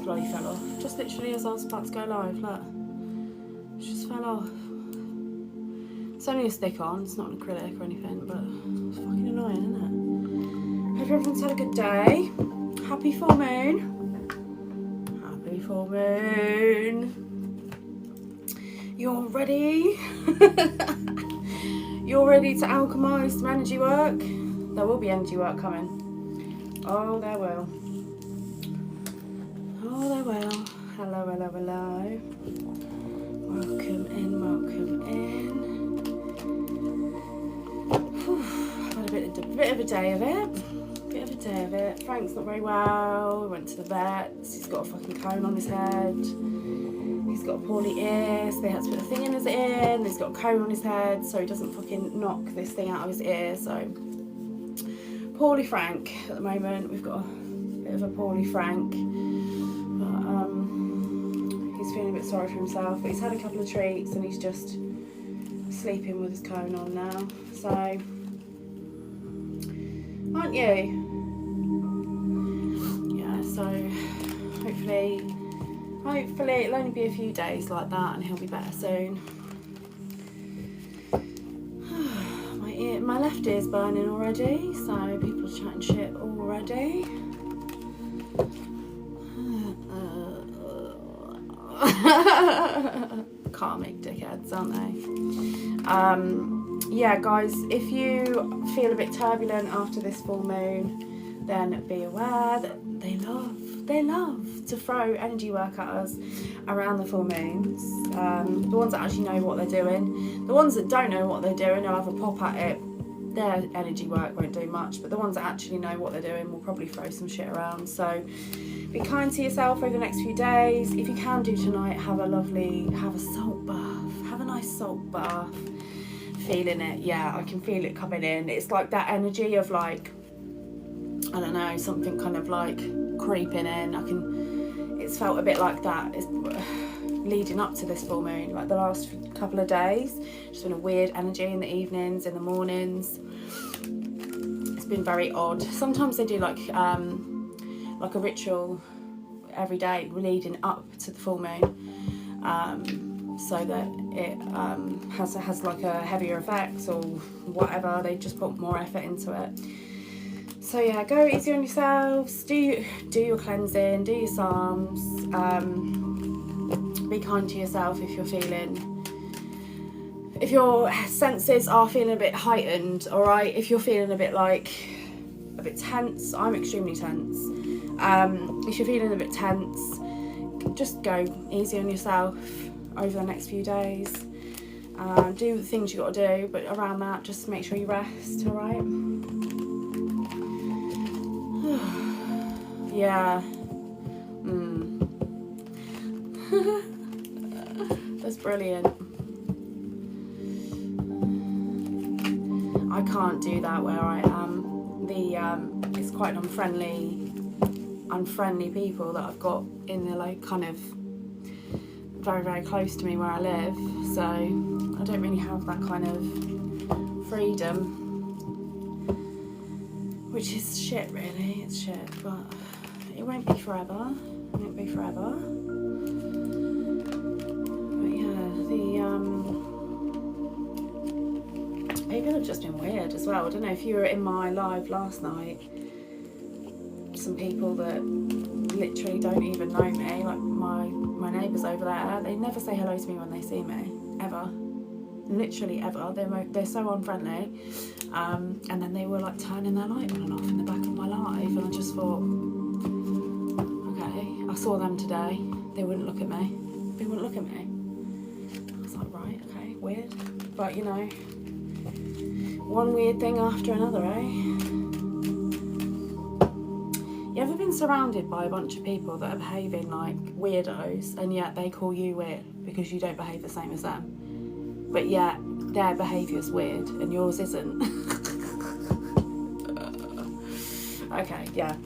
just bloody fell off. Just literally as I was about to go live, look. It just fell off. It's only a stick-on, it's not an acrylic or anything, but it's fucking annoying, isn't it? Hope everyone's had a good day. Happy full moon. Happy full moon. You're ready? You're ready to alchemise some energy work? There will be energy work coming. Oh, there will. Oh, there will. Hello, hello, hello. Welcome in, welcome in. Whew, I've had a bit of a day of it. Frank's not very well. We went to the vets. He's got a fucking cone on his head. He's got a poorly ear, so they had to put a thing in his ear, and he's got a cone on his head so he doesn't fucking knock this thing out of his ear. So poorly Frank at the moment. We've got a bit of a poorly Frank. But he's feeling a bit sorry for himself, but he's had a couple of treats and he's just sleeping with his cone on now. So aren't you? Yeah, so hopefully it'll only be a few days like that and he'll be better soon. My left ear's burning already, so people are chatting shit already. Karmic dickheads, aren't they? Yeah, guys, if you feel a bit turbulent after this full moon, then be aware that they love to throw energy work at us around the full moons. The ones that actually know what they're doing. The ones that don't know what they're doing will have a pop at it. Their energy work won't do much, but the ones that actually know what they're doing will probably throw some shit around. So be kind to yourself over the next few days. If you can do tonight, have a salt bath. Have a nice salt bath. Feeling it, yeah, I can feel it coming in. It's like that energy of like, I don't know, something kind of like creeping in. It's felt a bit like that. It's leading up to this full moon, like the last couple of days. Just been a weird energy in the evenings, in the mornings. It's been very odd. Sometimes they do like a ritual every day leading up to the full moon, so that it has like a heavier effect or whatever. They just put more effort into it. So yeah, go easy on yourselves. Do your cleansing. Do your psalms. Be kind to yourself if your senses are feeling a bit heightened. All right, if you're feeling a bit tense. I'm extremely tense. If you're feeling a bit tense, just go easy on yourself over the next few days. Do the things you got to do, but around that, just make sure you rest. All right. Yeah. That's brilliant. I can't do that where I am. It's quite unfriendly people that I've got in the like kind of very, very close to me where I live. So I don't really have that kind of freedom. Which is shit, really. It's shit, but it won't be forever. But yeah, people have just been weird as well. I don't know if you were in my live last night. Some people that literally don't even know me, like my neighbours over there, they never say hello to me when they see me, ever. Literally ever. They're so unfriendly. And then they were like turning their light on and off in the back of my live, and I just thought, okay, I saw them today. They wouldn't look at me. I was like, right, okay, weird. But you know, one weird thing after another, eh? You ever been surrounded by a bunch of people that are behaving like weirdos, and yet they call you weird because you don't behave the same as them? But yet their behaviour's weird and yours isn't. Okay, yeah.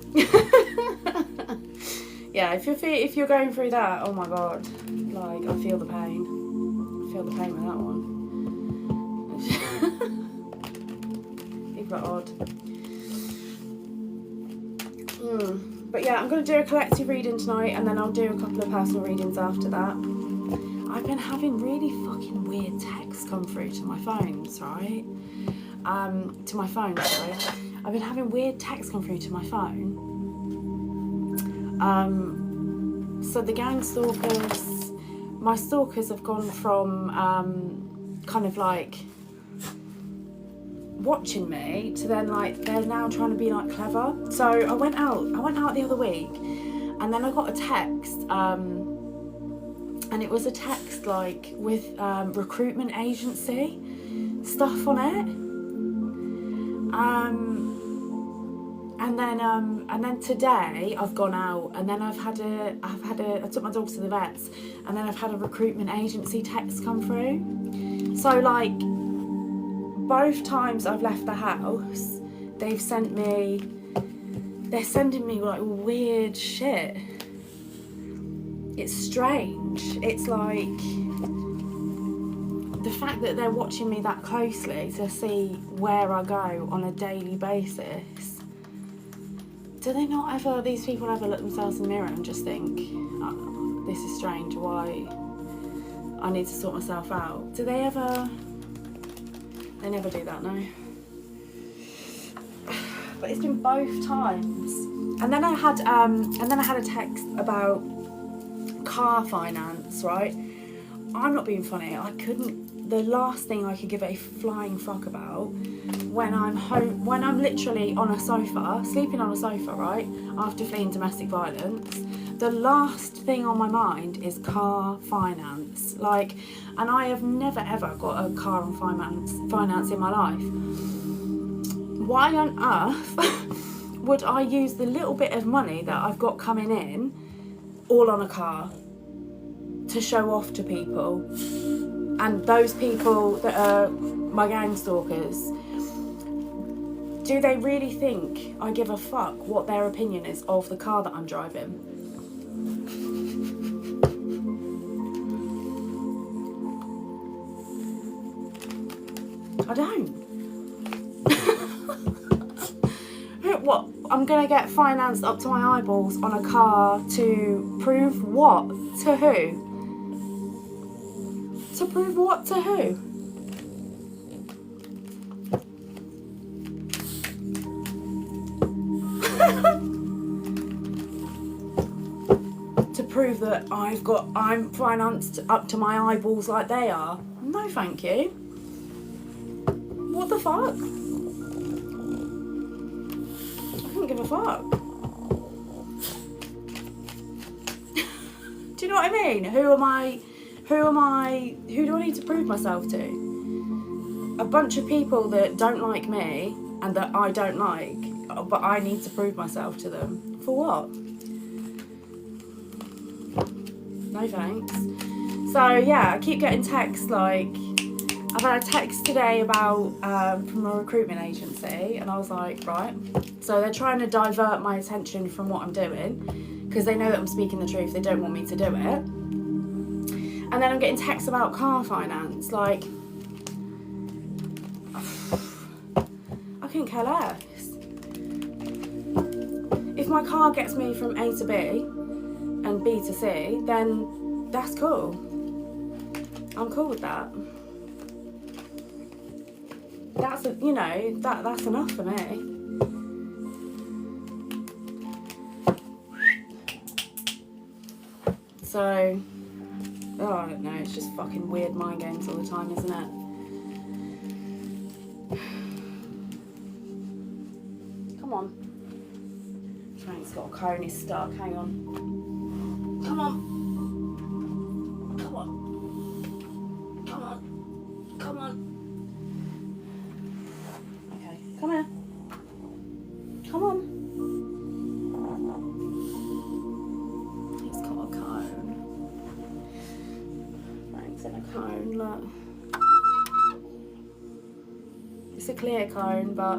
Yeah, if you're going through that, oh my god, like I feel the pain. I feel the pain with that one. People are odd. But yeah, I'm going to do a collective reading tonight, and then I'll do a couple of personal readings after that. I've been having really fucking weird texts come through to my phones, right? To my phone, sorry. I've been having weird texts come through to my phone. So the gang stalkers, my stalkers have gone from kind of like watching me to then like they're now trying to be like clever. So I went out the other week, and then I got a text, and it was a text like with recruitment agency stuff on it, and then today I've gone out, and then I took my dogs to the vets, and then I've had a recruitment agency text come through. So like both times I've left the house, they're sending me like weird shit. It's strange. It's like the fact that they're watching me that closely to see where I go on a daily basis. Do they not ever, these people ever look themselves in the mirror and just think, oh, this is strange, why I need to sort myself out? Do they ever? They never do that, no. But it's been both times. And then I had a text about car finance, right? I'm not being funny. The last thing I could give a flying fuck about when I'm home, when I'm literally on a sofa, sleeping on a sofa, right, after fleeing domestic violence, the last thing on my mind is car finance. Like, and I have never ever got a car on finance in my life. Why on earth would I use the little bit of money that I've got coming in all on a car to show off to people? And those people that are my gang stalkers, do they really think I give a fuck what their opinion is of the car that I'm driving? I don't. What? I'm gonna get financed up to my eyeballs on a car to prove what? To who? To prove what to who? To prove that I'm financed up to my eyeballs like they are? No, thank you. What the fuck? I couldn't give a fuck. Do you know what I mean? Who do I need to prove myself to? A bunch of people that don't like me and that I don't like, but I need to prove myself to them. For what? No thanks. So yeah, I keep getting texts like, I've had a text today about from a recruitment agency, and I was like, right. So they're trying to divert my attention from what I'm doing because they know that I'm speaking the truth. They don't want me to do it. And then I'm getting texts about car finance. Like, I couldn't care less. If my car gets me from A to B and B to C, then that's cool. I'm cool with that. That's enough for me. So, oh, I don't know, it's just fucking weird mind games all the time, isn't it? Come on. Frank's got a cone, he's stuck, hang on. Come on. Come on. Come on. Come on. Okay, come here. Come on. He's got a cone. Frank's in a cone, look. It's a clear cone, but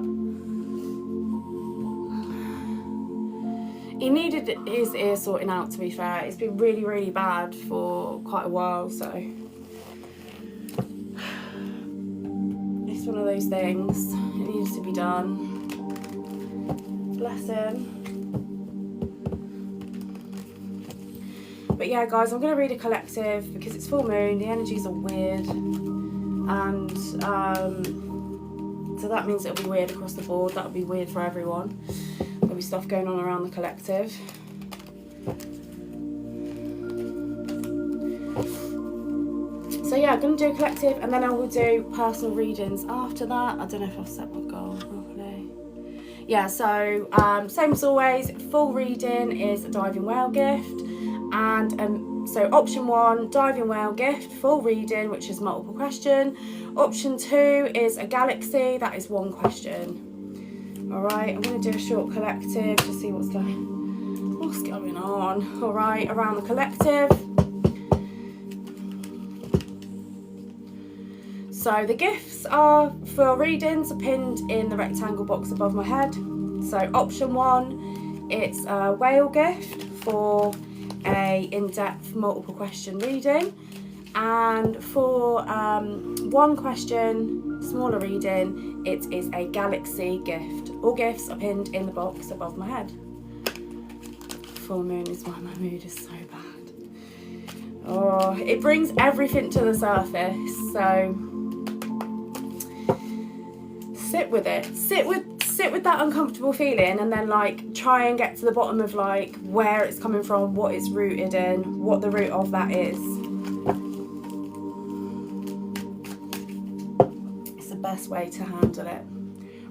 he needed his ear sorting out, to be fair. It's been really, really bad for quite a while, so it's one of those things. It needs to be done. Bless him. But yeah, guys, I'm going to read a collective because it's full moon. The energies are weird. And so that means it'll be weird across the board. That'll be weird for everyone. There'll be stuff going on around the collective. So yeah, I'm going to do a collective and then I will do personal readings after that. I don't know if I've set my goal properly. Yeah, so same as always, full reading is a diving whale gift. And so option 1, diving whale gift, full reading, which is multiple question. Option 2 is a galaxy, that is 1 question. All right, I'm going to do a short collective to see what's going on. All right, around the collective. So the gifts are for readings are pinned in the rectangle box above my head. So option 1, it's a whale gift for a in-depth multiple question reading, and for 1 question smaller reading it is a galaxy gift. All gifts are pinned in the box above my head. Full moon is why my mood is so bad. Oh, it brings everything to the surface, so sit with it, sit with that uncomfortable feeling, and then like try and get to the bottom of like where it's coming from, what it's rooted in, what the root of that is. It's the best way to handle it.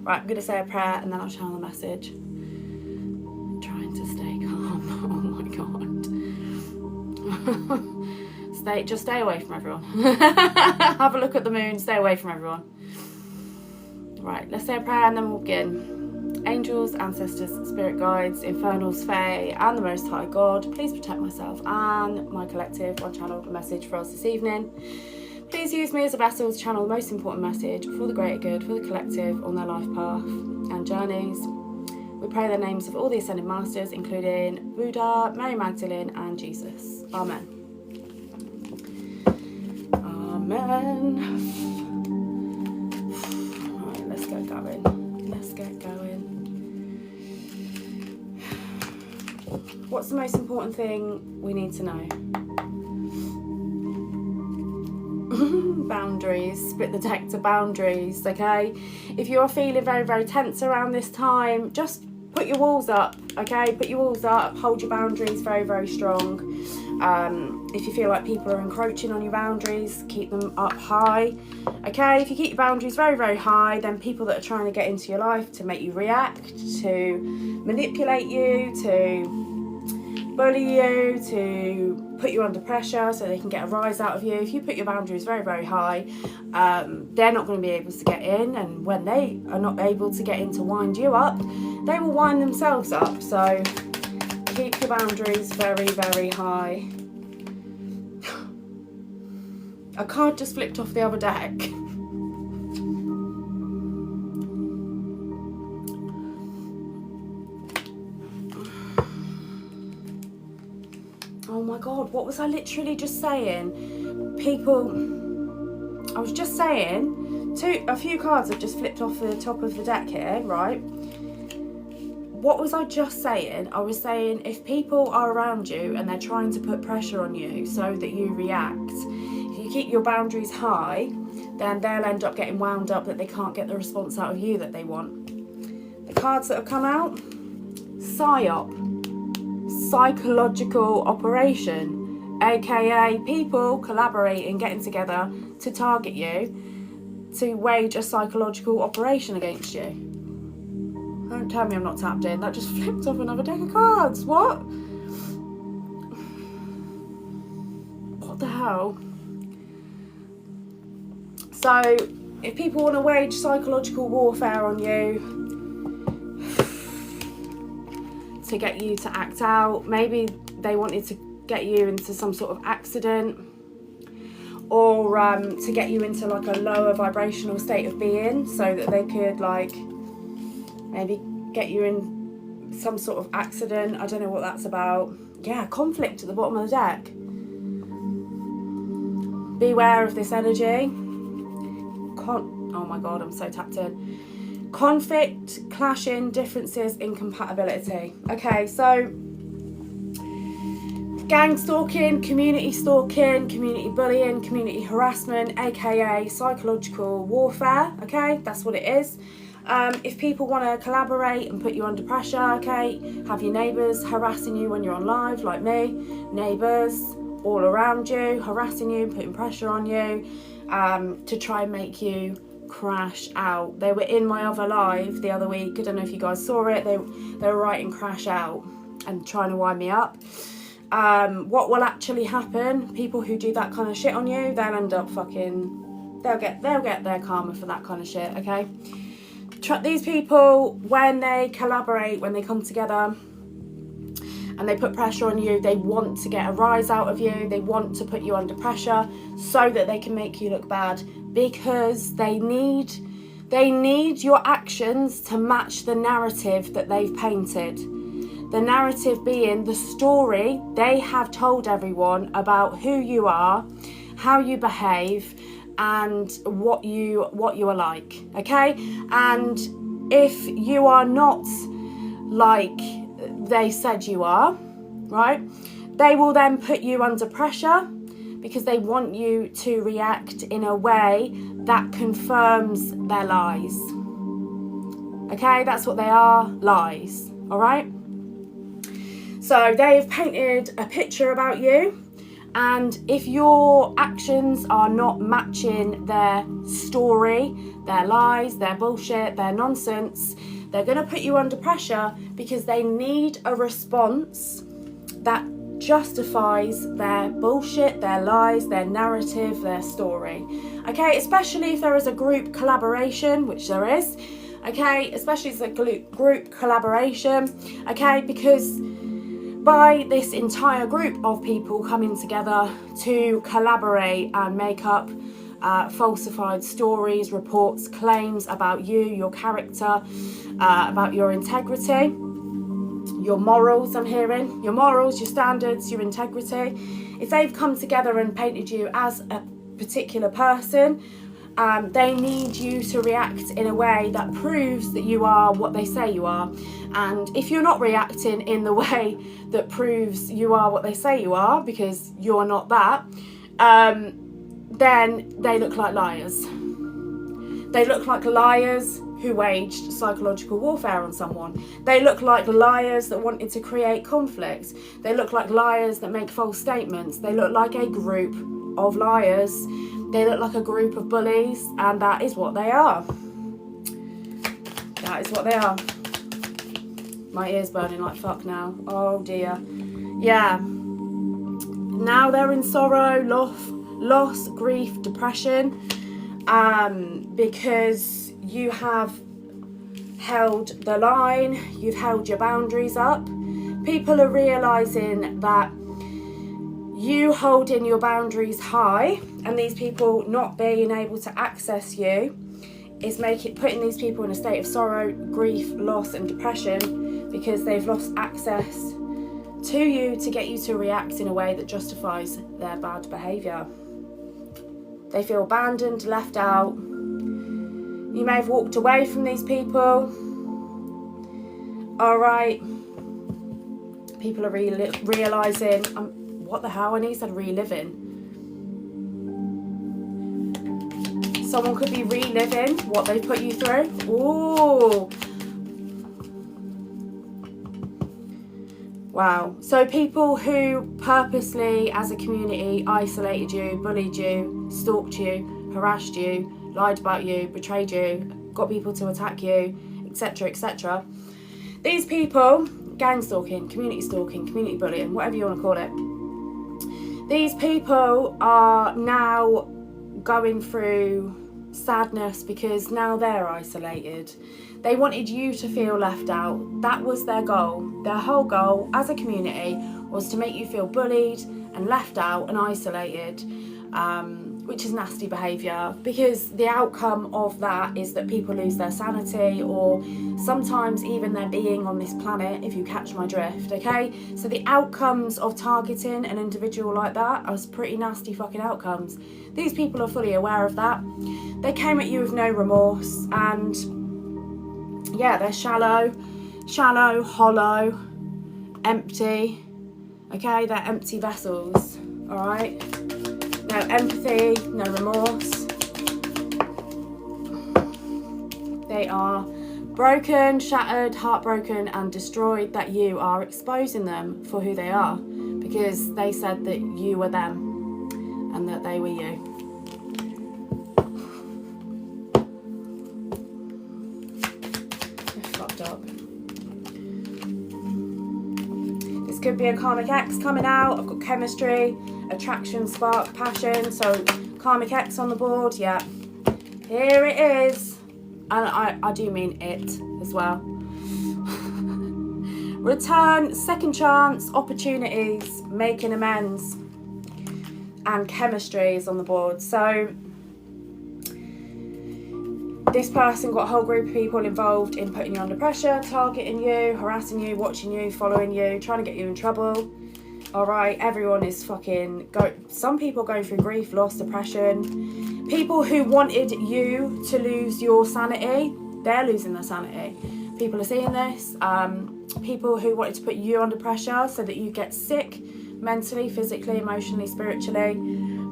Right, I'm going to say a prayer and then I'll channel the message. I'm trying to stay calm. Oh my god. Just stay away from everyone. Have a look at the moon, stay away from everyone. Right, let's say a prayer and then we'll begin. Angels, ancestors, spirit guides, infernals, fae, and the Most High God, please protect myself and my collective. One channel a message for us this evening. Please use me as a vessel to channel the most important message for the greater good, for the collective on their life path and journeys. We pray the names of all the Ascended Masters, including Buddha, Mary Magdalene, and Jesus. Amen. Amen. Let's get going. What's the most important thing we need to know? Boundaries. Split the deck to boundaries, okay? If you're feeling very, very tense around this time, just put your walls up, okay? Put your walls up, hold your boundaries very, very strong. If you feel like people are encroaching on your boundaries, keep them up high, okay? If you keep your boundaries very, very high, then people that are trying to get into your life to make you react, to manipulate you, to bully you, to put you under pressure so they can get a rise out of you. If you put your boundaries very, very high, they're not going to be able to get in, and when they are not able to get in to wind you up, they will wind themselves up. So keep your boundaries very, very high. A card just flipped off the other deck. Oh my god, what was I literally just saying? People, I was just saying, a few cards have just flipped off the top of the deck here, right? What was I just saying? I was saying if people are around you and they're trying to put pressure on you so that you react, if you keep your boundaries high, then they'll end up getting wound up that they can't get the response out of you that they want. The cards that have come out, PSYOP, psychological operation, aka people collaborating, getting together to target you, to wage a psychological operation against you. Don't tell me I'm not tapped in. That just flipped off another deck of cards. What? What the hell? So, if people want to wage psychological warfare on you to get you to act out, maybe they wanted to get you into some sort of accident, or to get you into like a lower vibrational state of being so that they could like maybe get you in some sort of accident. I don't know what that's about. Yeah, conflict at the bottom of the deck. Beware of this energy. Oh my god, I'm so tapped in. Conflict, clashing, differences, incompatibility. Okay, so Gang stalking, community bullying, community harassment, aka psychological warfare, okay? That's what it is. If people want to collaborate and put you under pressure, okay, have your neighbours harassing you when you're on live, like me, neighbours all around you, harassing you, putting pressure on you, to try and make you crash out. They were in my other live the other week, I don't know if you guys saw it, they were writing crash out and trying to wind me up. What will actually happen, people who do that kind of shit on you, they'll end up fucking, they'll get their karma for that kind of shit, okay? These people, when they collaborate, when they come together and they put pressure on you, they want to get a rise out of you, they want to put you under pressure so that they can make you look bad, because they need your actions to match the narrative that they've painted. The narrative being the story they have told everyone about who you are, how you behave, and what you are like, okay? And if you are not like they said you are, right, they will then put you under pressure because they want you to react in a way that confirms their lies. Okay, that's what they are, lies, all right? So they've painted a picture about you, and if your actions are not matching their story, their lies, their bullshit, their nonsense, they're going to put you under pressure because they need a response that justifies their bullshit, their lies, their narrative, their story. Okay, especially if there is a group collaboration, which there is, okay, especially if it's a group collaboration, okay, because by this entire group of people coming together to collaborate and make up falsified stories, reports, claims about you, your character, about your integrity, your morals, I'm hearing, your morals, your standards, your integrity. If they've come together and painted you as a particular person, they need you to react in a way that proves that you are what they say you are. And if you're not reacting in the way that proves you are what they say you are, because you're not that, then they look like liars. They look like liars who waged psychological warfare on someone. They look like liars that wanted to create conflict. They look like liars that make false statements. They look like a group of liars. They look like a group of bullies, and that is what they are. That is what they are. My ear's burning like fuck now. Oh dear. Yeah. Now they're in sorrow, loss, grief, depression, because you have held the line, you've held your boundaries up. People are realising that you holding your boundaries high and these people not being able to access you is putting these people in a state of sorrow, grief, loss and depression, because they've lost access to you to get you to react in a way that justifies their bad behaviour. They feel abandoned, left out. You may have walked away from these people. Alright. People are realising, what the hell, and he said reliving. Someone could be reliving what they put you through. Ooh. Wow. So people who purposely, as a community, isolated you, bullied you, stalked you, harassed you, lied about you, betrayed you, got people to attack you, etc., etc. These people, gang stalking, community bullying, whatever you want to call it, these people are now going through sadness because now they're isolated. They wanted you to feel left out. That was their goal. Their whole goal as a community was to make you feel bullied and left out and isolated, which is nasty behaviour, because the outcome of that is that people lose their sanity, or sometimes even their being on this planet, if you catch my drift, okay? So the outcomes of targeting an individual like that are pretty nasty fucking outcomes. These people are fully aware of that. They came at you with no remorse, and yeah, they're shallow, hollow, empty, Okay, they're empty vessels, all right? No empathy, no remorse. They are broken, shattered, heartbroken and destroyed that you are exposing them for who they are, because they said that you were them and that they were you. They're fucked up. This could be a karmic ex coming out. I've got chemistry, attraction, spark, passion. So karmic ex on the board, yeah. Here it is. And I do mean it as well. Return, second chance, opportunities, making amends, and chemistry is on the board. So this person got a whole group of people involved in putting you under pressure, targeting you, harassing you, watching you, following you, trying to get you in trouble. All right, everyone is fucking some people going through grief, loss, depression. People who wanted you to lose your sanity, they're losing their sanity. People are seeing this. People who wanted to put you under pressure so that you get sick mentally, physically, emotionally, spiritually.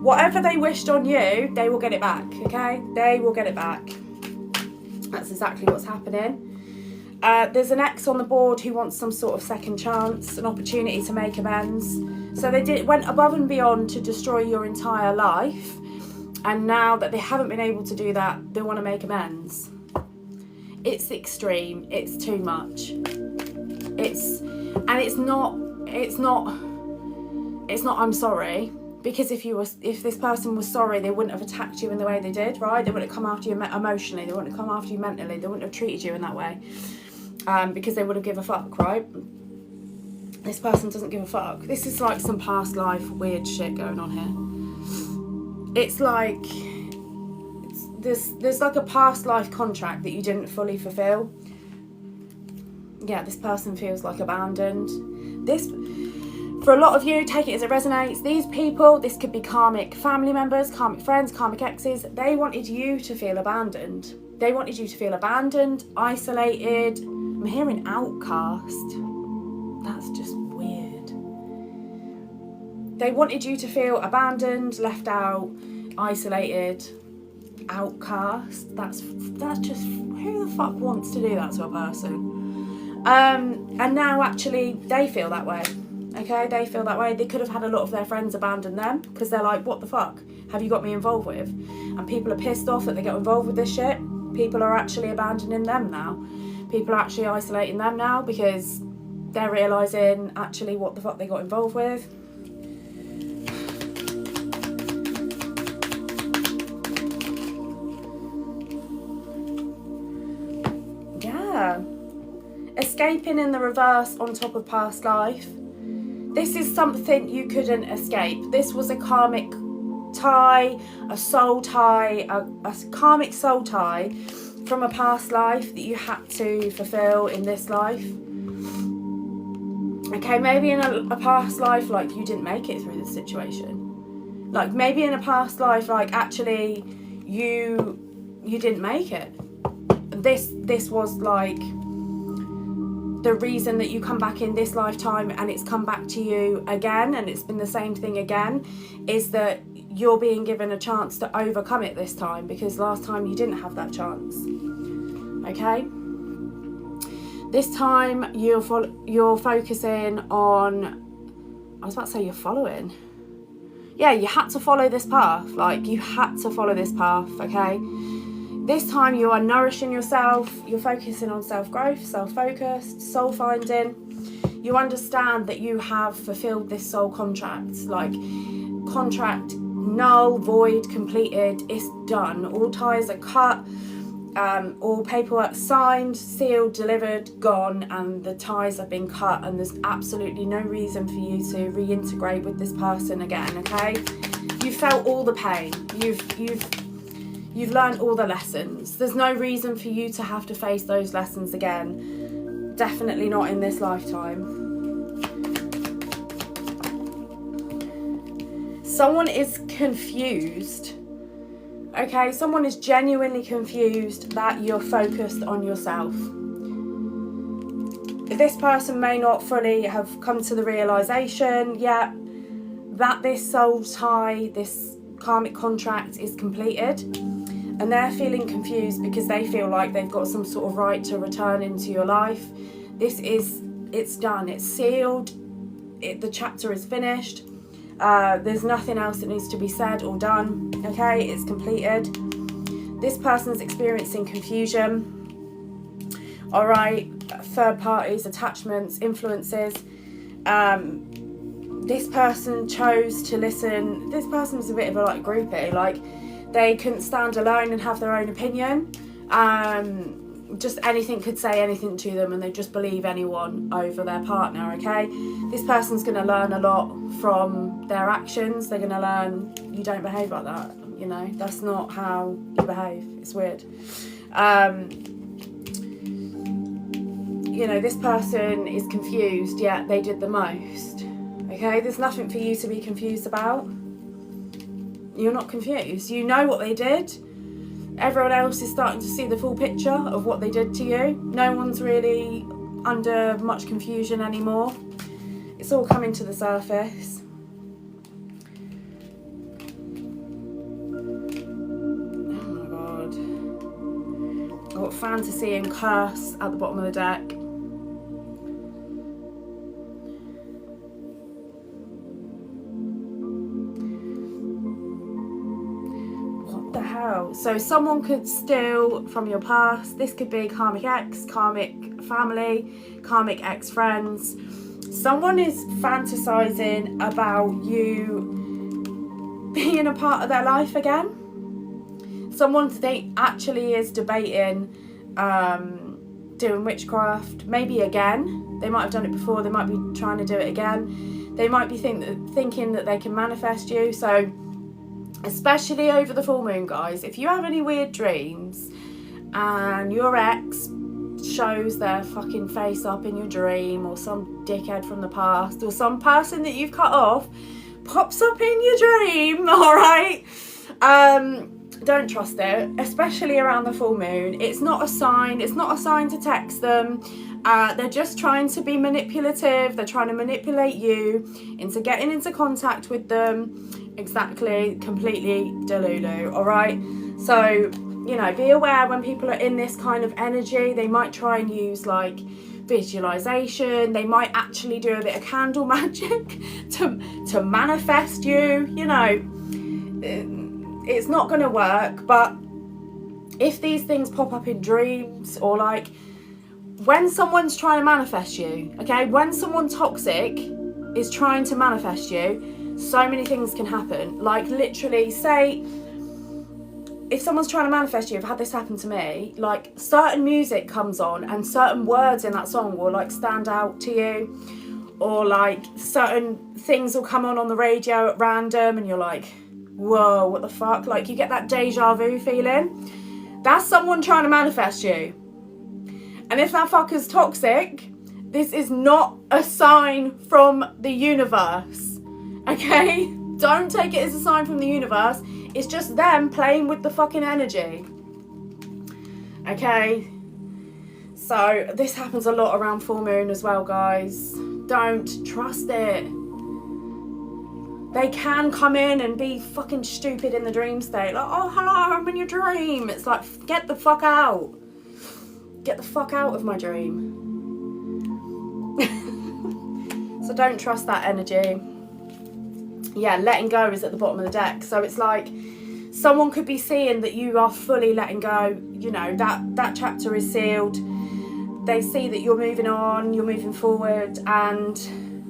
Whatever they wished on you, they will get it back, okay? They will get it back. That's exactly what's happening. There's an ex on the board who wants some sort of second chance, an opportunity to make amends. So they went above and beyond to destroy your entire life. And now that they haven't been able to do that, they want to make amends. It's extreme. It's too much. It's not I'm sorry, because if this person was sorry, they wouldn't have attacked you in the way they did, right? They wouldn't have come after you emotionally, they wouldn't have come after you mentally, they wouldn't have treated you in that way, because they would have given a fuck, right? This person doesn't give a fuck. This is like some past life weird shit going on here. It's like there's like a past life contract that you didn't fully fulfill. Yeah, this person feels like abandoned. This, for a lot of you, take it as it resonates. These people, this could be karmic family members, karmic friends, karmic exes. They wanted you to feel abandoned. They wanted you to feel abandoned, isolated. I'm hearing outcast. That's just weird. They wanted you to feel abandoned, left out, isolated, outcast. That's just, who the fuck wants to do that to a person? And now actually they feel that way. Okay, they feel that way. They could have had a lot of their friends abandon them because they're like, what the fuck have you got me involved with? And people are pissed off that they get involved with this shit. People are actually abandoning them now. People are actually isolating them now because they're realising actually what the fuck they got involved with. Yeah. Escaping in the reverse on top of past life. This is something you couldn't escape. This was a karmic tie, a soul tie, a karmic soul tie from a past life that you had to fulfill in this life. Okay, maybe in a past life, like, you didn't make it through this situation. Like, maybe in a past life, like, actually, you didn't make it. This was, like, the reason that you come back in this lifetime and it's come back to you again and it's been the same thing again, is that you're being given a chance to overcome it this time, because last time you didn't have that chance. Okay? This time you're focusing on, I was about to say you're following. Yeah, you had to follow this path. Like, you had to follow this path, okay? This time you are nourishing yourself. You're focusing on self-growth, self-focused, soul-finding. You understand that you have fulfilled this soul contract. Like, contract null, void, completed, it's done. All ties are cut. All paperwork signed, sealed, delivered, gone, and the ties have been cut, and there's absolutely no reason for you to reintegrate with this person again, okay? You felt all the pain. You've learned all the lessons. There's no reason for you to have to face those lessons again. Definitely not in this lifetime. Someone is confused. Okay, someone is genuinely confused that you're focused on yourself. this person may not fully have come to the realisation yet that this soul tie, this karmic contract is completed, and they're feeling confused because they feel like they've got some sort of right to return into your life. It's done, it's sealed, the chapter is finished. There's nothing else that needs to be said or done. Okay, it's completed. This person's experiencing confusion. All right, third parties, attachments, influences. This person chose to listen. This person's a bit of a like groupie. Like, they couldn't stand alone and have their own opinion. Just anything could say anything to them, and they just believe anyone over their partner. Okay, this person's going to learn a lot from their actions. They're going to learn, you don't behave like that. You know, that's not how you behave. It's weird. You know, this person is confused, yet they did the most. Okay, there's nothing for you to be confused about. You're not confused. You know what they did. Everyone else is starting to see the full picture of what they did to you. No one's really under much confusion anymore. It's all coming to the surface. Oh my God. I've got fantasy and curse at the bottom of the deck. So someone could steal from your past. This could be karmic ex, karmic family, karmic ex-friends. Someone is fantasizing about you being a part of their life again. Someone actually is debating doing witchcraft, maybe again. They might have done it before, they might be trying to do it again. They might be thinking that they can manifest you. So especially over the full moon, guys, if you have any weird dreams and your ex shows their fucking face up in your dream, or some dickhead from the past, or some person that you've cut off pops up in your dream, all right, don't trust it, especially around the full moon. It's not a sign to text them. They're just trying to be manipulative. They're trying to manipulate you into getting into contact with them. Exactly, completely delulu, all right? So, you know, be aware when people are in this kind of energy. They might try and use like visualization. They might actually do a bit of candle magic to manifest you. You know, it's not going to work. But if these things pop up in dreams, or like when someone's trying to manifest you, okay, when someone toxic is trying to manifest you, so many things can happen. Like, literally, say if someone's trying to manifest you, I've had this happen to me, like certain music comes on and certain words in that song will like stand out to you, or like certain things will come on the radio at random and you're like, whoa, what the fuck? Like, you get that deja vu feeling. That's someone trying to manifest you. And if that fucker's toxic, this is not a sign from the universe. Okay? Don't take it as a sign from the universe. It's just them playing with the fucking energy. Okay? So this happens a lot around full moon as well, guys. Don't trust it. They can come in and be fucking stupid in the dream state. Like, oh, hello, I'm in your dream. It's like, get the fuck out. Get the fuck out of my dream. So don't trust that energy. Yeah, letting go is at the bottom of the deck. So it's like someone could be seeing that you are fully letting go. You know, that chapter is sealed. They see that you're moving on, you're moving forward, and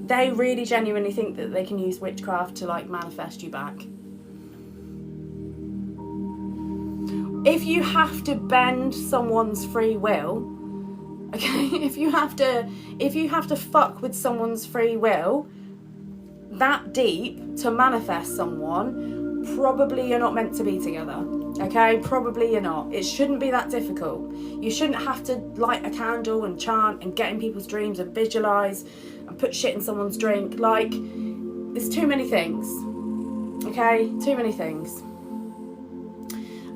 they really genuinely think that they can use witchcraft to like manifest you back. If you have to bend someone's free will, okay, if you have to fuck with someone's free will that deep to manifest someone, probably you're not meant to be together. Okay, probably you're not. It shouldn't be that difficult. You shouldn't have to light a candle and chant and get in people's dreams and visualize and put shit in someone's drink. Like, there's too many things. Okay, too many things.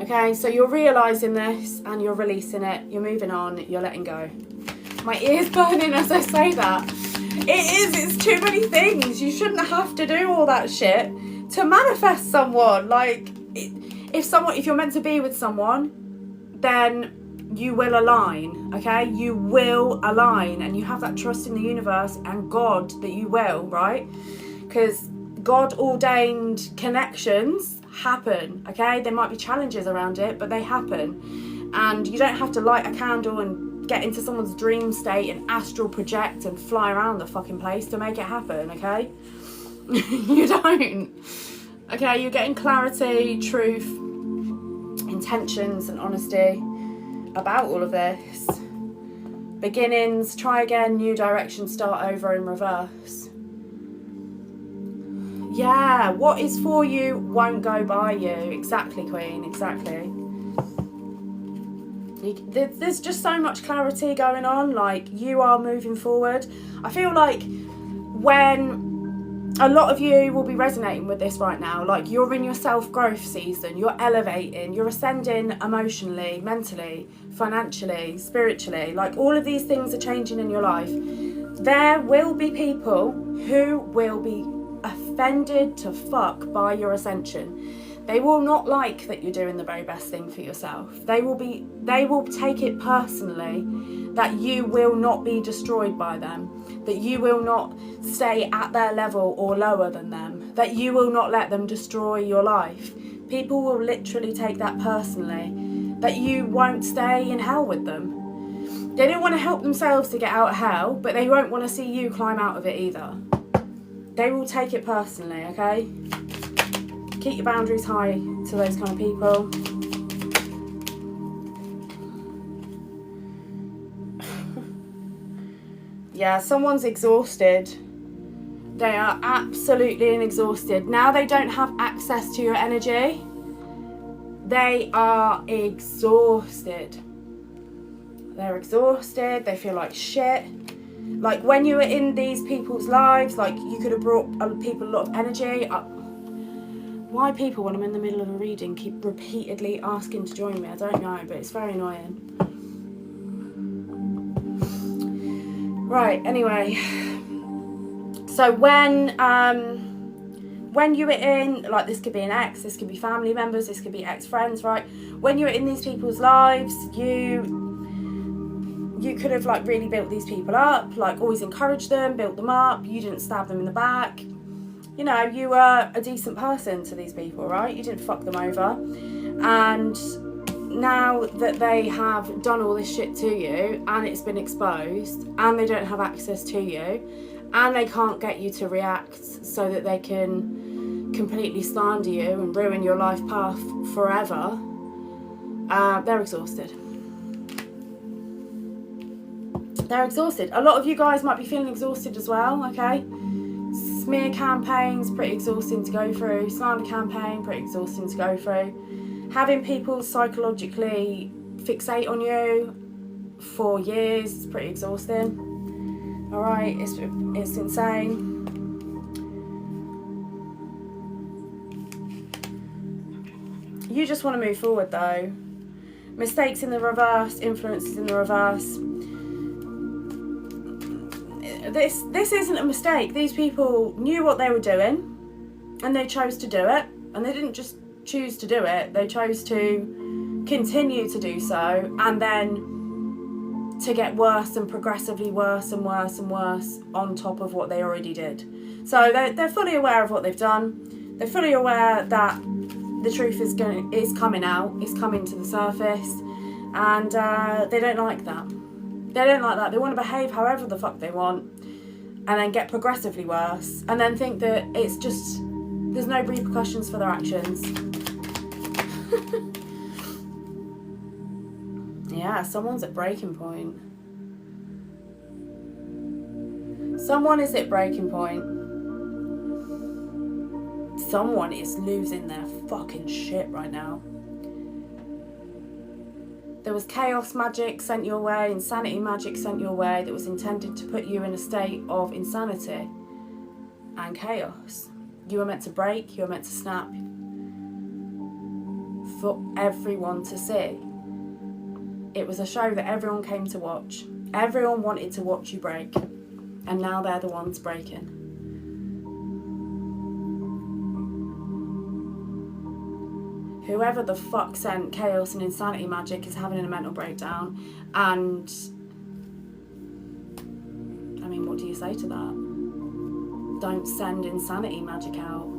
Okay, so you're realizing this and you're releasing it. You're moving on. You're letting go. My ear's burning as I say that. It's too many things. You shouldn't have to do all that shit to manifest someone. Like, if you're meant to be with someone, then you will align, okay? You will align, and you have that trust in the universe and God that you will, right? Because God ordained connections happen, okay? There might be challenges around it, but they happen. And you don't have to light a candle and get into someone's dream state and astral project and fly around the fucking place to make it happen, okay? You don't. Okay, you're getting clarity, truth, intentions and honesty about all of this. Beginnings, try again, new direction, start over in reverse. Yeah, what is for you won't go by you. Exactly, Queen, exactly. There's just so much clarity going on, like you are moving forward. I feel like when a lot of you will be resonating with this right now, like you're in your self-growth season, you're elevating, you're ascending emotionally, mentally, financially, spiritually, like all of these things are changing in your life. There will be people who will be offended to fuck by your ascension. They will not like that you're doing the very best thing for yourself. They will take it personally that you will not be destroyed by them, that you will not stay at their level or lower than them, that you will not let them destroy your life. People will literally take that personally, that you won't stay in hell with them. They don't want to help themselves to get out of hell, but they won't want to see you climb out of it either. They will take it personally, okay? Keep your boundaries high to those kind of people. Yeah, someone's exhausted. They are absolutely exhausted. Now they don't have access to your energy. They are exhausted. They're exhausted. They feel like shit. Like when you were in these people's lives, like you could have brought people a lot of energy. Why people, when I'm in the middle of a reading, keep repeatedly asking to join me? I don't know, but it's very annoying. Right, anyway. So when you were in, like this could be an ex, this could be family members, this could be ex-friends, right? When you were in these people's lives, you could have like really built these people up, like always encouraged them, built them up. You didn't stab them in the back. You know, you were a decent person to these people, right? You didn't fuck them over. And now that they have done all this shit to you and it's been exposed and they don't have access to you and they can't get you to react so that they can completely slander you and ruin your life path forever, they're exhausted. They're exhausted. A lot of you guys might be feeling exhausted as well, okay? Smear campaigns, pretty exhausting to go through. Slander campaign, pretty exhausting to go through. Having people psychologically fixate on you for years is pretty exhausting. Alright, it's insane. You just want to move forward though. Mistakes in the reverse, influences in the reverse. This isn't a mistake. These people knew what they were doing and they chose to do it, and they didn't just choose to do it, they chose to continue to do so, and then to get worse and progressively worse and worse and worse on top of what they already did. So they're fully aware of what they've done. They're fully aware that the truth is coming out, is coming to the surface, and they don't like that. They don't like that. They want to behave however the fuck they want and then get progressively worse and then think that it's just, there's no repercussions for their actions. Yeah, someone's at breaking point. Someone is at breaking point. Someone is losing their fucking shit right now. There was chaos magic sent your way, insanity magic sent your way that was intended to put you in a state of insanity and chaos. You were meant to break, you were meant to snap for everyone to see. It was a show that everyone came to watch. Everyone wanted to watch you break, and now they're the ones breaking. Whoever the fuck sent Chaos and Insanity Magic is having a mental breakdown, and I mean, what do you say to that? Don't send Insanity Magic out.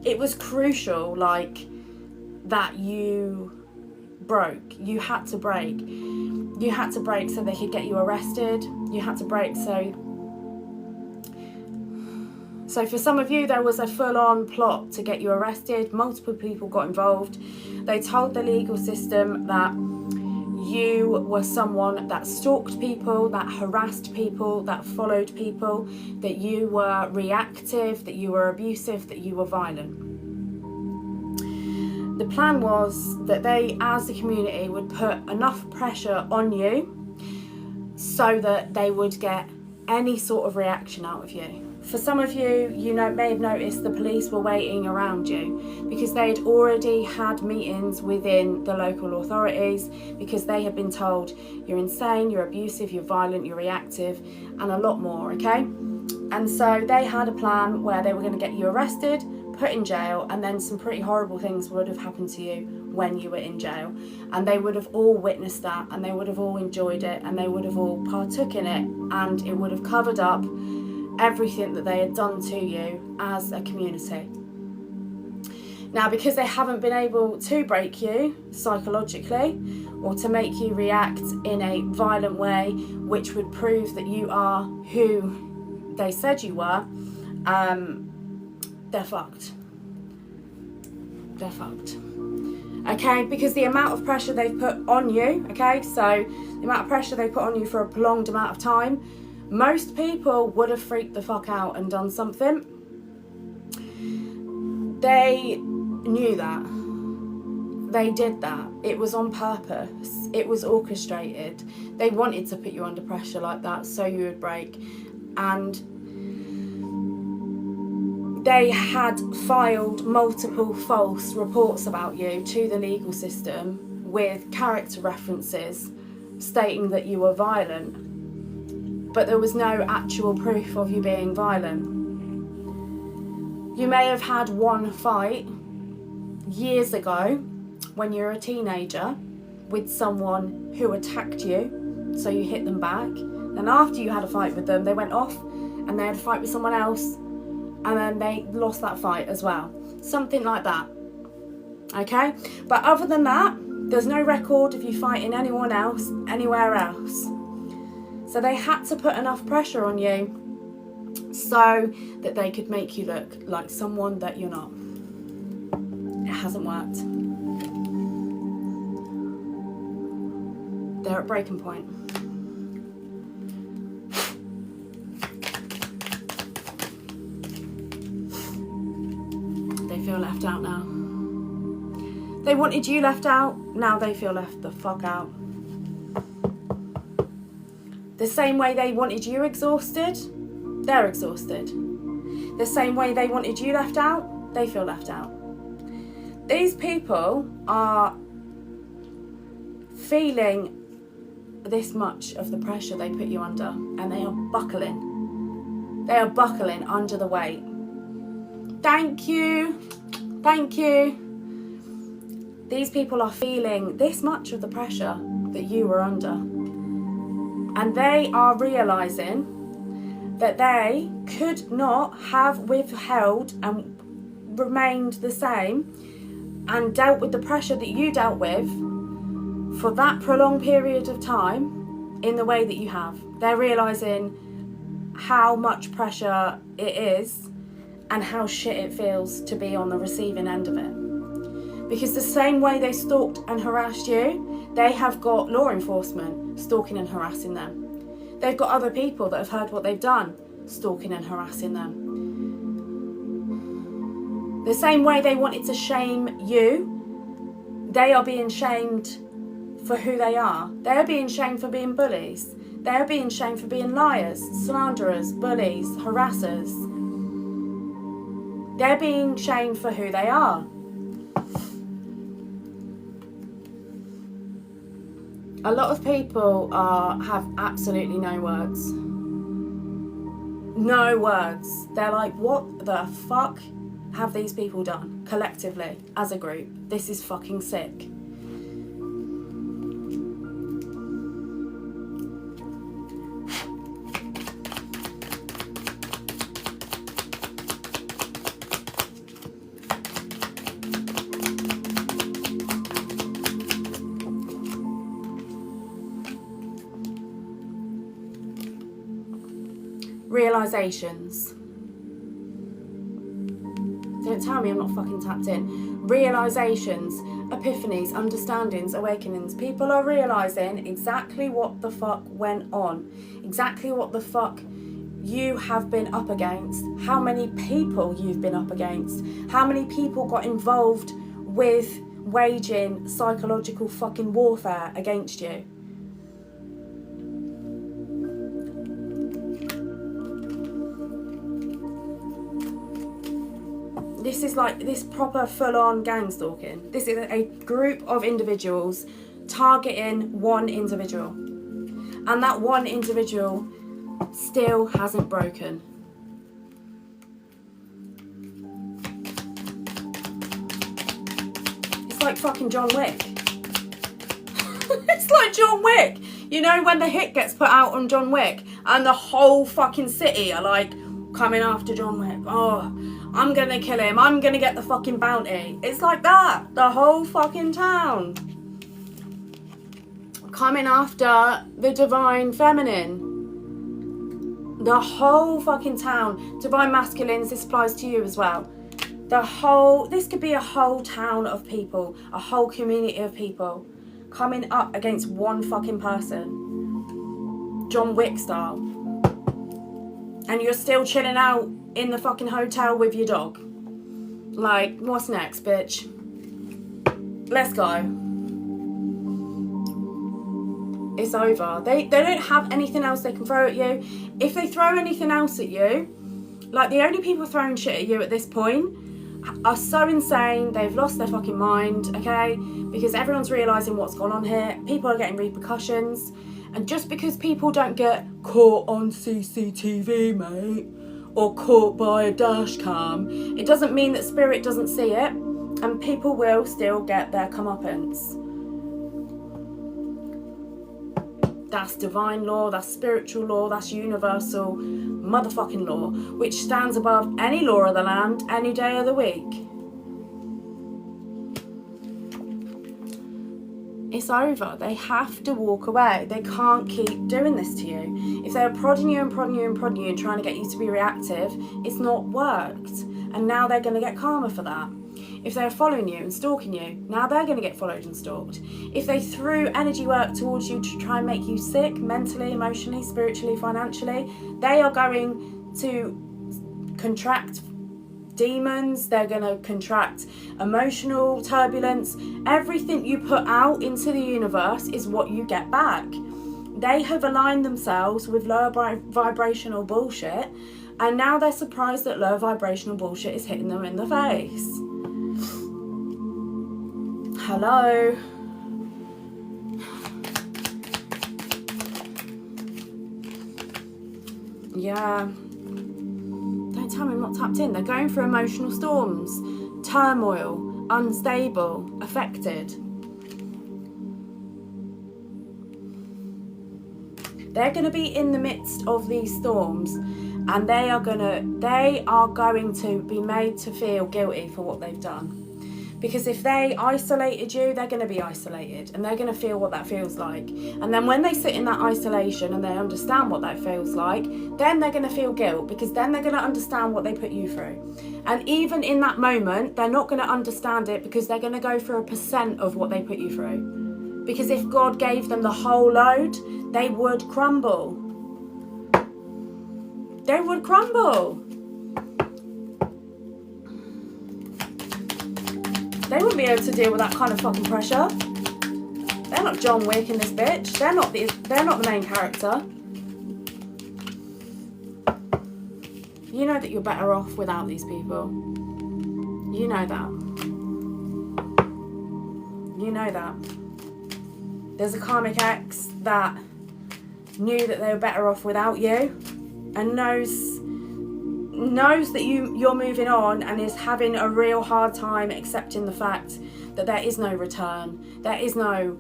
It was crucial, like, that you broke. You had to break. You had to break so they could get you arrested. You had to break so for some of you, there was a full-on plot to get you arrested. Multiple people got involved. They told the legal system that you were someone that stalked people, that harassed people, that followed people, that you were reactive, that you were abusive, that you were violent. The plan was that they, as a community, would put enough pressure on you so that they would get any sort of reaction out of you. For some of you, may have noticed the police were waiting around you because they had already had meetings within the local authorities, because they had been told you're insane, you're abusive, you're violent, you're reactive, and a lot more, okay? And so they had a plan where they were going to get you arrested, put in jail, and then some pretty horrible things would have happened to you when you were in jail. And they would have all witnessed that, and they would have all enjoyed it, and they would have all partook in it, and it would have covered up everything that they had done to you as a community. Now, because they haven't been able to break you psychologically or to make you react in a violent way, which would prove that you are who they said you were, they're fucked. They're fucked. Okay, because the amount of pressure they've put on you, okay, so the amount of pressure they put on you for a prolonged amount of time, most people would have freaked the fuck out and done something. They knew that. They did that. It was on purpose. It was orchestrated. They wanted to put you under pressure like that so you would break. And they had filed multiple false reports about you to the legal system with character references stating that you were violent. But there was no actual proof of you being violent. You may have had one fight years ago when you were a teenager with someone who attacked you, so you hit them back. Then after you had a fight with them, they went off and they had a fight with someone else, and then they lost that fight as well. Something like that. Okay? But other than that, there's no record of you fighting anyone else anywhere else. So they had to put enough pressure on you so that they could make you look like someone that you're not. It hasn't worked. They're at breaking point. They feel left out now. They wanted you left out, now they feel left the fuck out. The same way they wanted you exhausted, they're exhausted. The same way they wanted you left out, they feel left out. These people are feeling this much of the pressure they put you under, and they are buckling. They are buckling under the weight. Thank you. Thank you. These people are feeling this much of the pressure that you were under. And they are realising that they could not have withheld and remained the same and dealt with the pressure that you dealt with for that prolonged period of time in the way that you have. They're realising how much pressure it is and how shit it feels to be on the receiving end of it. Because the same way they stalked and harassed you, they have got law enforcement stalking and harassing them. They've got other people that have heard what they've done stalking and harassing them. The same way they wanted to shame you, they are being shamed for who they are. They are being shamed for being bullies. They are being shamed for being liars, slanderers, bullies, harassers. They're being shamed for who they are. A lot of people have absolutely no words. No words. They're like, what the fuck have these people done collectively as a group? This is fucking sick. Realizations. Don't tell me I'm not fucking tapped in. Realizations, epiphanies, understandings, awakenings. People are realizing exactly what the fuck went on, exactly what the fuck you have been up against, how many people you've been up against, how many people got involved with waging psychological fucking warfare against you. This is like this proper full-on gang stalking. This is a group of individuals targeting one individual. And that one individual still hasn't broken. It's like fucking John Wick. It's like John Wick. You know when the hit gets put out on John Wick and the whole fucking city are like coming after John Wick. Oh, I'm gonna kill him. I'm gonna get the fucking bounty. It's like that. The whole fucking town coming after the divine feminine. The whole fucking town. Divine masculines, this applies to you as well. This could be a whole town of people, a whole community of people coming up against one fucking person. John Wick style. And you're still chilling out in the fucking hotel with your dog. Like, what's next, bitch? Let's go. It's over. They don't have anything else they can throw at you. If they throw anything else at you, like the only people throwing shit at you at this point are so insane, they've lost their fucking mind, okay? Because everyone's realising what's gone on here. People are getting repercussions. And just because people don't get caught on CCTV, mate, or caught by a dash cam, it doesn't mean that spirit doesn't see it, and people will still get their comeuppance. That's divine law, that's spiritual law, that's universal motherfucking law, which stands above any law of the land, any day of the week. It's over. They have to walk away. They can't keep doing this to you. If they're prodding you and prodding you and prodding you and trying to get you to be reactive, it's not worked. And now they're going to get karma for that. If they're following you and stalking you, now they're going to get followed and stalked. If they threw energy work towards you to try and make you sick, mentally, emotionally, spiritually, financially, they are going to contract demons, they're going to contract emotional turbulence. Everything you put out into the universe is what you get back. They have aligned themselves with lower vibrational bullshit, and now they're surprised that lower vibrational bullshit is hitting them in the face. Hello? Yeah. Tell me I'm not tapped in. They're going through emotional storms, turmoil, unstable, affected. They're going to be in the midst of these storms, and they are going to be made to feel guilty for what they've done. Because if they isolated you, they're going to be isolated, and they're going to feel what that feels like. And then when they sit in that isolation and they understand what that feels like, then they're going to feel guilt, because then they're going to understand what they put you through. And even in that moment, they're not going to understand it, because they're going to go for 1% of what they put you through. Because if God gave them the whole load, they would crumble. They would crumble. They wouldn't be able to deal with that kind of fucking pressure. They're not John Wick in this bitch. They're not the main character. You know that you're better off without these people. You know that. You know that. There's a karmic ex that knew that they were better off without you, and knows that you're moving on, and is having a real hard time accepting the fact that there is no return. There is no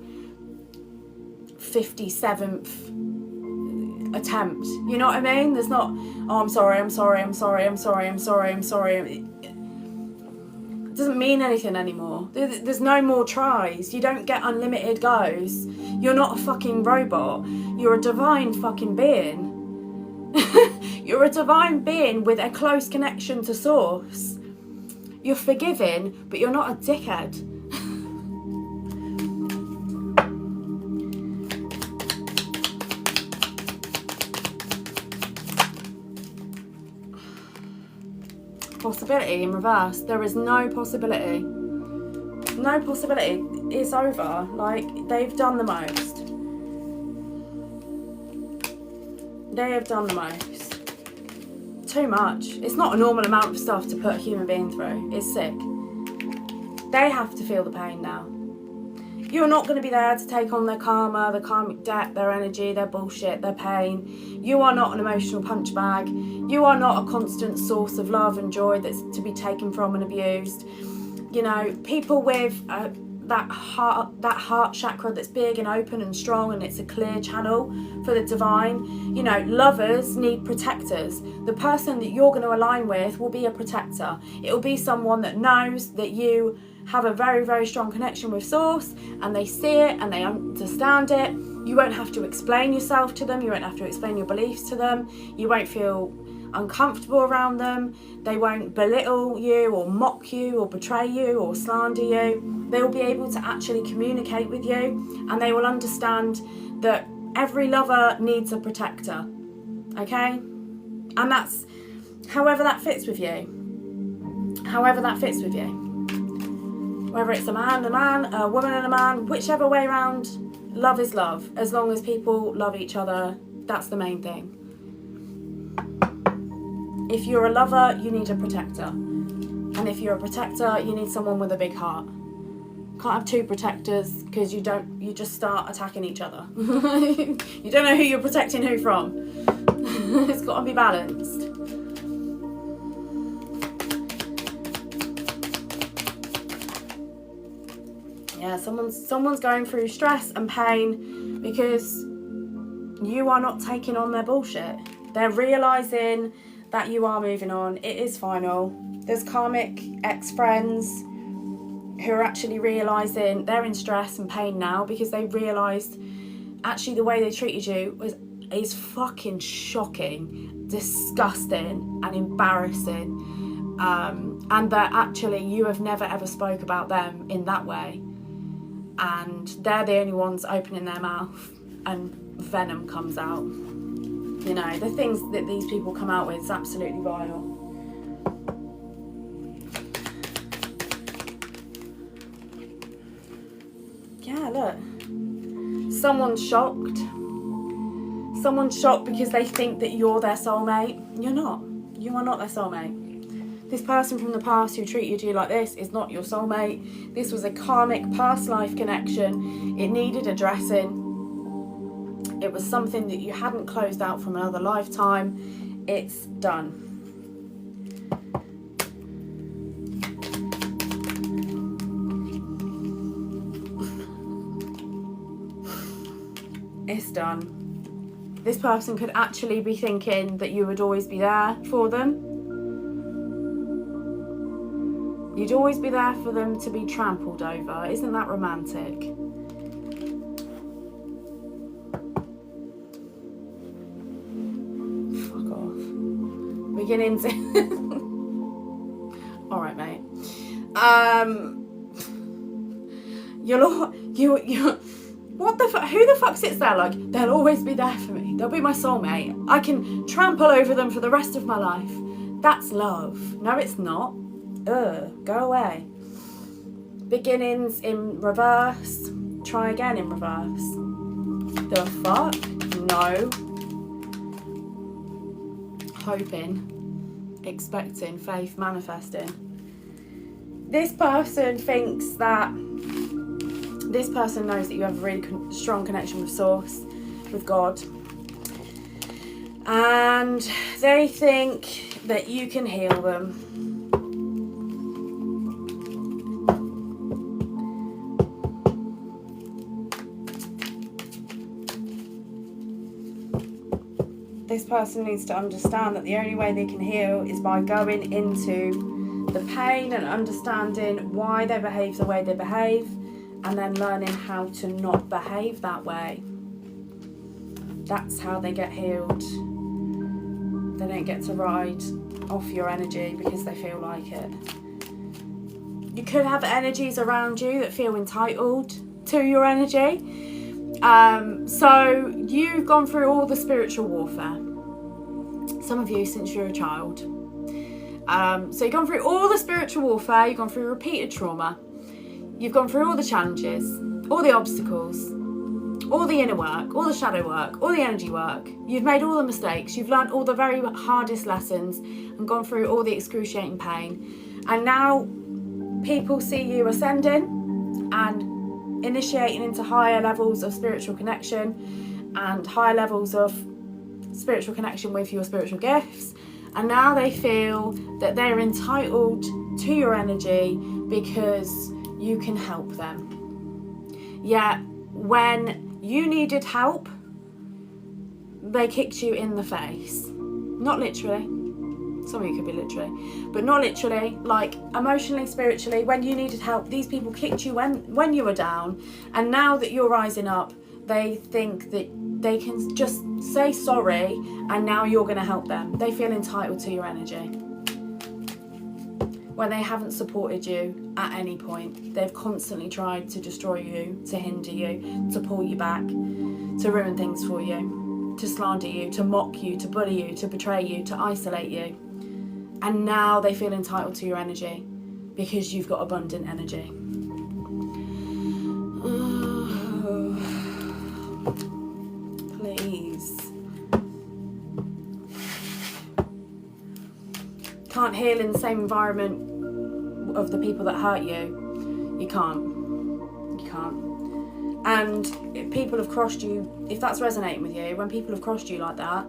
57th attempt. You know what I mean? There's not, oh, I'm sorry. It doesn't mean anything anymore. There's no more tries. You don't get unlimited goes. You're not a fucking robot. You're a divine fucking being. You're a divine being with a close connection to source. You're forgiving, but you're not a dickhead. Possibility in reverse. There is no possibility. No possibility. It's over. Like, they've done the most. They have done the most. Too much. It's not a normal amount of stuff to put a human being through. It's sick. They have to feel the pain now. You're not going to be there to take on their karma, their karmic debt, their energy, their bullshit, their pain. You are not an emotional punch bag. You are not a constant source of love and joy that's to be taken from and abused. You know, people with that heart chakra that's big and open and strong, and it's a clear channel for the divine. You know, lovers need protectors. The person that you're going to align with will be a protector. It will be someone that knows that you have a very, very strong connection with source, and they see it and they understand it. You won't have to explain yourself to them. You won't have to explain your beliefs to them. You won't feel uncomfortable around them. They won't belittle you or mock you or betray you or slander you. They will be able to actually communicate with you, and they will understand that every lover needs a protector. Okay? And that's however that fits with you. However that fits with you. Whether it's a man, a woman and a man, whichever way around, love is love. As long as people love each other, that's the main thing. If you're a lover, you need a protector. And if you're a protector, you need someone with a big heart. Can't have two protectors, because you just start attacking each other. You don't know who you're protecting who from. It's got to be balanced. Yeah, someone's going through stress and pain because you are not taking on their bullshit. They're realising that you are moving on. It is final. There's karmic ex-friends who are actually realising they're in stress and pain now because they realised actually the way they treated you is fucking shocking, disgusting and embarrassing. And that actually you have never ever spoke about them in that way. And they're the only ones opening their mouth and venom comes out. You know, the things that these people come out with is absolutely vile. Yeah, look. Someone's shocked. Someone's shocked because they think that you're their soulmate. You're not. You are not their soulmate. This person from the past who treated you like this is not your soulmate. This was a karmic past life connection. It needed addressing. It was something that you hadn't closed out from another lifetime. It's done. It's done. This person could actually be thinking that you would always be there for them. You'd always be there for them to be trampled over. Isn't that romantic? Fuck off. Beginning to... Alright, mate. You what the fuck? Who the fuck sits there like, they'll always be there for me. They'll be my soulmate. I can trample over them for the rest of my life. That's love. No, it's not. Go away. Beginnings in reverse. Try again in reverse. The fuck? No. Hoping. Expecting. Faith. Manifesting. This person thinks that This person knows that you have a really strong connection with Source, with God. And they think that you can heal them. This person needs to understand that the only way they can heal is by going into the pain and understanding why they behave the way they behave, and then learning how to not behave that way. That's how they get healed. They don't get to ride off your energy because they feel like it. You could have energies around you that feel entitled to your energy. So you've gone through all the spiritual warfare. Some of you since you're a child. So you've gone through all the spiritual warfare, you've gone through repeated trauma, you've gone through all the challenges, all the obstacles, all the inner work, all the shadow work, all the energy work. You've made all the mistakes, you've learned all the very hardest lessons and gone through all the excruciating pain. And now people see you ascending and initiating into higher levels of spiritual connection and higher levels of spiritual connection with your spiritual gifts, and now they feel that they're entitled to your energy because you can help them. Yet when you needed help, they kicked you in the face. Not literally, some of you could be literally, but not literally, like emotionally, spiritually. When you needed help, these people kicked you when you were down, and now that you're rising up, they think that they can just say sorry and now you're going to help them. They feel entitled to your energy when they haven't supported you at any point. They've constantly tried to destroy you, to hinder you, to pull you back, to ruin things for you, to slander you, to mock you, to bully you, to betray you, to isolate you. And now they feel entitled to your energy because you've got abundant energy. Please. Can't heal in the same environment of the people that hurt you. You can't. You can't. And if people have crossed you, if that's resonating with you, when people have crossed you like that,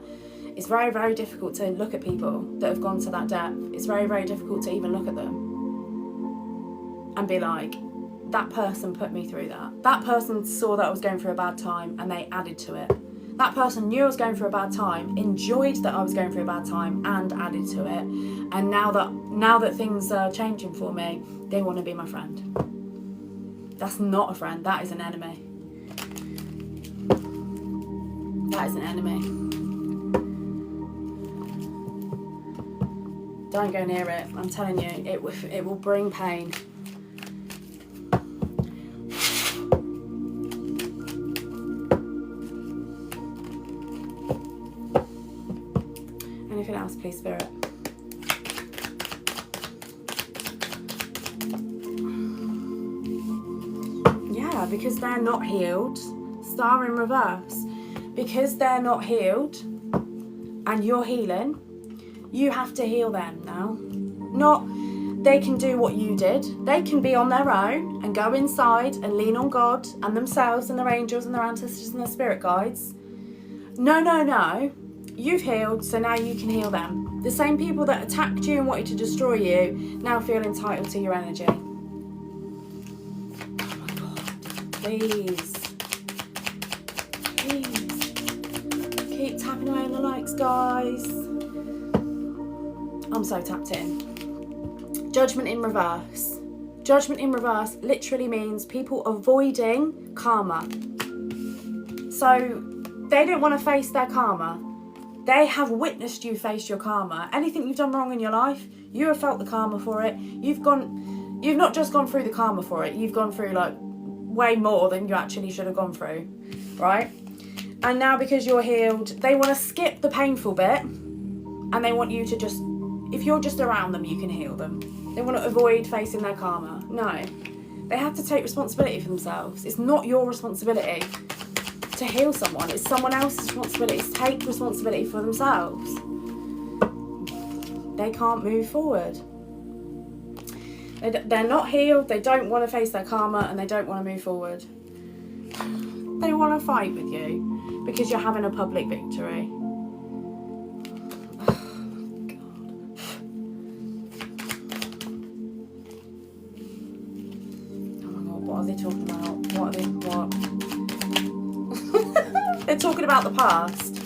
it's very, very difficult to look at people that have gone to that depth. It's very, very difficult to even look at them and be like, that person put me through that. That person saw that I was going through a bad time and they added to it. That person knew I was going through a bad time, enjoyed that I was going through a bad time and added to it. And now that things are changing for me, they want to be my friend. That's not a friend, that is an enemy. That is an enemy. Don't go near it, I'm telling you, it will bring pain. Anything else, please, Spirit? Yeah, because they're not healed. Star in reverse. Because they're not healed and you're healing, you have to heal them now. Not they can do what you did. They can be on their own and go inside and lean on God and themselves and their angels and their ancestors and their spirit guides. No. You've healed, so now you can heal them. The same people that attacked you and wanted to destroy you now feel entitled to your energy. Oh my God. Please. Keep tapping away on the likes, guys. I'm so tapped in. Judgment in reverse. Judgment in reverse literally means people avoiding karma. So they don't want to face their karma. They have witnessed you face your karma. Anything you've done wrong in your life, you have felt the karma for it. You've not just gone through the karma for it, you've gone through like way more than you actually should have gone through, right? And now because you're healed, they want to skip the painful bit and they want you to just, if you're just around them, you can heal them. They want to avoid facing their karma. No, they have to take responsibility for themselves. It's not your responsibility to heal someone. It's someone else's responsibility to take responsibility for themselves. They can't move forward. They're not healed, they don't want to face their karma, and they don't want to move forward. They want to fight with you because you're having a public victory. What are they talking about? What? They're talking about the past.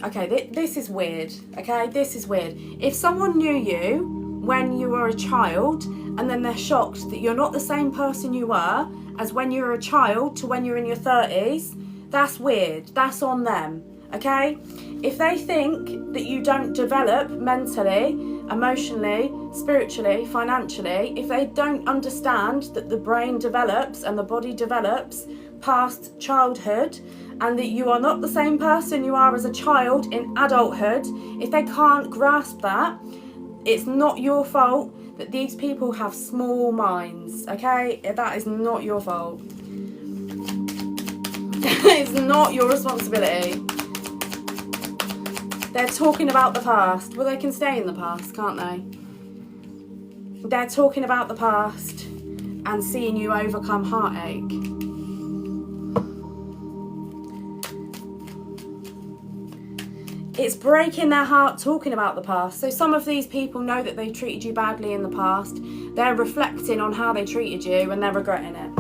Okay, this is weird. Okay, this is weird. If someone knew you when you were a child and then they're shocked that you're not the same person you were as when you were a child to when you're in your 30s, that's weird. That's on them. Okay? If they think that you don't develop mentally, emotionally, spiritually, financially, if they don't understand that the brain develops and the body develops past childhood, and that you are not the same person you are as a child in adulthood, if they can't grasp that, it's not your fault that these people have small minds, okay? That is not your fault. It's not your responsibility. They're talking about the past. Well, they can stay in the past, can't they? They're talking about the past and seeing you overcome heartache. It's breaking their heart talking about the past. So some of these people know that they treated you badly in the past. They're reflecting on how they treated you and they're regretting it.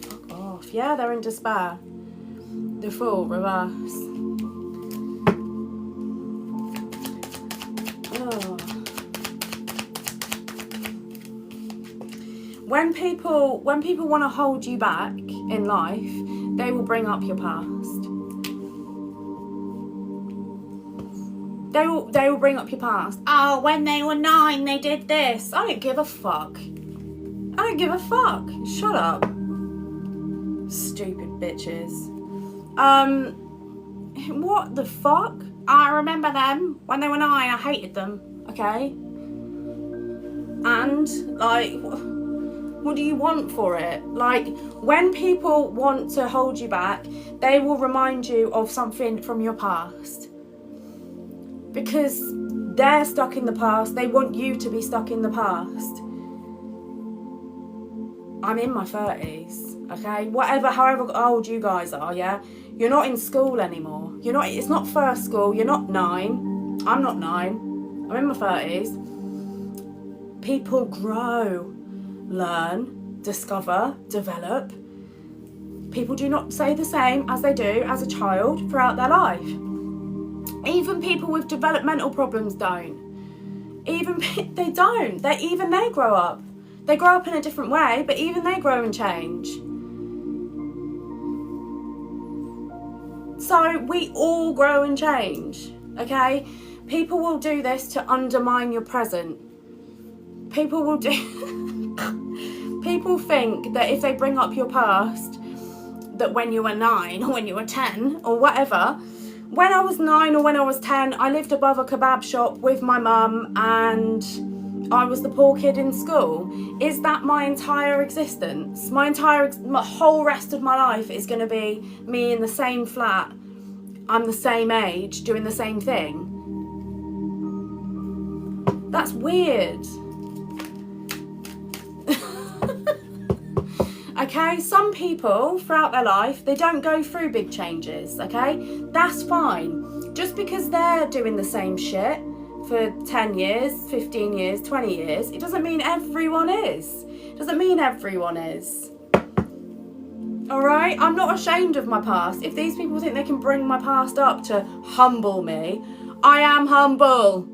Fuck off. Yeah, they're in despair. The Fool, reverse. Oh. When people want to hold you back in life, they will bring up your past. They will bring up your past. Oh, when they were 9, they did this. I don't give a fuck. I don't give a fuck. Shut up. Stupid bitches. What the fuck? I remember them when they were 9. I hated them. Okay. And like, what do you want for it? Like, when people want to hold you back, they will remind you of something from your past. Because they're stuck in the past. They want you to be stuck in the past. I'm in my 30s, okay? However old you guys are, yeah? You're not in school anymore. It's not first school. You're not 9. I'm not 9. I'm in my 30s. People grow. Learn, discover, develop. People do not stay the same as they do as a child throughout their life. Even people with developmental problems don't. They don't. They grow up. They grow up in a different way, but even they grow and change. So we all grow and change, okay? People will do this to undermine your present. People think that if they bring up your past, that when you were 9 or when you were 10 or whatever, when I was 9 or when I was 10, I lived above a kebab shop with my mum and I was the poor kid in school. Is that my entire existence? My whole rest of my life is going to be me in the same flat. I'm the same age, doing the same thing. That's weird. Okay, some people throughout their life, they don't go through big changes, okay? That's fine. Just because they're doing the same shit for 10 years, 15 years, 20 years, it doesn't mean everyone is. It doesn't mean everyone is. Alright? I'm not ashamed of my past. If these people think they can bring my past up to humble me, I am humble.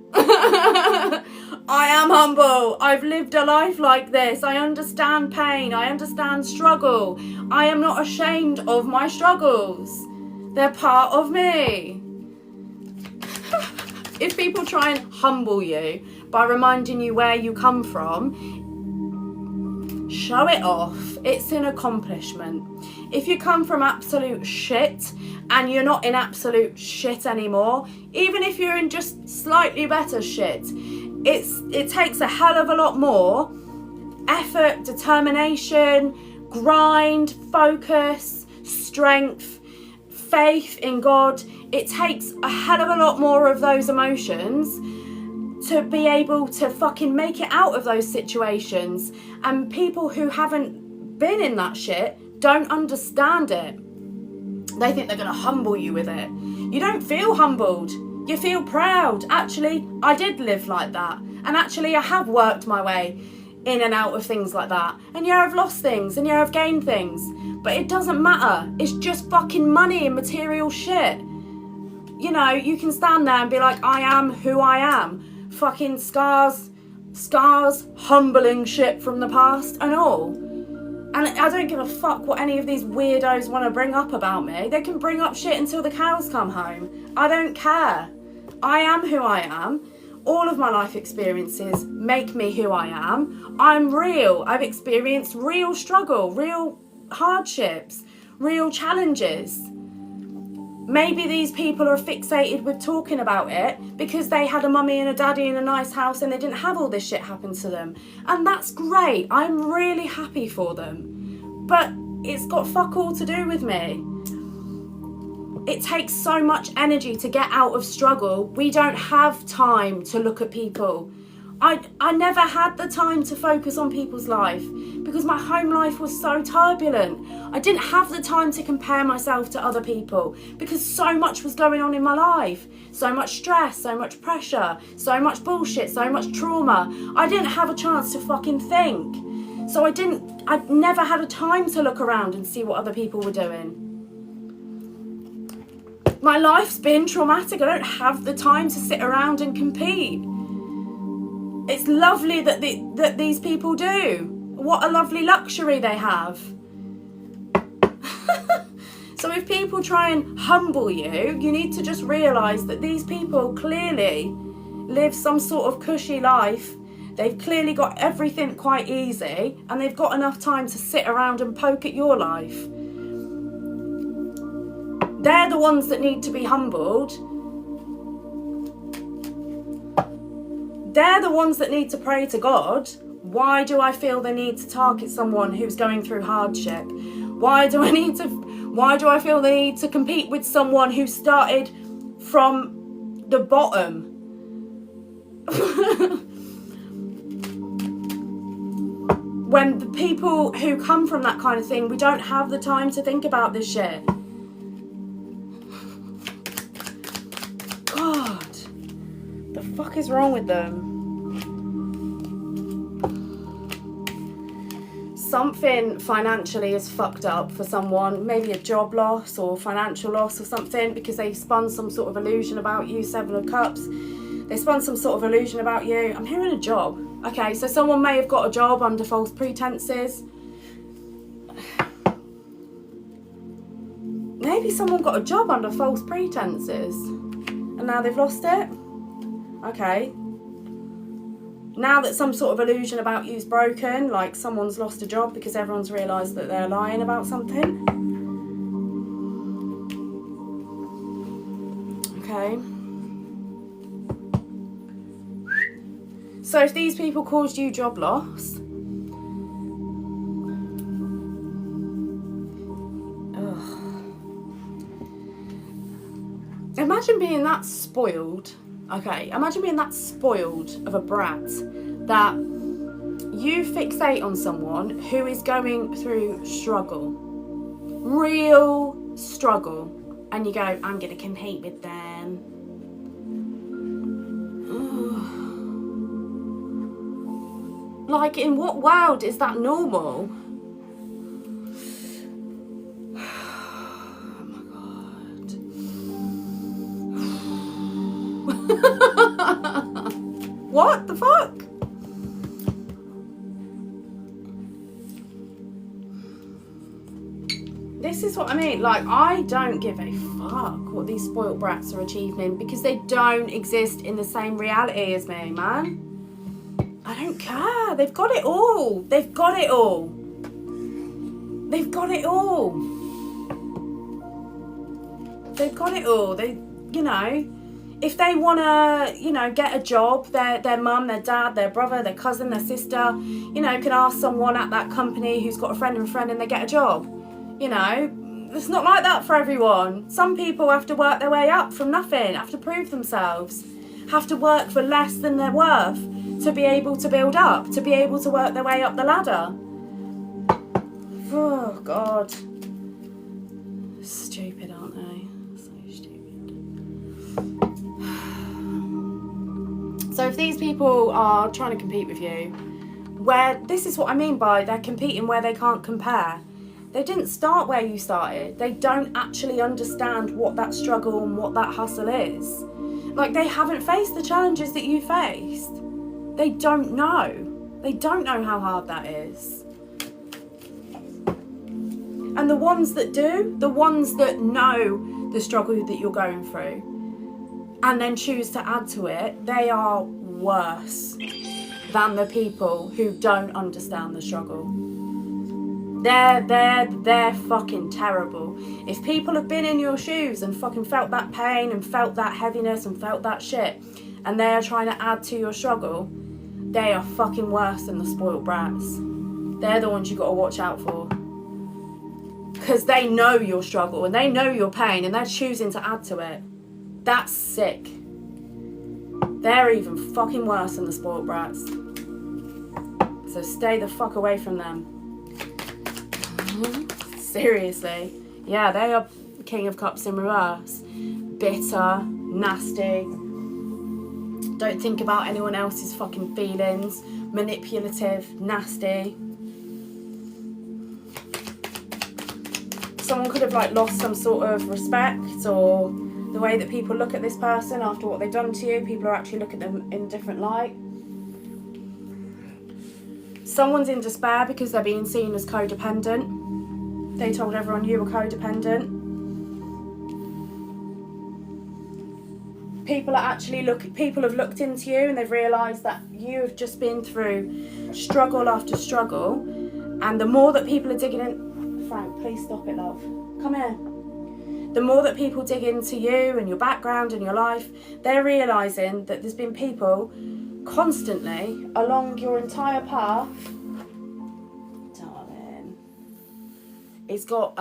I am humble. I've lived a life like this. I understand pain. I understand struggle. I am not ashamed of my struggles. They're part of me. If people try and humble you by reminding you where you come from, show it off. It's an accomplishment. If you come from absolute shit and you're not in absolute shit anymore, even if you're in just slightly better shit, it takes a hell of a lot more effort, determination, grind, focus, strength, faith in God. It takes a hell of a lot more of those emotions to be able to fucking make it out of those situations. And people who haven't been in that shit don't understand it. They think they're going to humble you with it. You don't feel humbled. You feel proud. Actually, I did live like that. And actually, I have worked my way in and out of things like that. And yeah, I've lost things and yeah, I've gained things. But it doesn't matter. It's just fucking money and material shit. You know, you can stand there and be like, I am who I am. Fucking scars, humbling shit from the past and all. And I don't give a fuck what any of these weirdos want to bring up about me. They can bring up shit until the cows come home. I don't care. I am who I am. All of my life experiences make me who I am. I'm real. I've experienced real struggle, real hardships, real challenges. Maybe these people are fixated with talking about it because they had a mummy and a daddy in a nice house and they didn't have all this shit happen to them. And that's great. I'm really happy for them. But it's got fuck all to do with me. It takes so much energy to get out of struggle. We don't have time to look at people. I never had the time to focus on people's life because my home life was so turbulent. I didn't have the time to compare myself to other people because so much was going on in my life. So much stress, so much pressure, so much bullshit, so much trauma. I didn't have a chance to fucking think. So I never had a time to look around and see what other people were doing. My life's been traumatic. I don't have the time to sit around and compete. It's lovely that these people do. What a lovely luxury they have. So if people try and humble you, you need to just realise that these people clearly live some sort of cushy life. They've clearly got everything quite easy and they've got enough time to sit around and poke at your life. They're the ones that need to be humbled. They're the ones that need to pray to God. Why do I feel the need to target someone who's going through hardship? Why do I feel the need to compete with someone who started from the bottom? When the people who come from that kind of thing, we don't have the time to think about this shit. God, the fuck is wrong with them? Something financially is fucked up for someone, maybe a job loss or financial loss or something, because they spun some sort of illusion about you. 7 of Cups, they spun some sort of illusion about you. I'm hearing a job. Okay, so someone may have got a job under false pretenses. Maybe someone got a job under false pretenses and now they've lost it. Okay. Now that some sort of illusion about you's broken, like someone's lost a job because everyone's realised that they're lying about something. Okay. So if these people caused you job loss, imagine being that spoiled. Okay, imagine being that spoiled of a brat that you fixate on someone who is going through struggle, real struggle, and you go, I'm going to compete with them. Like, in what world is that normal? What the fuck? This is what I mean. Like, I don't give a fuck what these spoilt brats are achieving because they don't exist in the same reality as me, man. I don't care. They've got it all. They've got it all. They've got it all. They've got it all. They, you know, if they want to, you know, get a job, their mum, their dad, their brother, their cousin, their sister, you know, can ask someone at that company who's got a friend and they get a job. You know, it's not like that for everyone. Some people have to work their way up from nothing, have to prove themselves, have to work for less than they're worth to be able to build up, to be able to work their way up the ladder. Oh, God. Stupid, aren't they? So stupid. So if these people are trying to compete with you, this is what I mean by they're competing where they can't compare. They didn't start where you started. They don't actually understand what that struggle and what that hustle is. Like, they haven't faced the challenges that you faced. They don't know. They don't know how hard that is. And the ones that do, the ones that know the struggle that you're going through and then choose to add to it, they are worse than the people who don't understand the struggle. They're fucking terrible. If people have been in your shoes and fucking felt that pain and felt that heaviness and felt that shit, and they are trying to add to your struggle, they are fucking worse than the spoiled brats. They're the ones you got to watch out for. Because they know your struggle and they know your pain and they're choosing to add to it. That's sick. They're even fucking worse than the spoiled brats. So stay the fuck away from them. Seriously. Yeah, they are King of Cups in reverse. Bitter, nasty. Don't think about anyone else's fucking feelings. Manipulative, nasty. Someone could have lost some sort of respect, or the way that people look at this person after what they've done to you. People are actually looking at them in a different light. Someone's in despair because they're being seen as codependent. They told everyone you were codependent. People have looked into you and they've realised that you have just been through struggle after struggle. And the more that people are digging in... Frank, please stop it, love. Come here. The more that people dig into you and your background and your life, they're realising that there's been people constantly along your entire path. Darling. He's got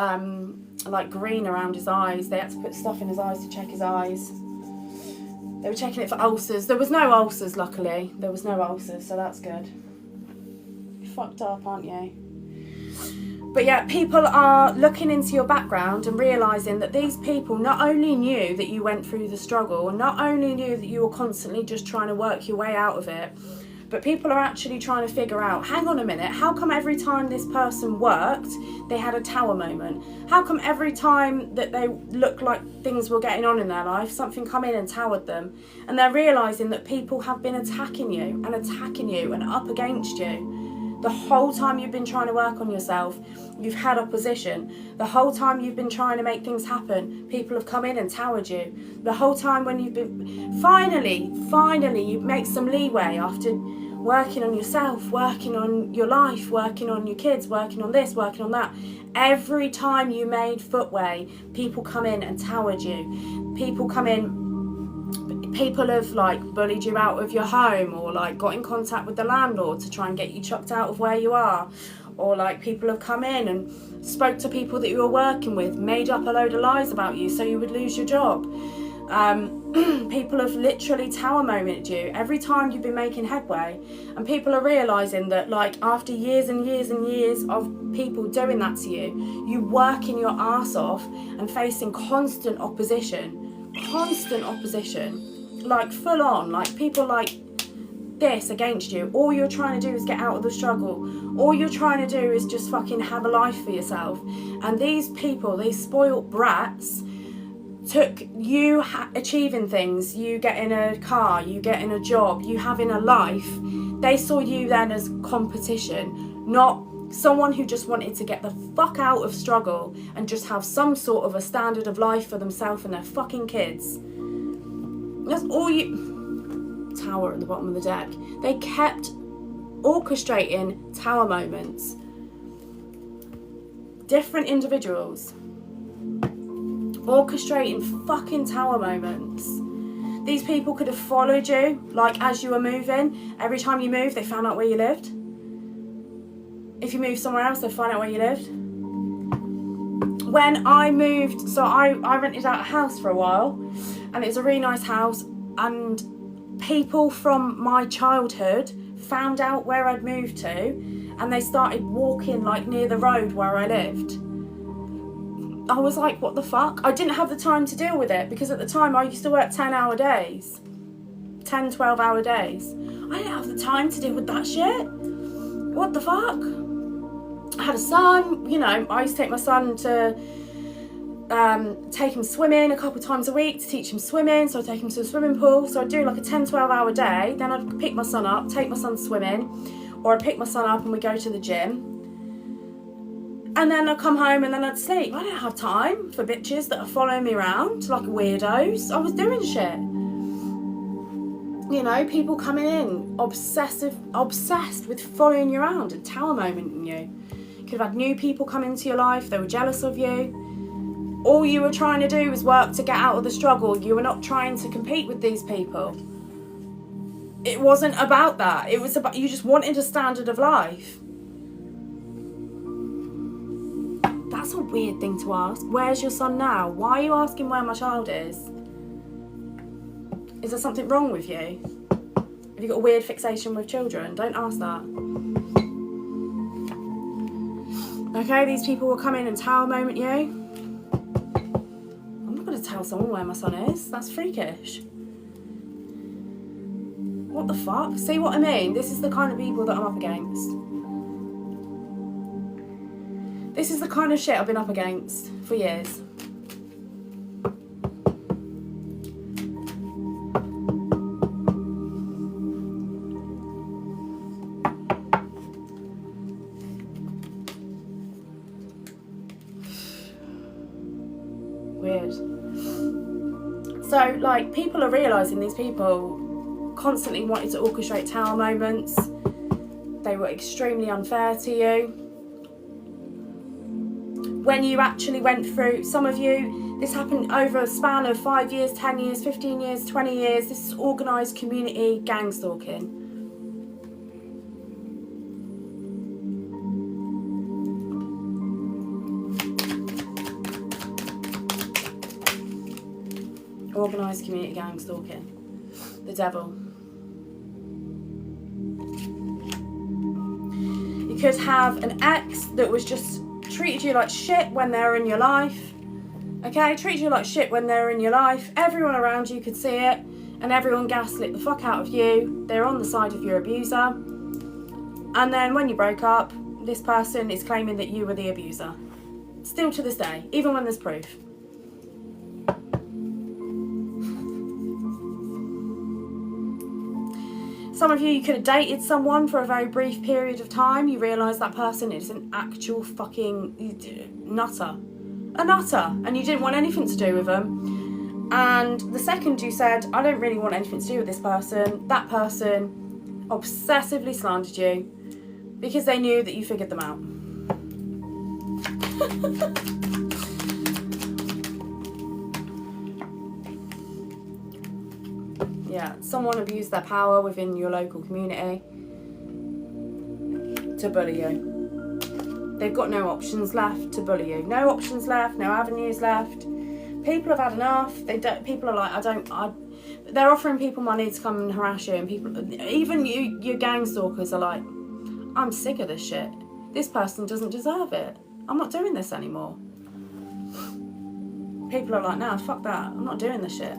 green around his eyes. They had to put stuff in his eyes to check his eyes. They were checking it for ulcers. There was no ulcers, luckily. There was no ulcers, so that's good. You're fucked up, aren't you? But yeah, people are looking into your background and realising that these people not only knew that you went through the struggle and not only knew that you were constantly just trying to work your way out of it, but people are actually trying to figure out, hang on a minute, how come every time this person worked, they had a tower moment? How come every time that they looked like things were getting on in their life, something come in and towered them? And they're realising that people have been attacking you and up against you. The whole time you've been trying to work on yourself, you've had opposition. The whole time you've been trying to make things happen, people have come in and towered you. The whole time when you've been... Finally, you make some leeway after working on yourself, working on your life, working on your kids, working on this, working on that. Every time you made footway, people come in and towered you. People have bullied you out of your home, or got in contact with the landlord to try and get you chucked out of where you are, or people have come in and spoke to people that you were working with, made up a load of lies about you so you would lose your job. People have literally tower momented you every time you've been making headway, and people are realising that after years and years and years of people doing that to you, you working your arse off and facing constant opposition, full on, people like this against you. All you're trying to do is get out of the struggle. All you're trying to do is just fucking have a life for yourself. And these people, these spoilt brats, took you achieving things, you getting a car, you getting a job, you having a life. They saw you then as competition, not someone who just wanted to get the fuck out of struggle and just have some sort of a standard of life for themselves and their fucking kids. That's all you... Tower at the bottom of the deck. They kept orchestrating tower moments. Different individuals orchestrating fucking tower moments. These people could have followed you, as you were moving. Every time you moved, they found out where you lived. If you moved somewhere else, they'd find out where you lived. when I moved, so I rented out a house for a while, and it was a really nice house, and people from my childhood found out where I'd moved to, and they started walking like near the road where I lived. I was like, what the fuck? I didn't have the time to deal with it, because at the time I used to work 10-hour days. 10, 12-hour days. I didn't have the time to deal with that shit. What the fuck? I had a son, you know, I used to take my son to take him swimming a couple of times a week to teach him swimming, so I'd take him to the swimming pool. So I'd do like a 10, 12-hour day, then I'd pick my son up, take my son swimming, or I'd pick my son up and we'd go to the gym. And then I'd come home and then I'd sleep. I didn't have time for bitches that are following me around like weirdos. I was doing shit. You know, people coming in, obsessed with following you around and tower momenting you. You could have had new people come into your life, they were jealous of you. All you were trying to do was work to get out of the struggle. You were not trying to compete with these people. It wasn't about that. It was about, you just wanted a standard of life. That's a weird thing to ask. Where's your son now? Why are you asking where my child is? Is there something wrong with you? Have you got a weird fixation with children? Don't ask that. Okay, these people will come in and tower moment you. I'm not going to tell someone where my son is. That's freakish. What the fuck? See what I mean? This is the kind of people that I'm up against. This is the kind of shit I've been up against for years. Weird. So, like, people are realising these people constantly wanted to orchestrate tower moments. They were extremely unfair to you. When you actually went through, some of you, this happened over a span of 5 years, 10 years, 15 years, 20 years. This is organised community gang stalking. Organised community gang stalking. The devil. You could have an ex that was just treated you like shit when they were in your life. Okay, treated you like shit when they were in your life. Everyone around you could see it, and everyone gaslit the fuck out of you. They're on the side of your abuser. And then when you broke up, this person is claiming that you were the abuser. Still to this day, even when there's proof. Some of you could have dated someone for a very brief period of time. You realise that person is an actual fucking nutter. A nutter. And you didn't want anything to do with them. And the second you said, I don't really want anything to do with this person, that person obsessively slandered you because they knew that you figured them out. Yeah, someone abused their power within your local community to bully you. They've got no options left to bully you. No options left, no avenues left. People have had enough. People are like, they're offering people money to come and harass you, and people, even your gang stalkers are like, I'm sick of this shit. This person doesn't deserve it. I'm not doing this anymore. People are like, nah, fuck that. I'm not doing this shit.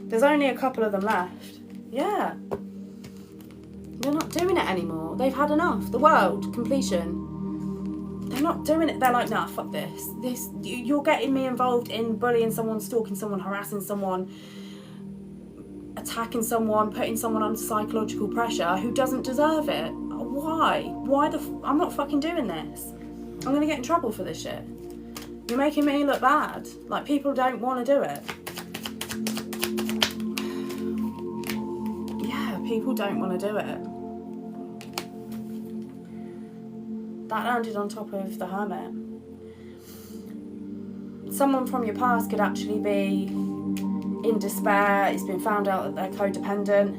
There's only a couple of them left. Yeah. They're not doing it anymore. They've had enough. The world, completion. They're not doing it. They're like, nah, fuck this. You're getting me involved in bullying someone, stalking someone, harassing someone, attacking someone, putting someone under psychological pressure who doesn't deserve it. Why? I'm not fucking doing this. I'm gonna get in trouble for this shit. You're making me look bad. Like, people don't want to do it. People don't want to do it. That landed on top of the Hermit. Someone from your past could actually be in despair. It's been found out that they're codependent.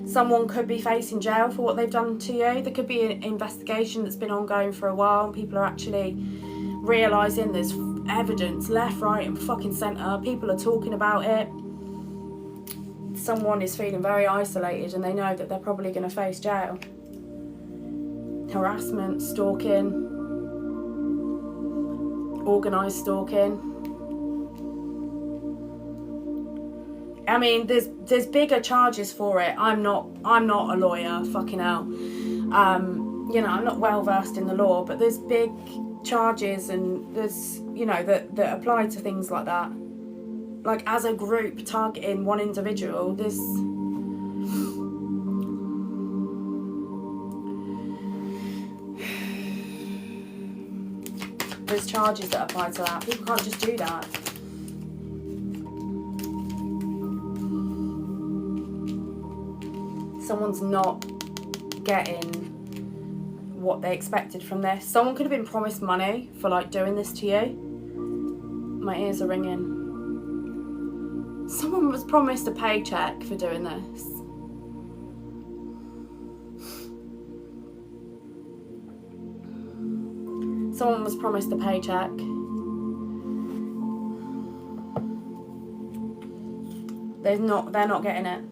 Someone could be facing jail for what they've done to you. There could be an investigation that's been ongoing for a while and people are actually realising there's evidence left, right and fucking centre. People are talking about it. Someone is feeling very isolated and they know that they're probably going to face jail. Harassment, stalking, organised stalking. I mean, there's bigger charges for it. I'm not a lawyer, fucking hell. You know, I'm not well versed in the law, but there's big charges and there's, you know, that apply to things like that. Like as a group targeting one individual, there's charges that apply to that. People can't just do that. Someone's not getting what they expected from this. Someone could have been promised money for like doing this to you. My ears are ringing. Someone was promised a paycheck for doing this. Someone was promised a paycheck. They're not getting it.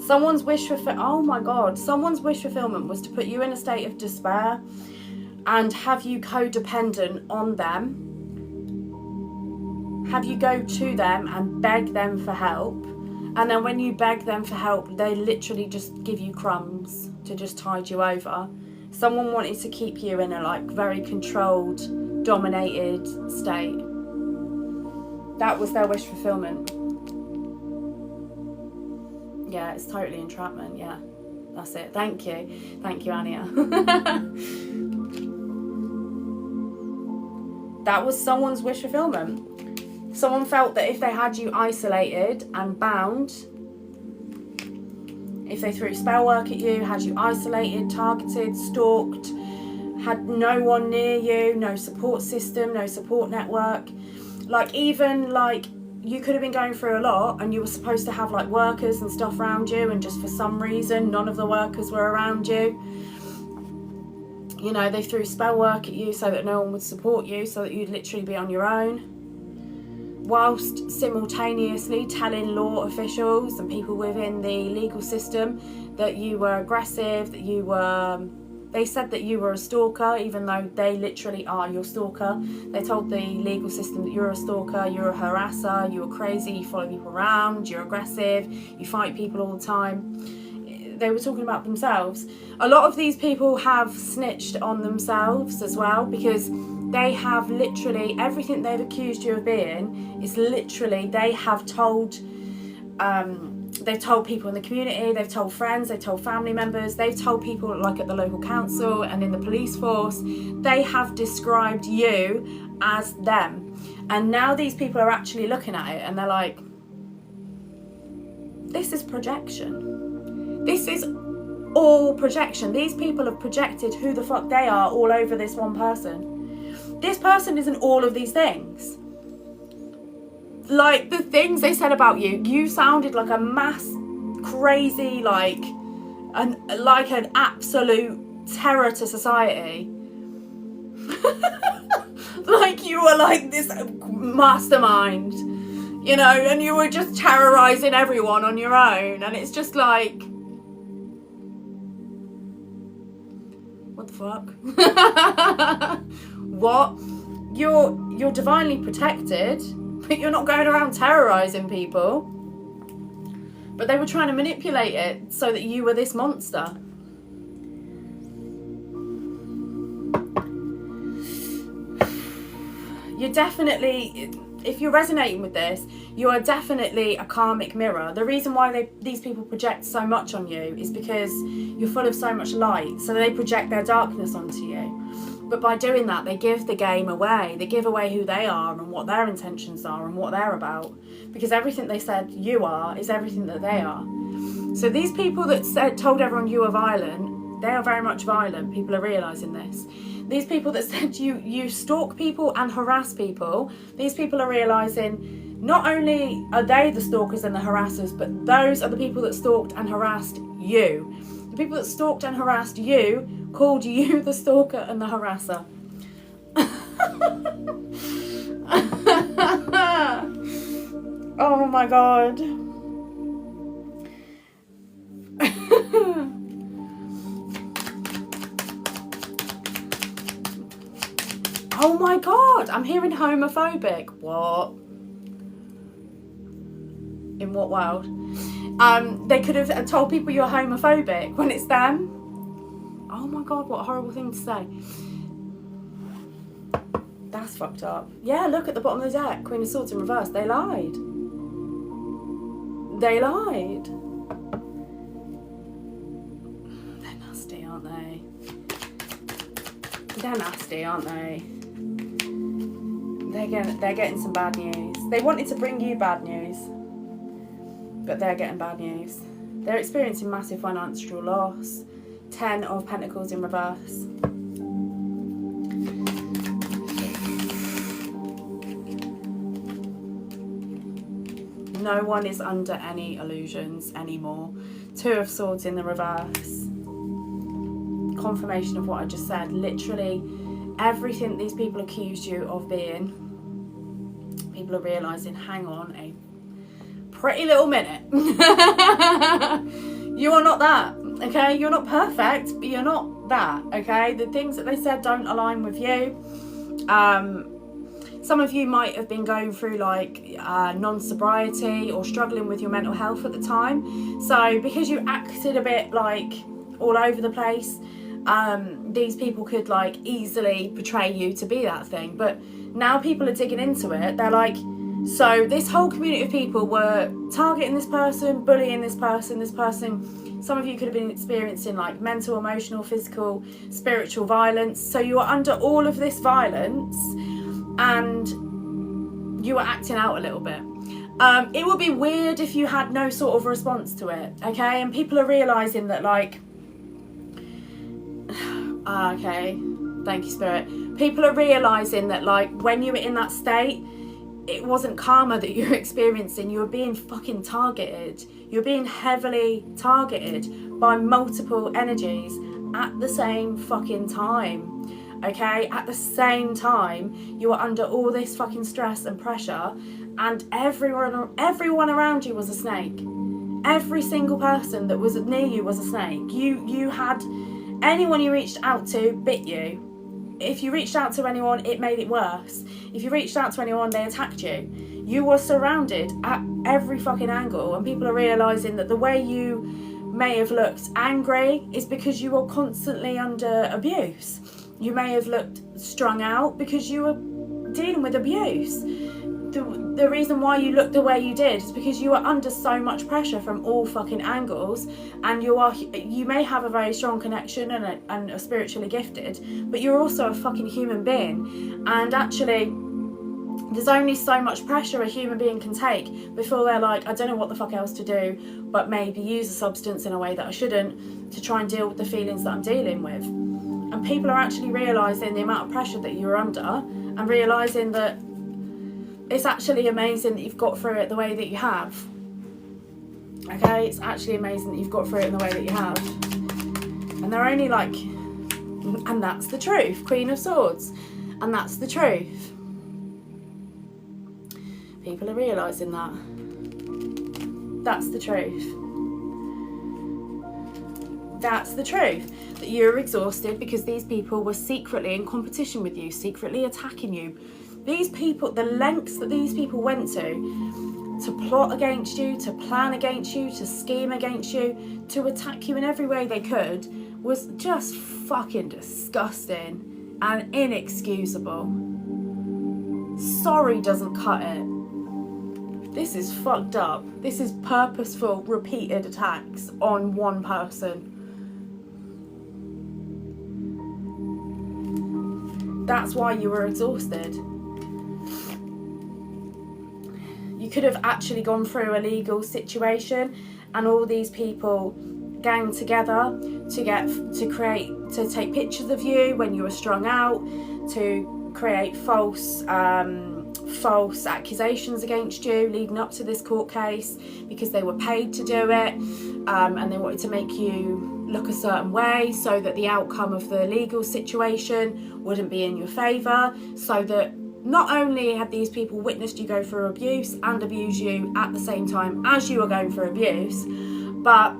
Someone's wish someone's wish fulfillment was to put you in a state of despair and have you codependent on them. Have you go to them and beg them for help. And then when you beg them for help, they literally just give you crumbs to just tide you over. Someone wanted to keep you in a like very controlled, dominated state. That was their wish fulfillment. Yeah, it's totally entrapment, yeah. That's it. Thank you. Thank you, Anya. That was someone's wish fulfillment. Someone felt that if they had you isolated and bound, if they threw spell work at you, had you isolated, targeted, stalked, had no one near you, no support system, no support network, like even like you could have been going through a lot and you were supposed to have like workers and stuff around you, and just for some reason none of the workers were around you. You know, they threw spell work at you so that no one would support you, so that you'd literally be on your own, whilst simultaneously telling law officials and people within the legal system that you were aggressive, that you were... They said that you were a stalker, even though they literally are your stalker. They told the legal system that you're a stalker, you're a harasser, you're crazy, you follow people around, you're aggressive, you fight people all the time. They were talking about themselves. A lot of these people have snitched on themselves as well, because they have literally, everything they've accused you of being is literally, they have told... they've told people in the community, they've told friends, they've told family members, they've told people like at the local council and in the police force. They have described you as them. And now these people are actually looking at it and they're like, this is projection. This is all projection. These people have projected who the fuck they are all over this one person. This person isn't all of these things. Like, the things they said about you, you sounded like a mass crazy, like an absolute terror to society. Like you were like this mastermind, you know, and you were just terrorizing everyone on your own, and it's just like, what the fuck? What? You're divinely protected, but you're not going around terrorizing people. But they were trying to manipulate it so that you were this monster. You're definitely, if you're resonating with this, you are definitely a karmic mirror. The reason why these people project so much on you is because you're full of so much light, so they project their darkness onto you. But by doing that, they give the game away. They give away who they are and what their intentions are and what they're about. Because everything they said you are is everything that they are. So these people that told everyone you were violent, they are very much violent. People are realising this. These people that said you stalk people and harass people, these people are realising not only are they the stalkers and the harassers, but those are the people that stalked and harassed you. The people that stalked and harassed you called you the stalker and the harasser. Oh my God. Oh my God, I'm hearing homophobic. What? In what world? They could have told people you're homophobic when it's them. Oh my God, what a horrible thing to say. That's fucked up. Yeah, look at the bottom of the deck. Queen of Swords in reverse. They lied. They lied. They're nasty, aren't they? They're nasty, aren't they? They're getting some bad news. They wanted to bring you bad news, but they're getting bad news. They're experiencing massive financial loss. 10 of Pentacles in reverse. No one is under any illusions anymore. 2 of Swords in the reverse. Confirmation of what I just said. Literally everything these people accused you of being, people are realising, hang on a pretty little minute. You are not that, okay? You're not perfect, but you're not that, okay? The things that they said don't align with you. Some of you might have been going through like non-sobriety or struggling with your mental health at the time. So because you acted a bit like all over the place, these people could like easily portray you to be that thing. But now people are digging into it. They're like, so this whole community of people were targeting this person, bullying this person. Some of you could have been experiencing like mental, emotional, physical, spiritual violence. So you were under all of this violence and you were acting out a little bit. It would be weird if you had no sort of response to it, okay? And people are realising that like, okay, thank you, Spirit. People are realising that like when you were in that state, it wasn't karma that you were experiencing. You were being fucking targeted. You're being heavily targeted by multiple energies at the same fucking time. Okay, at the same time, you were under all this fucking stress and pressure, and everyone around you was a snake. Every single person that was near you was a snake. You had anyone you reached out to bit you. If you reached out to anyone, it made it worse. If you reached out to anyone, they attacked you. You were surrounded at every fucking angle, and people are realising that the way you may have looked angry is because you were constantly under abuse. You may have looked strung out because you were dealing with abuse. The reason why you looked the way you did is because you were under so much pressure from all fucking angles, and you may have a very strong connection and are spiritually gifted, but you're also a fucking human being, and actually there's only so much pressure a human being can take before they're like, I don't know what the fuck else to do but maybe use a substance in a way that I shouldn't to try and deal with the feelings that I'm dealing with. And people are actually realising the amount of pressure that you're under, and realising that it's actually amazing that you've got through it the way that you have. Okay, it's actually amazing that you've got through it in the way that you have. And they're only like, and that's the truth, Queen of Swords. And that's the truth. People are realising that. That's the truth. That's the truth. That you're exhausted because these people were secretly in competition with you, secretly attacking you. These people, the lengths that these people went to plot against you, to plan against you, to scheme against you, to attack you in every way they could, was just fucking disgusting and inexcusable. Sorry doesn't cut it. This is fucked up. This is purposeful, repeated attacks on one person. That's why you were exhausted. You could have actually gone through a legal situation, and all these people gang together to take pictures of you when you were strung out, to create false accusations against you leading up to this court case, because they were paid to do it, and they wanted to make you look a certain way so that the outcome of the legal situation wouldn't be in your favour, so that not only had these people witnessed you go through abuse and abuse you at the same time as you were going through abuse, but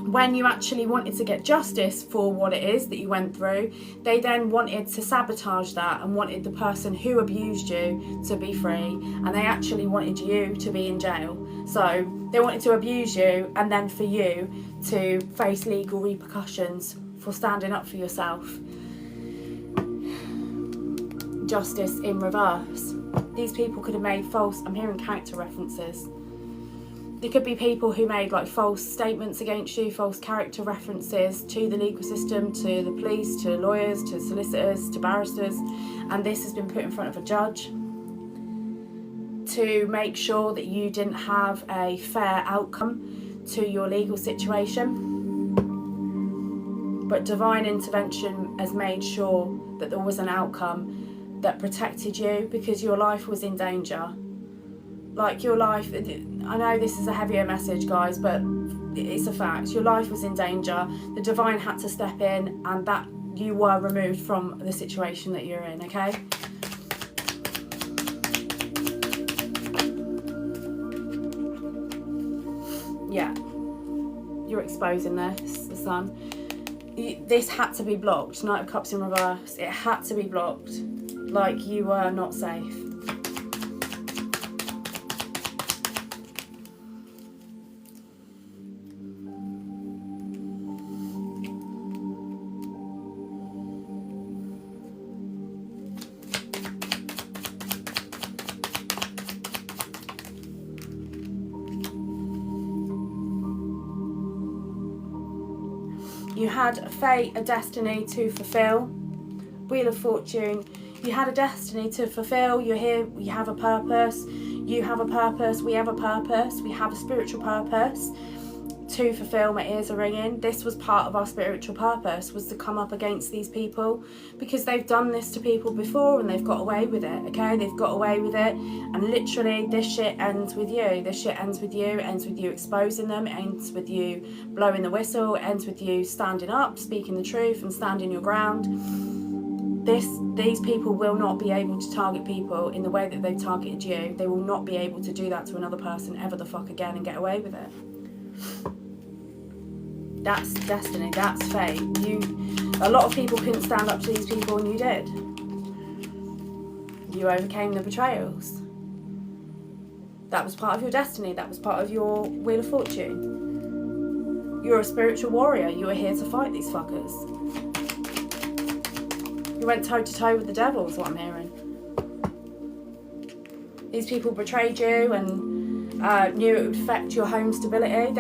when you actually wanted to get justice for what it is that you went through, they then wanted to sabotage that and wanted the person who abused you to be free, and they actually wanted you to be in jail. So they wanted to abuse you and then for you to face legal repercussions for standing up for yourself. Justice in reverse. These people could have made false, I'm hearing character references. There could be people who made like false statements against you, false character references to the legal system, to the police, to lawyers, to solicitors, to barristers, and this has been put in front of a judge to make sure that you didn't have a fair outcome to your legal situation. But divine intervention has made sure that there was an outcome that protected you, because your life was in danger. Like your life, I know this is a heavier message, guys, but it's a fact. Your life was in danger. The divine had to step in, and that you were removed from the situation that you're in, okay? Yeah, you're exposing this, the sun. This had to be blocked. Knight of Cups in reverse. It had to be blocked. Like you were not safe. You had a fate, a destiny to fulfill. Wheel of Fortune. You had a destiny to fulfill. You're here. You have a purpose. You have a purpose. We have a purpose. We have a spiritual purpose to fulfill. My ears are ringing. This was part of our spiritual purpose, was to come up against these people, because they've done this to people before and they've got away with it, okay? They've got away with it, and literally this shit ends with you. This shit ends with you. It ends with you exposing them. It ends with you blowing the whistle. It ends with you standing up, speaking the truth and standing your ground. These people will not be able to target people in the way that they've targeted you. They will not be able to do that to another person ever the fuck again and get away with it. That's destiny, that's fate. A lot of people couldn't stand up to these people, and you did. You overcame the betrayals. That was part of your destiny. That was part of your Wheel of Fortune. You're a spiritual warrior. You were here to fight these fuckers. You went toe to toe with the devil, is what I'm hearing. These people betrayed you and knew it would affect your home stability.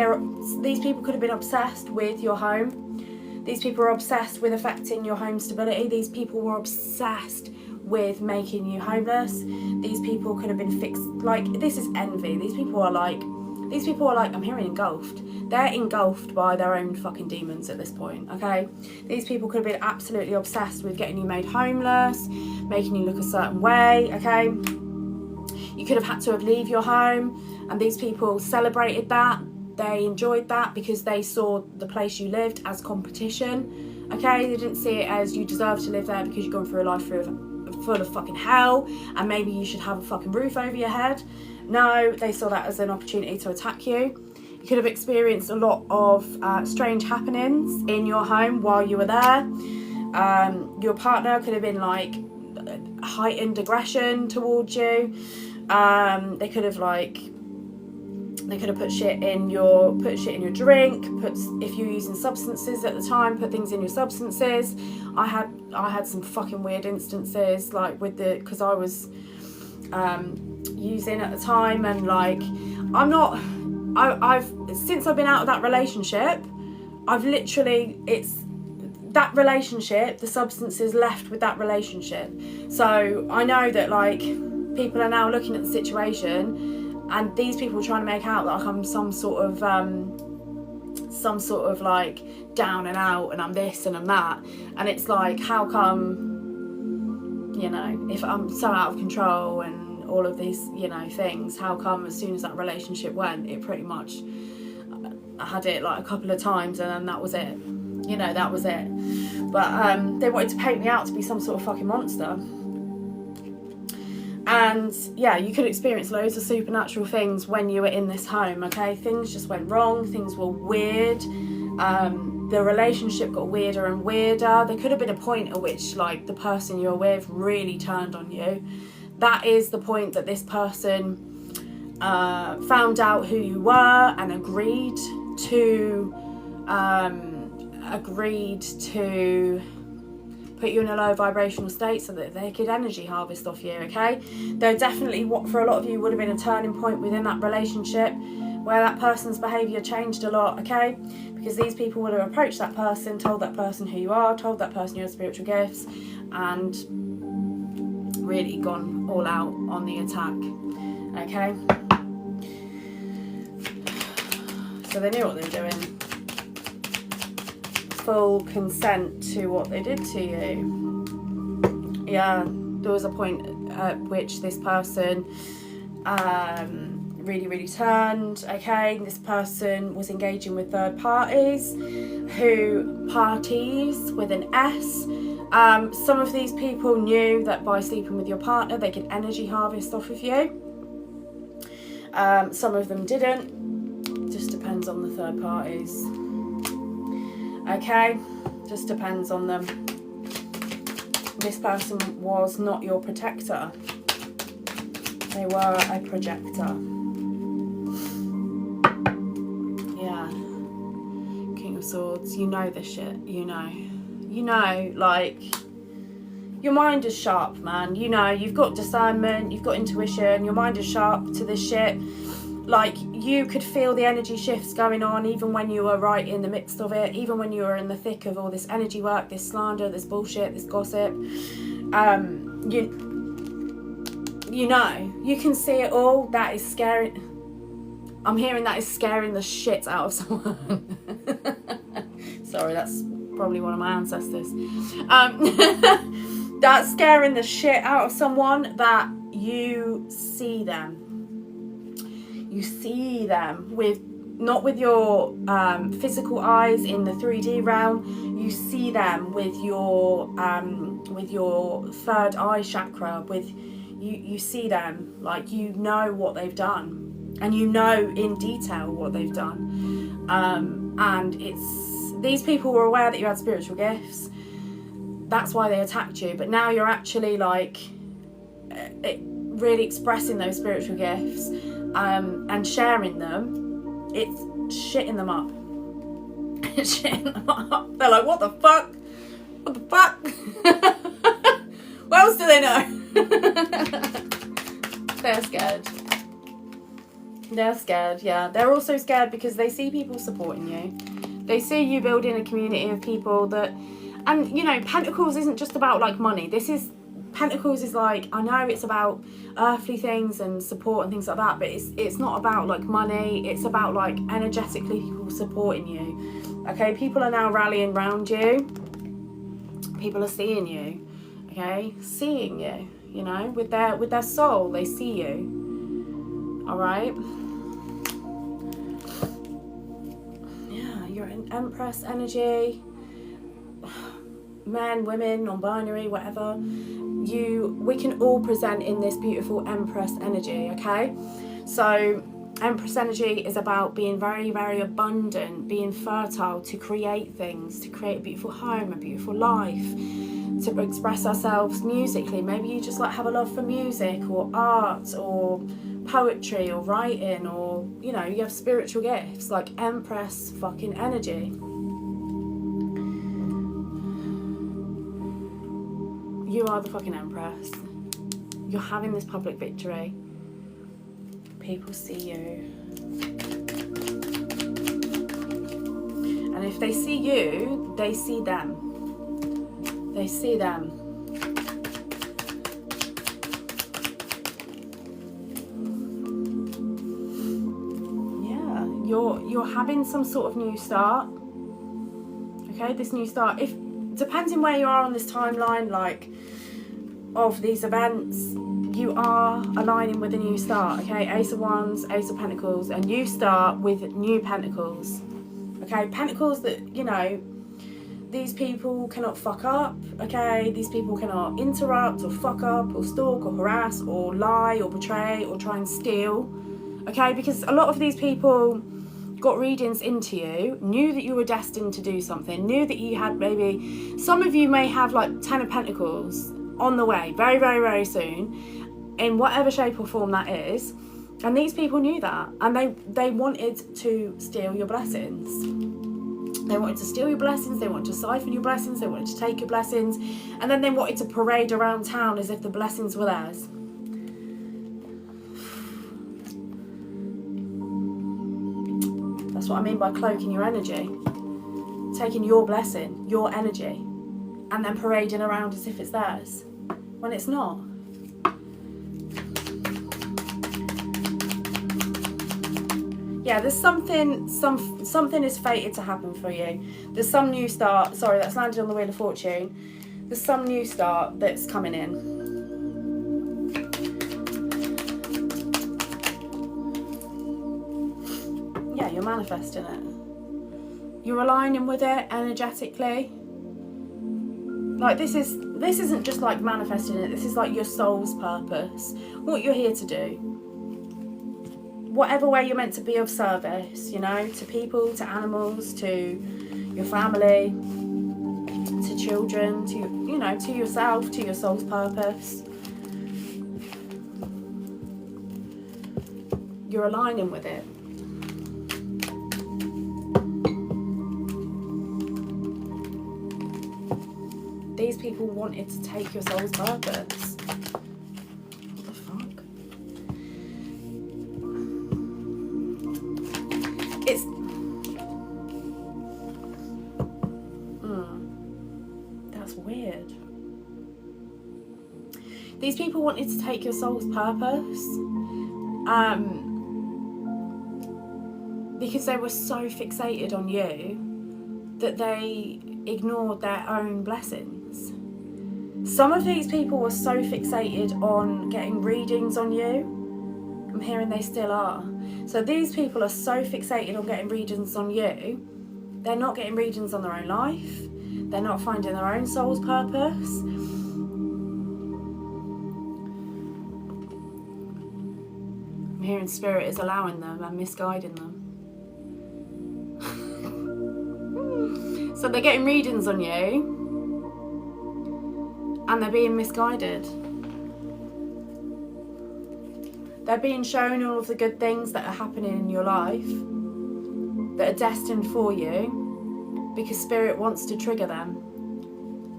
These people could have been obsessed with your home. These people were obsessed with affecting your home stability. These people were obsessed with making you homeless. These people could have been fixed. Like, this is envy. These people are like, I'm hearing engulfed. They're engulfed by their own fucking demons at this point, okay? These people could have been absolutely obsessed with getting you made homeless, making you look a certain way, okay? You could have had to leave your home, and these people celebrated that. They enjoyed that because they saw the place you lived as competition, okay? They didn't see it as you deserve to live there because you've gone through a life full of fucking hell, and maybe you should have a fucking roof over your head. No, they saw that as an opportunity to attack you. You could have experienced a lot of strange happenings in your home while you were there. Your partner could have been like heightened aggression towards you. They could have put shit in your drink. If you're using substances at the time, put things in your substances. I had some fucking weird instances, like because I was using at the time, and like I've since I've been out of that relationship, that relationship, the substances left with that relationship. So I know that like people are now looking at the situation, and these people are trying to make out that I'm some sort of some sort of like down and out and I'm this and I'm that, and it's like, how come, you know, if I'm so out of control and all of these, you know, things, how come as soon as that relationship went, it pretty much, I had it like a couple of times and then that was it, you know, that was it. But they wanted to paint me out to be some sort of fucking monster. And yeah, you could experience loads of supernatural things when you were in this home, okay? Things just went wrong, things were weird, the relationship got weirder and weirder. There could have been a point at which like the person you're with really turned on you. That is the point that this person found out who you were and agreed to put you in a low vibrational state so that they could energy harvest off you, okay? There definitely, what for a lot of you would have been a turning point within that relationship where that person's behaviour changed a lot, okay? Because these people would have approached that person, told that person who you are, told that person you had spiritual gifts, and really gone all out on the attack, okay? So they knew what they were doing. Full consent to what they did to you. Yeah, there was a point at which this person really turned, okay? This person was engaging with third parties, parties with an S. Some of these people knew that by sleeping with your partner they could energy harvest off of you. Some of them didn't. Just depends on the third parties. Okay, just depends on them. This person was not your protector. They were a projector. Yeah. King of Swords. You know this shit. You know. You know, like, your mind is sharp, man. You know, you've got discernment, you've got intuition, your mind is sharp to this shit. Like, you could feel the energy shifts going on even when you were right in the midst of it, even when you were in the thick of all this energy work, this slander, this bullshit, this gossip. You know, you can see it all. That is scary. I'm hearing that is scaring the shit out of someone. Sorry, that's probably one of my ancestors. That's scaring the shit out of someone, that you see them. You see them with, not with your physical eyes in the 3D realm. You see them with your third eye chakra. With you see them, like, you know what they've done, and you know in detail what they've done. And it's, these people were aware that you had spiritual gifts. That's why they attacked you. But now you're actually like really expressing those spiritual gifts. And sharing them, it's shitting them up. It's shitting them up. They're like, what the fuck? What the fuck? What else do they know? They're scared. They're scared, yeah. They're also scared because they see people supporting you. They see you building a community of people that, and you know, Pentacles isn't just about like money. Pentacles is like, I know it's about earthly things and support and things like that, but it's not about like money. It's about like energetically people supporting you. Okay, people are now rallying around you. People are seeing you. Okay, seeing you. You know, with their soul, they see you. All right. Yeah, you're in Empress energy. Men, women, non-binary, whatever. We can all present in this beautiful Empress energy, okay? So Empress energy is about being very, very abundant, being fertile to create things, to create a beautiful home, a beautiful life, to express ourselves musically. Maybe you just like have a love for music or art or poetry or writing, or you know, you have spiritual gifts, like Empress fucking energy. You are the fucking Empress. You're having this public victory. People see you. And if they see you, they see them. They see them. Yeah, you're having some sort of new start. Okay, this new start, if depending where you are on this timeline, like of these events, you are aligning with a new start. Okay, Ace of Wands, Ace of Pentacles, a new start with new Pentacles. Okay, Pentacles that, you know, these people cannot fuck up. Okay, these people cannot interrupt or fuck up or stalk or harass or lie or betray or try and steal. Okay, because a lot of these people got readings into you, knew that you were destined to do something, knew that you had, maybe some of you may have like 10 of Pentacles on the way very, very, very soon, in whatever shape or form that is. And these people knew that, and they wanted to steal your blessings. They wanted to steal your blessings, they wanted to siphon your blessings, they wanted to take your blessings, and then they wanted to parade around town as if the blessings were theirs. That's what I mean by cloaking your energy. Taking your blessing, your energy, and then parading around as if it's theirs, when it's not. Yeah, there's something is fated to happen for you. There's some new start. Sorry, that's landed on the Wheel of Fortune. There's some new start that's coming in. Yeah, you're manifesting it. You're aligning with it energetically. Like this isn't just like manifesting it. This is like your soul's purpose. What you're here to do. Whatever way you're meant to be of service, you know, to people, to animals, to your family, to children, to, you know, to yourself, to your soul's purpose. You're aligning with it. These people wanted to take your soul's purpose. What the fuck? It's that's weird. These people wanted to take your soul's purpose because they were so fixated on you that they ignored their own blessings. Some of these people were so fixated on getting readings on you. I'm hearing they still are. So these people are so fixated on getting readings on you, they're not getting readings on their own life. They're not finding their own soul's purpose. I'm hearing Spirit is allowing them and misguiding them. So they're getting readings on you and they're being misguided. They're being shown all of the good things that are happening in your life that are destined for you because Spirit wants to trigger them.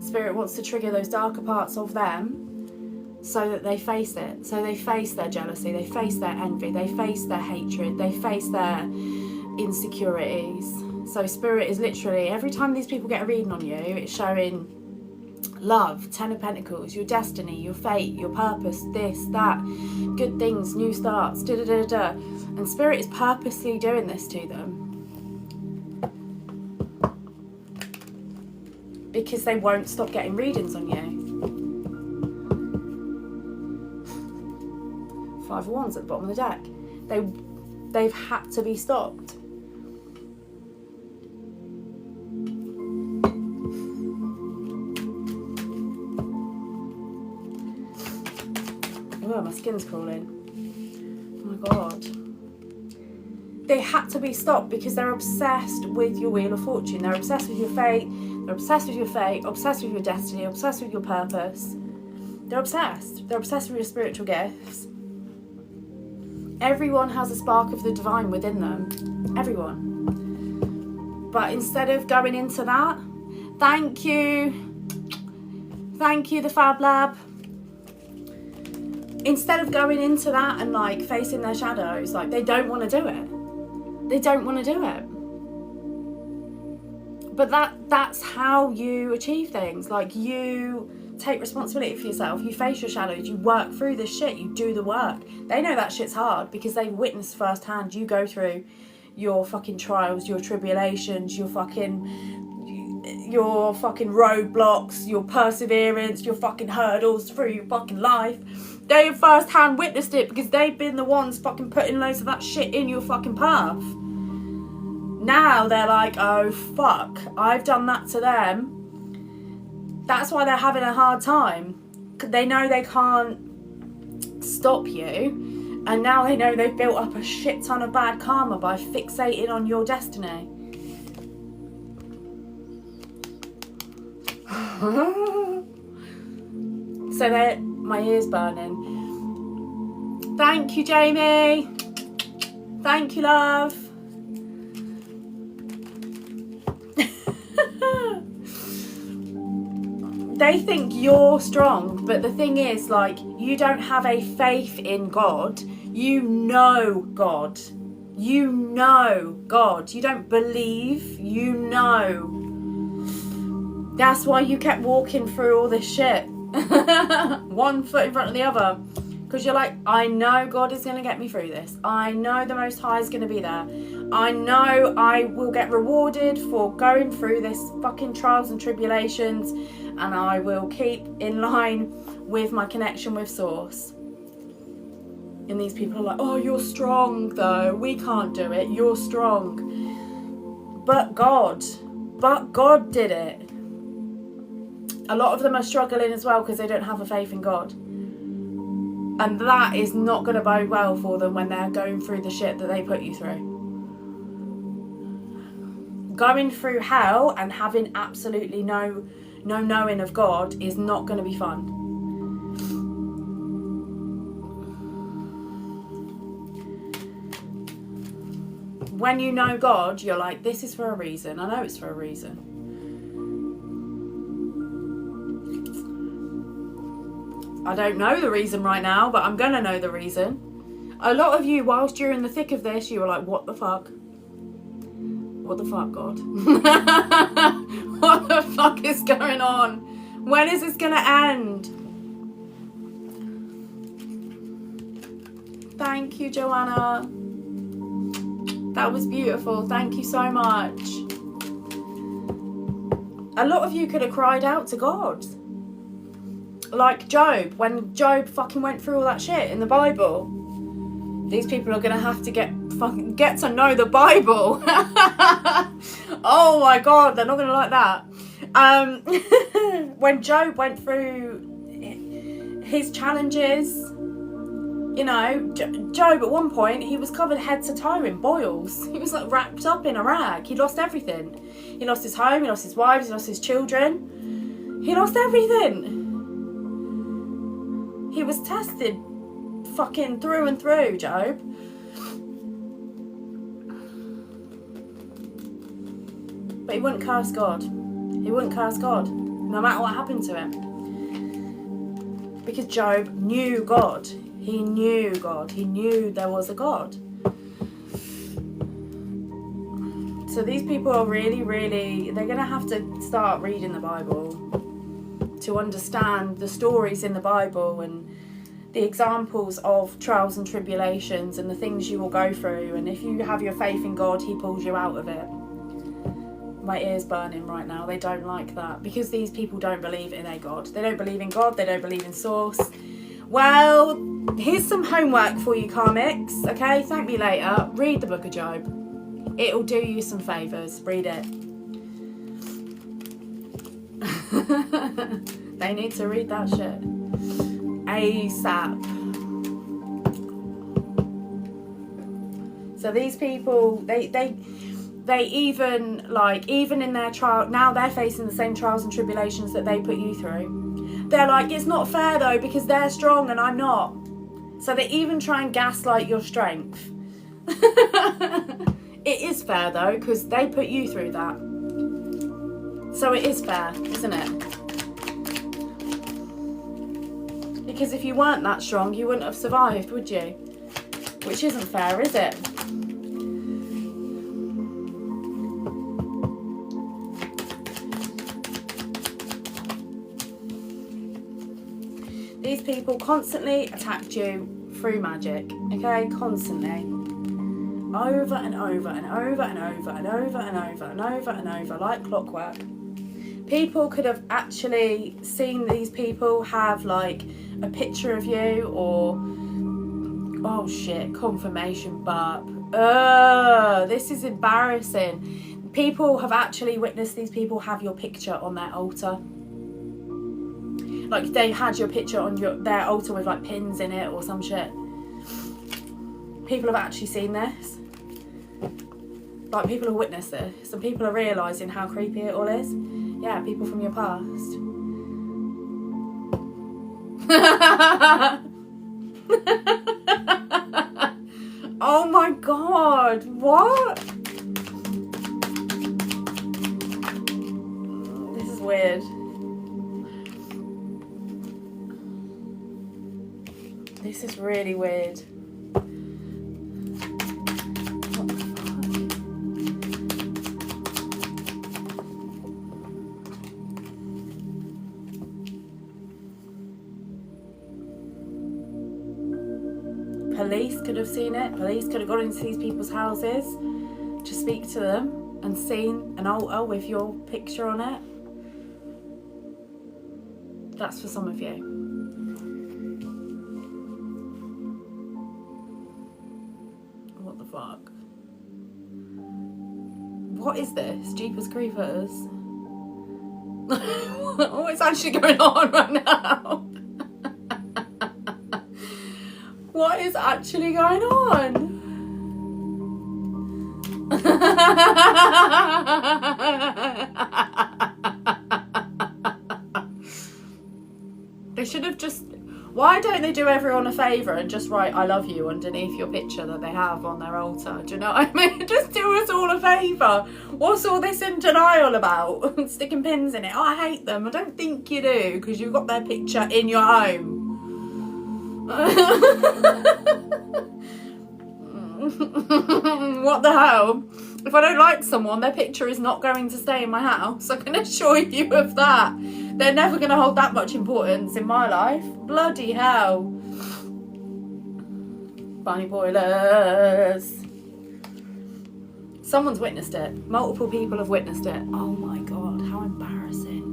Spirit wants to trigger those darker parts of them so that they face it. So they face their jealousy, they face their envy, they face their hatred, they face their insecurities. So Spirit is literally, every time these people get a reading on you, it's showing love, 10 of Pentacles, your destiny, your fate, your purpose, this, that, good things, new starts, da-da-da-da. And Spirit is purposely doing this to them because they won't stop getting readings on you. 5 of Wands at the bottom of the deck. They've had to be stopped. Oh, my skin's crawling. Oh my god. They had to be stopped because they're obsessed with your Wheel of Fortune. They're obsessed with your fate. They're obsessed with your fate, obsessed with your destiny, obsessed with your purpose. They're obsessed. They're obsessed with your spiritual gifts. Everyone has a spark of the divine within them. Everyone. But instead of going into that, thank you, the Fab Lab. Instead of going into that and like facing their shadows, like they don't want to do it. They don't want to do it. But that's how you achieve things. Like you take responsibility for yourself. You face your shadows. You work through this shit. You do the work. They know that shit's hard because they've witnessed firsthand you go through your fucking trials, your tribulations, your fucking roadblocks, your perseverance, your fucking hurdles through your fucking life. They have first-hand witnessed it because they've been the ones fucking putting loads of that shit in your fucking path. Now they're like, oh fuck, I've done that to them. That's why they're having a hard time. They know they can't stop you, and now they know they've built up a shit ton of bad karma by fixating on your destiny. So my ear's burning. Thank you, Jamie. Thank you, love. They think you're strong, but the thing is, like, you don't have a faith in God. You know God. You know God. You don't believe. You know. That's why you kept walking through all this shit. One foot in front of the other. Because you're like, I know God is going to get me through this. I know the Most High is going to be there. I know I will get rewarded for going through this fucking trials and tribulations. And I will keep in line with my connection with Source. And these people are like, oh, you're strong though. We can't do it. You're strong. But God did it. A lot of them are struggling as well because they don't have a faith in God. And that is not going to bode well for them when they're going through the shit that they put you through. Going through hell and having absolutely no knowing of God is not going to be fun. When you know God, you're like, this is for a reason. I know it's for a reason. I don't know the reason right now, but I'm going to know the reason. A lot of you, whilst you're in the thick of this, you were like, what the fuck? What the fuck, God? What the fuck is going on? When is this going to end? Thank you, Joanna. That was beautiful. Thank you so much. A lot of you could have cried out to God. Like Job, when Job fucking went through all that shit in the Bible. These people are going to have to get to know the Bible. Oh my God, they're not going to like that. When Job went through his challenges, you know, Job at one point, he was covered head to toe in boils. He was like wrapped up in a rag. He lost everything. He lost his home, he lost his wives, he lost his children. He lost everything. He was tested fucking through and through, Job. But he wouldn't curse God. He wouldn't curse God, no matter what happened to him. Because Job knew God. He knew God. He knew there was a God. So these people are really, they're going to have to start reading the Bible to understand the stories in the Bible and the examples of trials and tribulations and the things you will go through. And if you have your faith in God, he pulls you out of it. My ear's burning right now. They don't like that because these people don't believe in a God. They don't believe in God. They don't believe in Source. Well, here's some homework for you, karmics. Okay, thank me later. Read the Book of Job. It'll do you some favours. Read it. They need to read that shit ASAP. So these people, they even, like, even in their trial, now they're facing the same trials and tribulations that they put you through. They're like, it's not fair though because they're strong and I'm not. So they even try and gaslight your strength. It is fair though because they put you through that. So it is fair, isn't it? Because if you weren't that strong, you wouldn't have survived, would you? Which isn't fair, is it? These people constantly attacked you through magic, okay? Constantly. over and over and over and over and over and over and over and over, like clockwork. People could have actually seen these people have like a picture of you, or oh shit, confirmation burp. This is embarrassing. People have actually witnessed these people have your picture on their altar. Like they had your picture on their altar with like pins in it or some shit. People have actually seen this. Like people have witnessed this, and people are realising how creepy it all is. Yeah, people from your past. Oh my god, what? This is weird. This is really weird. What the fuck? Police could have seen it. Police could have gone into these people's houses to speak to them and seen an altar with your picture on it. That's for some of you. What the fuck? What is this? Jeepers Creepers. What's actually going on right now? What is actually going on? They should have just... Why don't they do everyone a favour and just write I love you underneath your picture that they have on their altar? Do you know what I mean? Just do us all a favour. What's all this in denial about? Sticking pins in it. Oh, I hate them. I don't think you do, because you've got their picture in your home. What the hell? If I don't like someone, their picture is not going to stay in my house. I can assure you of that. They're never going to hold that much importance in my life. Bloody hell. Bunny boilers. Someone's witnessed it. Multiple people have witnessed it. Oh my god, how embarrassing.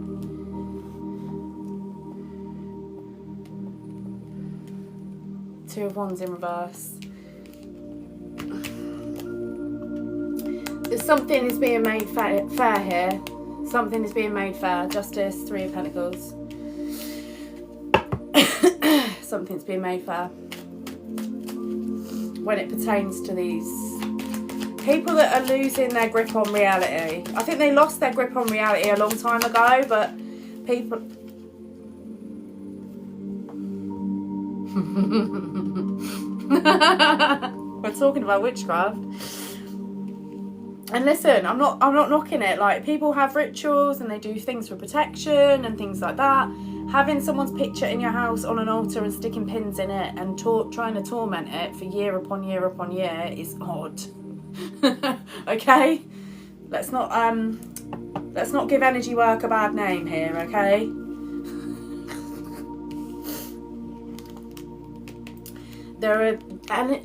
Two of Wands in reverse. Something is being made fair here. Something is being made fair. Justice, Three of Pentacles. Something's being made fair. When it pertains to these people that are losing their grip on reality. I think they lost their grip on reality a long time ago, but people... We're talking about witchcraft. And listen, I'm not knocking it. Like, people have rituals and they do things for protection and things like that. Having someone's picture in your house on an altar and sticking pins in it and trying to torment it for year upon year upon year is odd. Okay? Let's not give energy work a bad name here, okay? There are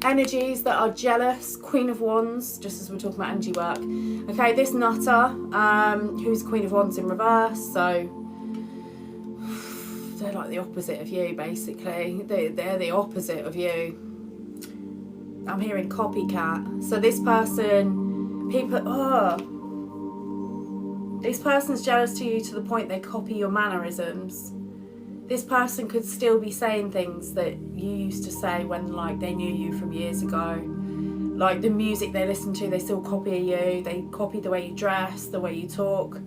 energies that are jealous. Queen of Wands, just as we're talking about energy work. Okay, this nutter, who's Queen of Wands in reverse, so they're like the opposite of you, basically. They're the opposite of you. I'm hearing copycat. So this person, this person's jealous to you to the point they copy your mannerisms. This person could still be saying things that you used to say when, like, they knew you from years ago. Like, the music they listen to, they still copy you. They copy the way you dress, the way you talk,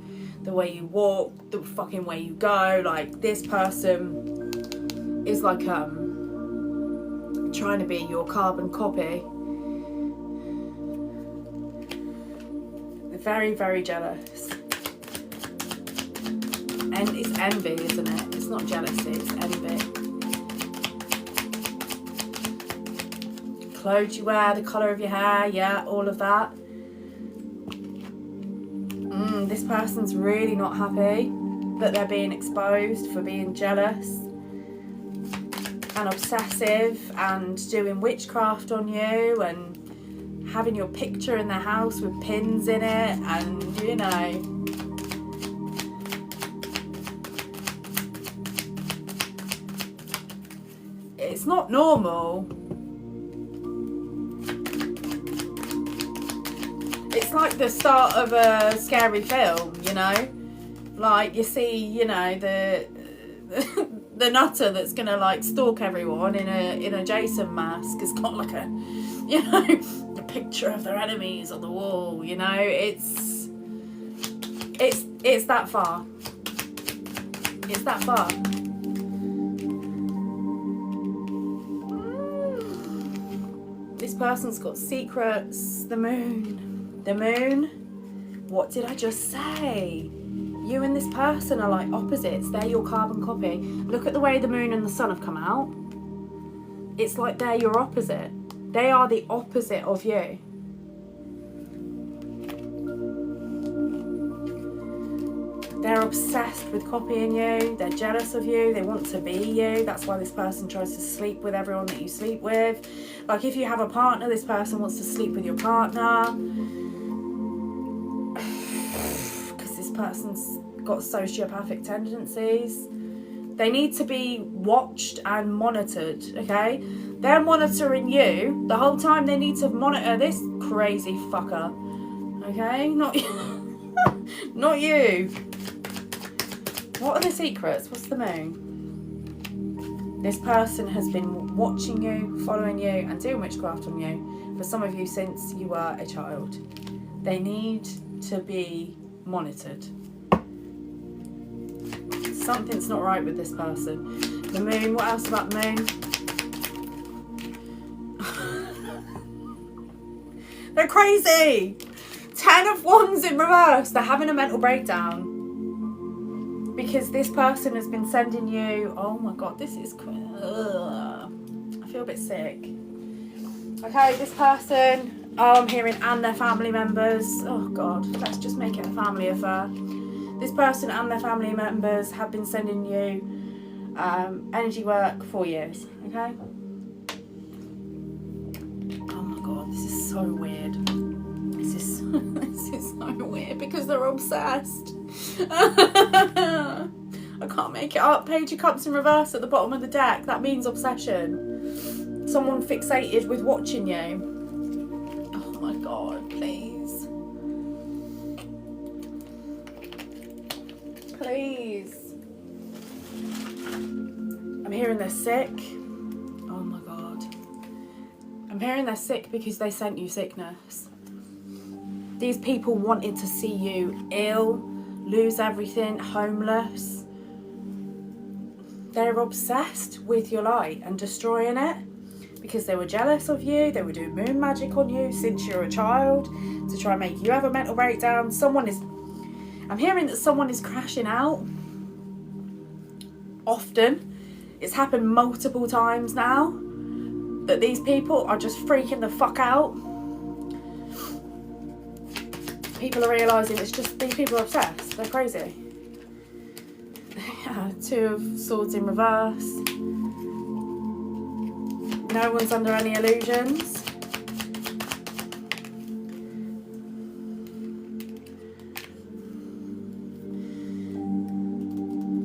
the way you walk, the fucking way you go. Like, this person is like trying to be your carbon copy. They're very, very jealous. And it's envy, isn't it? It's not jealousy, it's envy. Clothes you wear, the colour of your hair, yeah, all of that. This person's really not happy that they're being exposed for being jealous and obsessive and doing witchcraft on you and having your picture in their house with pins in it, and you know. It's not normal. It's like the start of a scary film, you know? Like, you see, you know, the nutter that's gonna like stalk everyone in a Jason mask has got like a, you know, a picture of their enemies on the wall, you know? It's that far. It's that far. This person's got secrets. The moon. The moon. What did I just say? You and this person are like opposites. They're your carbon copy. Look at the way the moon and the sun have come out. It's like they're your opposite. They are the opposite of you. They're obsessed with copying you. They're jealous of you. They want to be you. That's why this person tries to sleep with everyone that you sleep with. Like, if you have a partner, this person wants to sleep with your partner. Because this person's got sociopathic tendencies. They need to be watched and monitored, okay? They're monitoring you. The whole time they need to monitor this crazy fucker. Okay? Not you. Not you. What are the secrets? What's the moon? This person has been watching you, following you, and doing witchcraft on you for some of you since you were a child. They need to be monitored. Something's not right with this person. The moon, what else about the moon? They're crazy! 10 of Wands in reverse. They're having a mental breakdown. Because this person has been sending you... Oh my god, this is... Ugh. I feel a bit sick. Okay, this person... Oh, I'm hearing and their family members. Oh god, let's just make it a family affair. This person and their family members have been sending you energy work for years. Okay? Oh my god, this is so weird. This is so weird because they're obsessed. I can't make it up. Page of Cups in reverse at the bottom of the deck. That means obsession. Someone fixated with watching you. Oh my god, please. Please. I'm hearing they're sick. Oh my god. I'm hearing they're sick because they sent you sickness. These people wanted to see you ill, lose everything, homeless. They're obsessed with your light and destroying it because they were jealous of you. They were doing moon magic on you since you're a child to try and make you have a mental breakdown. I'm hearing that someone is crashing out often. It's happened multiple times now that these people are just freaking the fuck out. People are realising it's just these people are obsessed. They're crazy. Yeah, 2 of Swords in reverse. No one's under any illusions.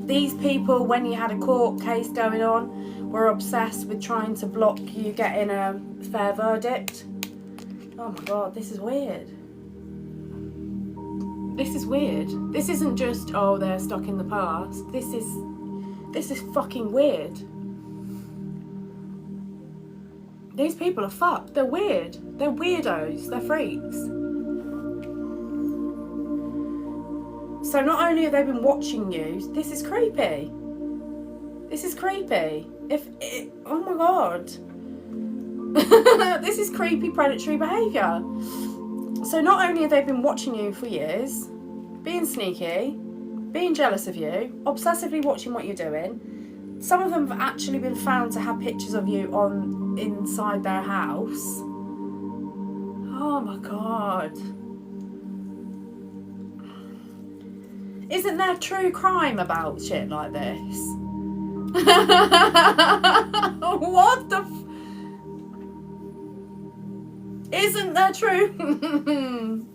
These people, when you had a court case going on, were obsessed with trying to block you getting a fair verdict. Oh my god, this is weird. This is weird. This isn't just, oh, they're stuck in the past. This is fucking weird. These people are fucked. They're weird. They're weirdos. They're freaks. So not only have they been watching you, this is creepy. This is creepy. Oh my god. This is creepy predatory behaviour. So not only have they been watching you for years, being sneaky, being jealous of you, obsessively watching what you're doing, some of them have actually been found to have pictures of you inside their house. Oh my god. Isn't there true crime about shit like this? What the Isn't that true?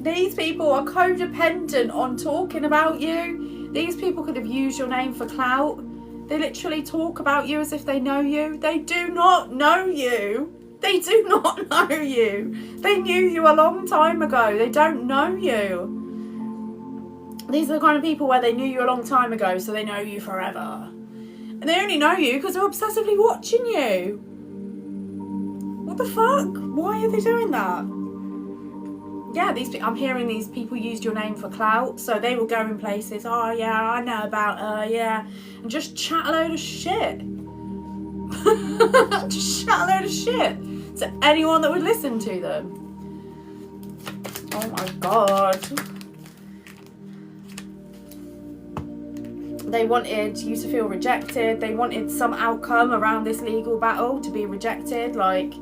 These people are codependent on talking about you. These people could have used your name for clout. They literally talk about you as if they know you. They do not know you. They do not know you. They knew you a long time ago. They don't know you. These are the kind of people where they knew you a long time ago, so they know you forever. And they only know you because they're obsessively watching you. What the fuck? Why are they doing that? Yeah, I'm hearing these people used your name for clout, so they will go in places, oh yeah, I know about her, yeah, and just chat a load of shit. Just chat a load of shit to anyone that would listen to them. Oh my god. They wanted you to feel rejected. They wanted some outcome around this legal battle to be rejected, like...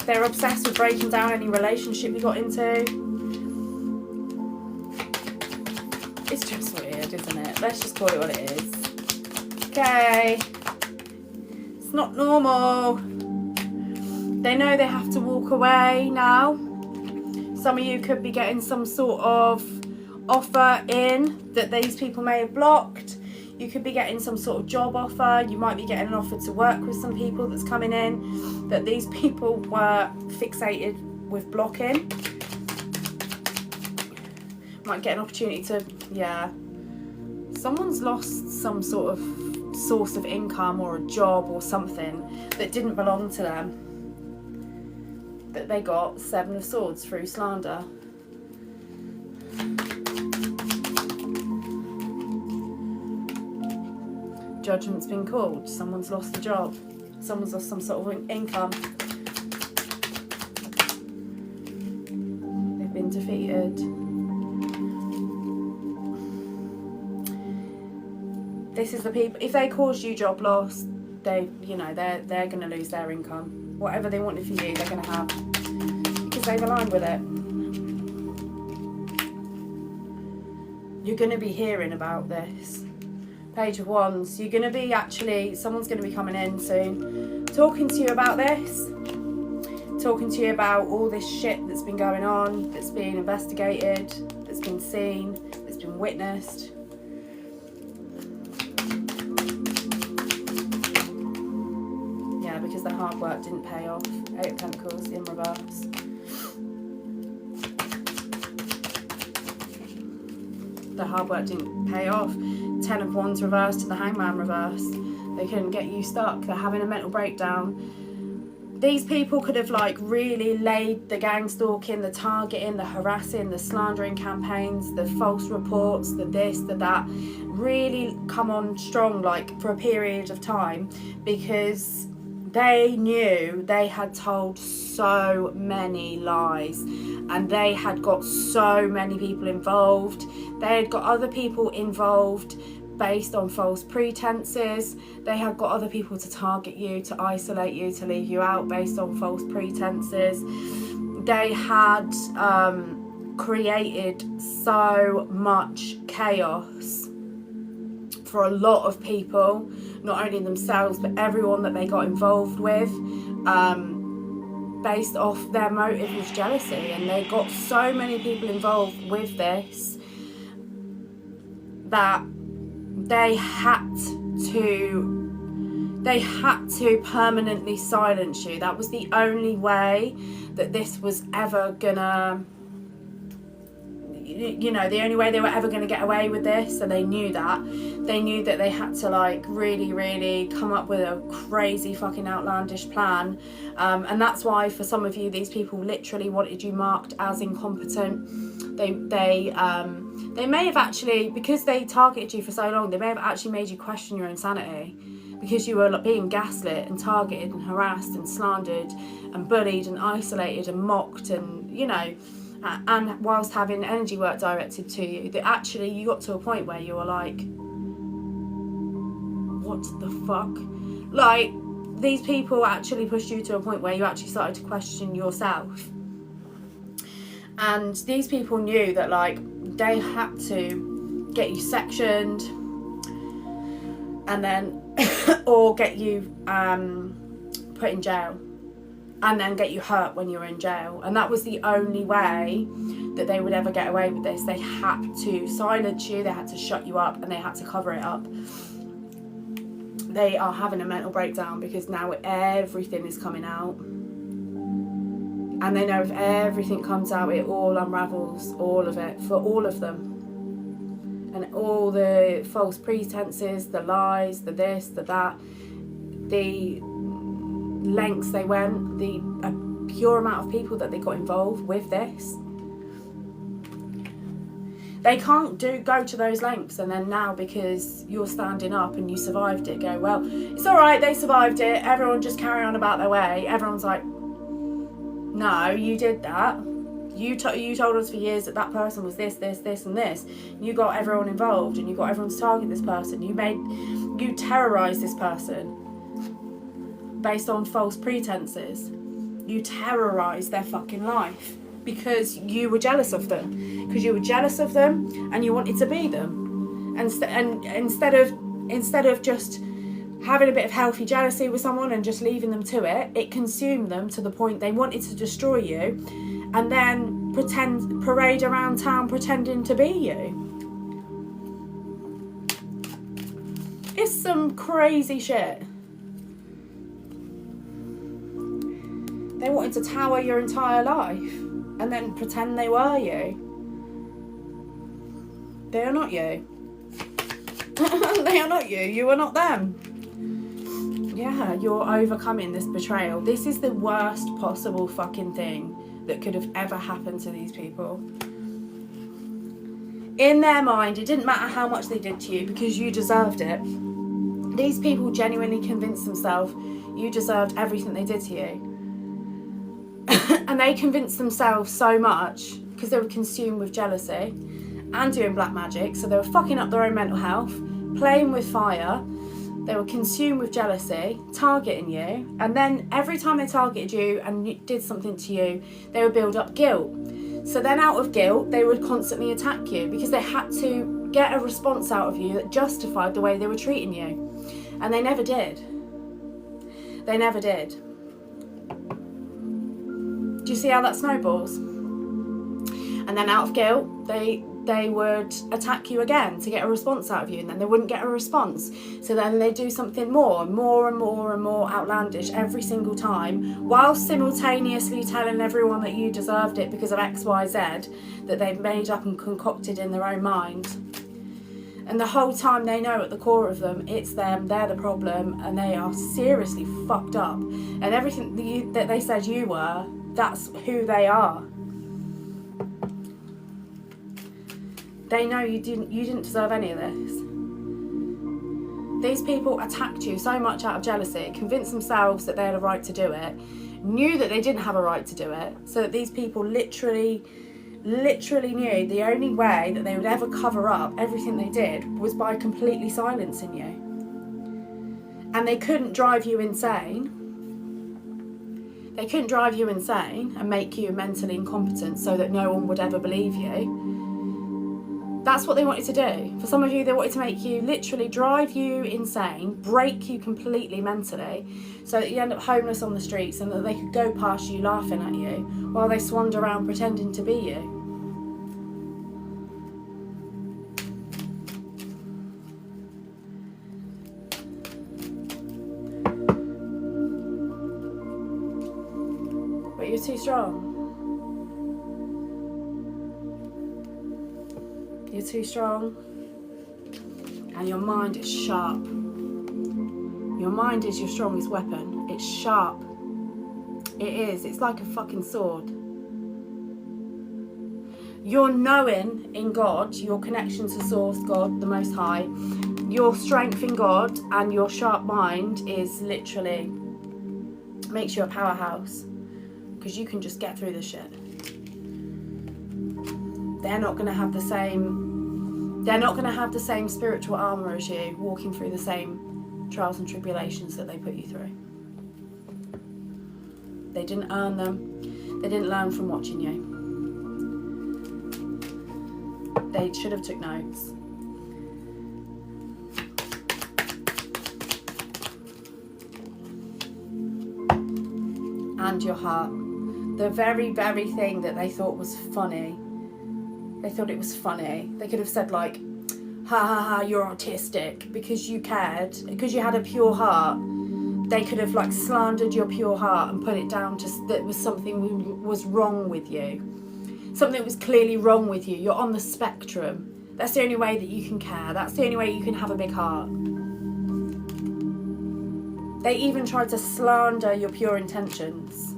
They're obsessed with breaking down any relationship you got into. It's just weird, isn't it? Let's just call it what it is. Okay. It's not normal. They know they have to walk away now. Some of you could be getting some sort of offer in that these people may have blocked. You could be getting some sort of job offer. You might be getting an offer to work with some people that's coming in that these people were fixated with blocking. Might get an opportunity to, yeah. Someone's lost some sort of source of income or a job or something that didn't belong to them. That they got 7 of Swords through slander. Judgment's been called. Someone's lost a job. Someone's lost some sort of income. They've been defeated. This is the people. If they caused you job loss, they're going to lose their income. Whatever they wanted for you, they're going to have, because they've aligned with it. You're going to be hearing about this. Page of Wands. You're going to be someone's going to be coming in soon, talking to you about this, talking to you about all this shit that's been going on, that's being investigated, that's been seen, that's been witnessed. Yeah, because their hard work didn't pay off. 8 of Pentacles in reverse. Their hard work didn't pay off. 10 of Wands reversed to the Hangman reverse. They couldn't get you stuck. They're having a mental breakdown. These people could have really laid the gang stalking, the targeting, the harassing, the slandering campaigns, the false reports, the this, the that, really come on strong for a period of time, because they knew they had told so many lies and they had got so many people involved. They had got other people involved based on false pretenses. They had got other people to target you, to isolate you, to leave you out based on false pretenses. They had created so much chaos for a lot of people, not only themselves but everyone that they got involved with, based off their motive was jealousy. And they got so many people involved with this that they had to permanently silence you. That was the only way that this was ever gonna, the only way they were ever going to get away with this. So they knew that. They knew that they had to really, really come up with a crazy fucking outlandish plan. And that's why for some of you, these people literally wanted you marked as incompetent. They may have actually, because they targeted you for so long, they may have actually made you question your own sanity, because you were being gaslit and targeted and harassed and slandered and bullied and isolated and mocked and, and whilst having energy work directed to you, that actually you got to a point where you were like, what the fuck? These people actually pushed you to a point where you actually started to question yourself. And these people knew that they had to get you sectioned and then or get you put in jail, and then get you hurt when you're in jail. And that was the only way that they would ever get away with this. They had to silence you, they had to shut you up, and they had to cover it up. They are having a mental breakdown because now everything is coming out. And they know if everything comes out, it all unravels, all of it, for all of them. And all the false pretenses, the lies, the this, the that, the lengths they went, the pure amount of people that they got involved with this. They can't go to those lengths and then now, because you're standing up and you survived it, go, well, it's all right, they survived it, everyone just carry on about their way. Everyone's like, no, you did that. You told us for years that that person was this, this, this and this. You got everyone involved and you got everyone to target this person. You terrorised this person based on false pretenses. You terrorised their fucking life because you were jealous of them. Because you were jealous of them and you wanted to be them. And instead of just having a bit of healthy jealousy with someone and just leaving them to it, it consumed them to the point they wanted to destroy you and then parade around town pretending to be you. It's some crazy shit. They wanted to tower your entire life and then pretend they were you. They are not you. They are not you. You are not them. Yeah, you're overcoming this betrayal. This is the worst possible fucking thing that could have ever happened to these people. In their mind, it didn't matter how much they did to you because you deserved it. These people genuinely convinced themselves you deserved everything they did to you. And they convinced themselves so much because they were consumed with jealousy and doing black magic. So they were fucking up their own mental health, playing with fire. They were consumed with jealousy, targeting you, and then every time they targeted you and did something to you, they would build up guilt. So then out of guilt, they would constantly attack you because they had to get a response out of you that justified the way they were treating you. And they never did. They never did. Do you see how that snowballs? And then out of guilt, they would attack you again to get a response out of you, and then they wouldn't get a response. So then they do something more and more outlandish every single time, while simultaneously telling everyone that you deserved it because of X, Y, Z that they've made up and concocted in their own mind. And the whole time they know at the core of them, it's them, they're the problem, and they are seriously fucked up. And everything that they said you were, that's who they are. They know you didn't deserve any of this. These people attacked you so much out of jealousy, convinced themselves that they had a right to do it, knew that they didn't have a right to do it, so that these people literally knew the only way that they would ever cover up everything they did was by completely silencing you. And they couldn't drive you insane. They couldn't drive you insane and make you mentally incompetent so that no one would ever believe you. That's what they wanted to do. For some of you, they wanted to make you literally drive you insane, break you completely mentally, so that you end up homeless on the streets and that they could go past you laughing at you while they swanned around pretending to be you. But you're too strong. You're too strong, and your mind is sharp. Your mind is your strongest weapon. It's sharp. It is. It's like a fucking sword. Your knowing in God, your connection to Source, God, the Most High, your strength in God and your sharp mind is literally makes you a powerhouse, because you can just get through the shit. They're not going to have the same spiritual armor as you, walking through the same trials and tribulations that they put you through. They didn't earn them. They didn't learn from watching you. They should have took notes. and your heart. The very, very thing that they thought was funny. They thought it was funny. They could have said like, ha ha ha, you're autistic, because you cared, because you had a pure heart. They could have like slandered your pure heart and put it down to that was something was wrong with you. Something that was clearly wrong with you. You're on the spectrum. That's the only way that you can care. That's the only way you can have a big heart. They even tried to slander your pure intentions.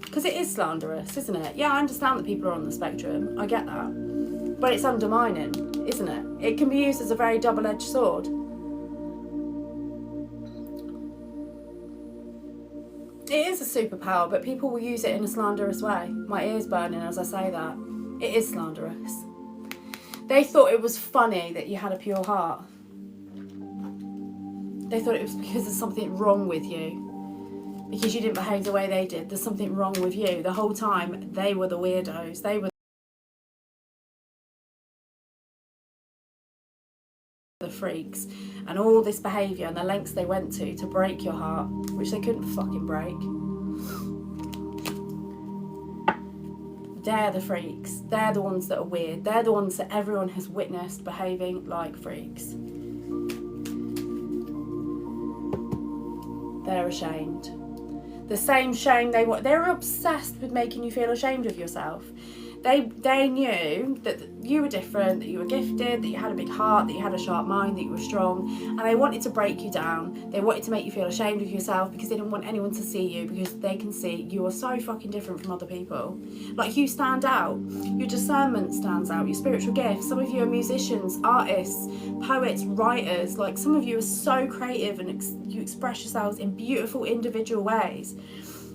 Because it is slanderous, isn't it? Yeah, I understand that people are on the spectrum. I get that. But it's undermining, isn't it? It can be used as a very double-edged sword. It is a superpower, but people will use it in a slanderous way. My ear's burning as I say that. It is slanderous. They thought it was funny that you had a pure heart. They thought it was because there's something wrong with you. Because you didn't behave the way they did. There's something wrong with you. The whole time, they were the weirdos. They were the freaks. And all this behaviour and the lengths they went to break your heart, which they couldn't fucking break. They're the freaks. They're the ones that are weird. They're the ones that everyone has witnessed behaving like freaks. They're ashamed. The same shame they're obsessed with making you feel ashamed of yourself. They knew that you were different, that you were gifted, that you had a big heart, that you had a sharp mind, that you were strong, and they wanted to break you down. They wanted to make you feel ashamed of yourself because they didn't want anyone to see you, because they can see you are so fucking different from other people. Like, you stand out. Your discernment stands out. Your spiritual gifts. Some of you are musicians, artists, poets, writers. Like, some of you are so creative and you express yourselves in beautiful individual ways.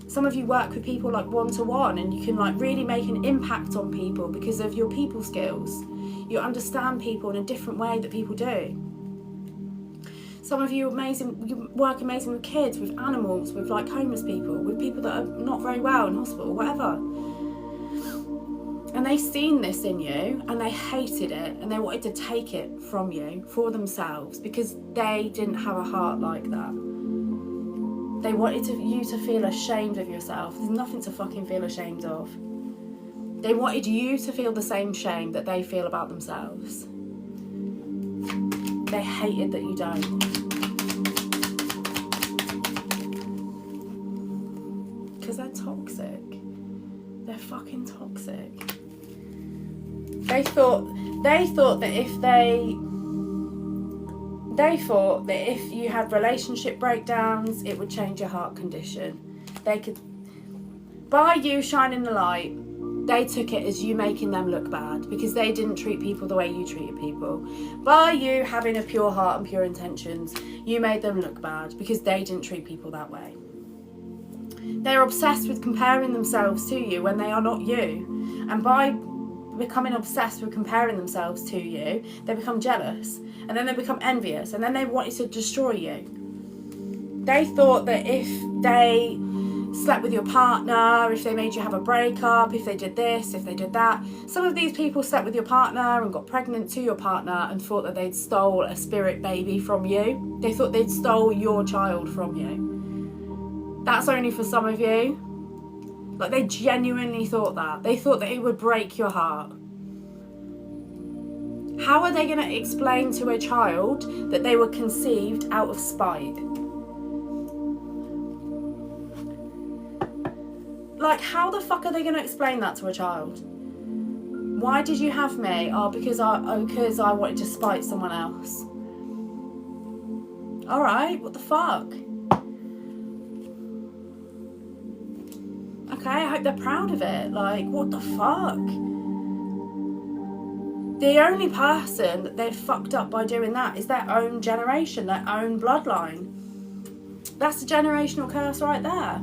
Some of you work with people like one-to-one, and you can like really make an impact on people because of your people skills. You understand people in a different way that people do. Some of you are amazing. You work amazing with kids, with animals, with like homeless people, with people that are not very well in hospital, whatever. And they seen this in you and they hated it, and they wanted to take it from you for themselves because they didn't have a heart like that. They wanted you to feel ashamed of yourself. There's nothing to fucking feel ashamed of. They wanted you to feel the same shame that they feel about themselves. They hated that you don't. Because they're toxic. They're fucking toxic. They thought that if you had relationship breakdowns, it would change your heart condition. They could, by you shining the light, they took it as you making them look bad because they didn't treat people the way you treated people. By you having a pure heart and pure intentions, you made them look bad because they didn't treat people that way. They're obsessed with comparing themselves to you when they are not you. And by becoming obsessed with comparing themselves to you, they become jealous, and then they become envious, and then they wanted to destroy you. They thought that if they slept with your partner, if they made you have a breakup, if they did this, if they did that. Some of these people slept with your partner and got pregnant to your partner and thought that they'd stole a spirit baby from you. They thought they'd stole your child from you. That's only for some of you. Like, they genuinely thought that. They thought that it would break your heart. How are they going to explain to a child that they were conceived out of spite? Like, how the fuck are they going to explain that to a child? Why did you have me? Oh, because I wanted to spite someone else. Alright, what the fuck? Okay, I hope they're proud of it. Like, what the fuck? The only person that they've fucked up by doing that is their own generation, their own bloodline. That's a generational curse right there.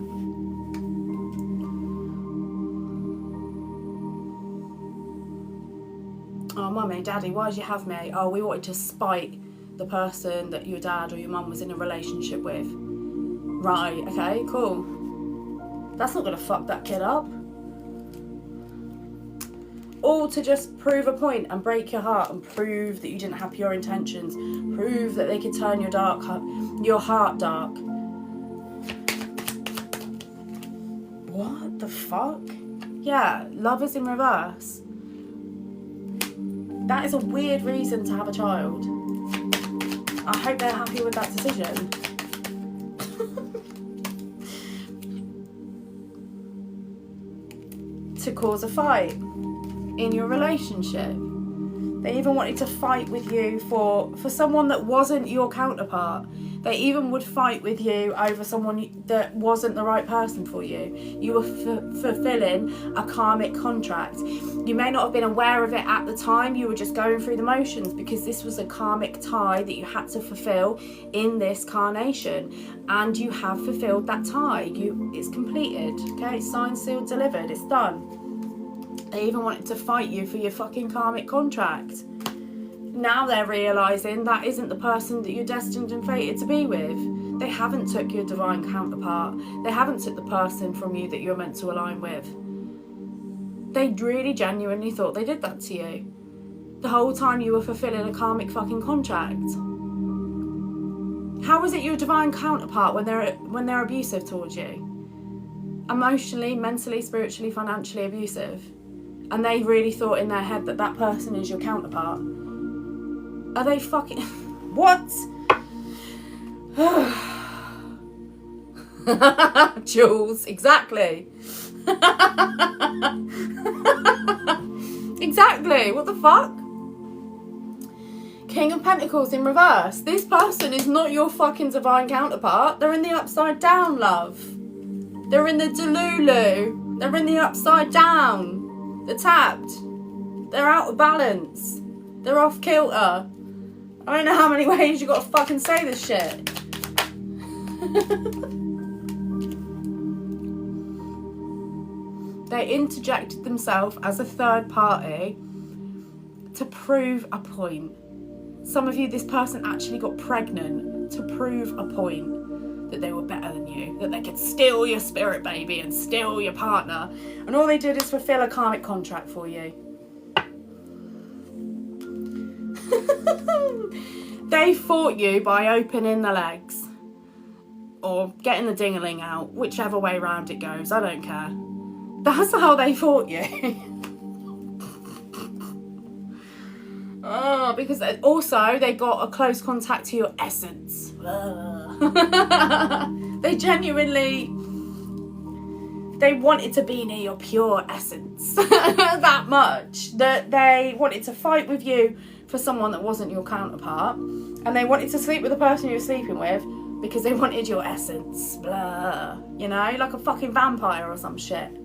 Oh, mummy, daddy, why did you have me? Oh, we wanted to spite the person that your dad or your mum was in a relationship with. Right, okay, cool. That's not going to fuck that kid up. All to just prove a point and break your heart and prove that you didn't have pure intentions. Prove that they could turn your heart dark. What the fuck? Yeah, lovers in reverse. That is a weird reason to have a child. I hope they're happy with that decision. To cause a fight in your relationship. They even wanted to fight with you for someone that wasn't your counterpart. They even would fight with you over someone that wasn't the right person for you. You were fulfilling a karmic contract. You may not have been aware of it at the time. You were just going through the motions because this was a karmic tie that you had to fulfill in this carnation. And you have fulfilled that tie. It's completed. Okay, it's signed, sealed, delivered. It's done. They even wanted to fight you for your fucking karmic contract. Now they're realising that isn't the person that you're destined and fated to be with. They haven't took your divine counterpart. They haven't took the person from you that you're meant to align with. They really genuinely thought they did that to you. The whole time you were fulfilling a karmic fucking contract. How is it your divine counterpart when they're abusive towards you? Emotionally, mentally, spiritually, financially abusive. And they really thought in their head that that person is your counterpart. Are they fucking... What? Jules, exactly. Exactly, what the fuck? King of Pentacles in reverse. This person is not your fucking divine counterpart. They're in the upside down, love. They're in the delulu. They're in the upside down. They're tapped. They're out of balance. They're off kilter. I don't know how many ways you got to fucking say this shit. They interjected themselves as a third party to prove a point. Some of you, this person actually got pregnant to prove a point that they were better than you, that they could steal your spirit baby and steal your partner. And all they did is fulfill a karmic contract for you. They fought you by opening the legs or getting the ding-a-ling out, whichever way round it goes, I don't care. That's how they fought you. Oh, because also they got a close contact to your essence. They genuinely, they wanted to be near your pure essence that much that they wanted to fight with you for someone that wasn't your counterpart, and they wanted to sleep with the person you were sleeping with because they wanted your essence. Blah. You know, like a fucking vampire or some shit.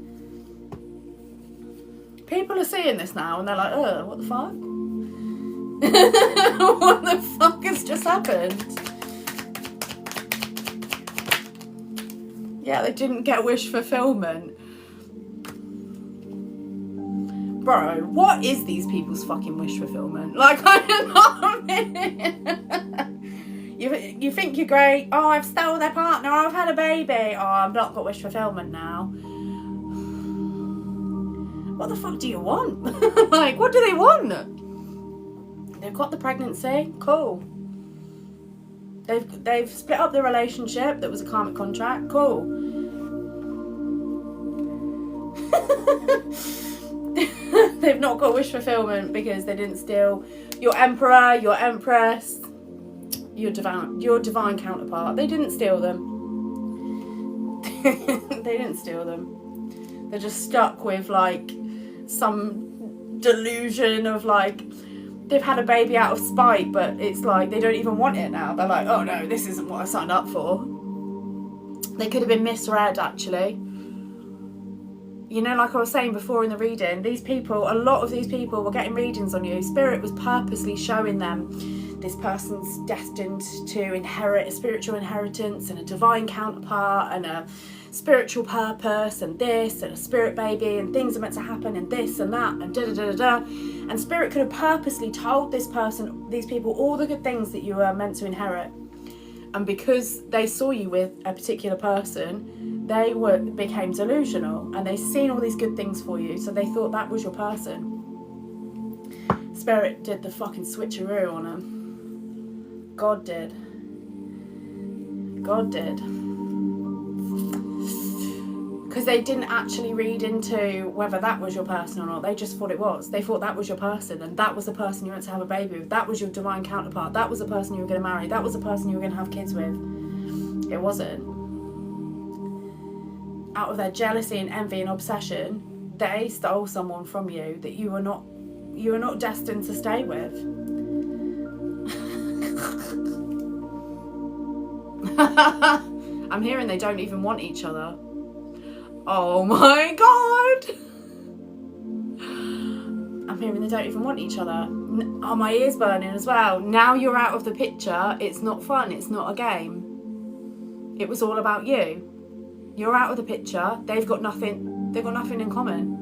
People are seeing this now and they're like, what the fuck? What the fuck has just happened? Yeah, they didn't get wish fulfillment. Bro, what is these people's fucking wish fulfillment? Like, I don't know. You think you're great. Oh, I've stolen their partner. Oh, I've had a baby. Oh, I've not got wish fulfillment now. What the fuck do you want? Like, what do they want? They've got the pregnancy. Cool. They've split up the relationship that was a karmic contract. Cool. They've not got wish fulfillment because they didn't steal your emperor, your empress, your divine counterpart. They didn't steal them. They didn't steal them. They're just stuck with like some delusion of like they've had a baby out of spite, but it's like they don't even want it now. They're like, oh no, this isn't what I signed up for. They could have been misread actually. You know, like I was saying before in the reading, these people, a lot of these people were getting readings on you. Spirit was purposely showing them this person's destined to inherit a spiritual inheritance and a divine counterpart and a spiritual purpose and this and a spirit baby and things are meant to happen and this and that and da-da-da-da-da. And Spirit could have purposely told this person, these people, all the good things that you were meant to inherit. And because they saw you with a particular person, they became delusional and they seen all these good things for you, so they thought that was your person. Spirit did the fucking switcheroo on them. God did. Because they didn't actually read into whether that was your person or not. They just thought it was. They thought that was your person, and that was the person you were meant to have a baby with. That was your divine counterpart. That was the person you were going to marry. That was the person you were going to have kids with. It wasn't. Out of their jealousy and envy and obsession, they stole someone from you that you were not destined to stay with. I'm hearing they don't even want each other. Oh my god! I'm hearing they don't even want each other. Oh, my ear's burning as well. Now you're out of the picture. It's not fun. It's not a game. It was all about you. You're out of the picture. They've got nothing in common.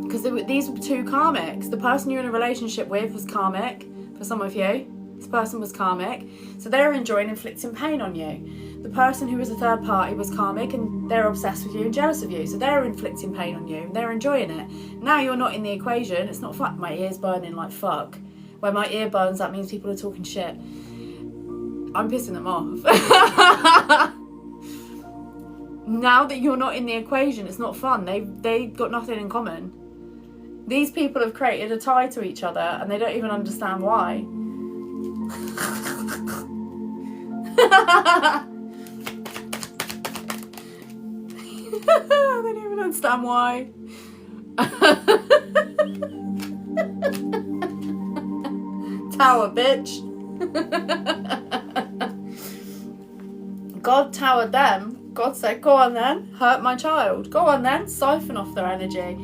Because these were two karmics. The person you're in a relationship with was karmic for some of you. This person was karmic. So they're enjoying inflicting pain on you. The person who was a third party was karmic, and they're obsessed with you and jealous of you. So they're inflicting pain on you. They're enjoying it. Now you're not in the equation. It's not fun. My ear's burning like fuck. When my ear burns, that means people are talking shit. I'm pissing them off. Now that you're not in the equation, it's not fun. They've got nothing in common. These people have created a tie to each other, and they don't even understand why. I don't even understand why. Tower, bitch. God towered them. God said, go on then, hurt my child. Go on then, siphon off their energy.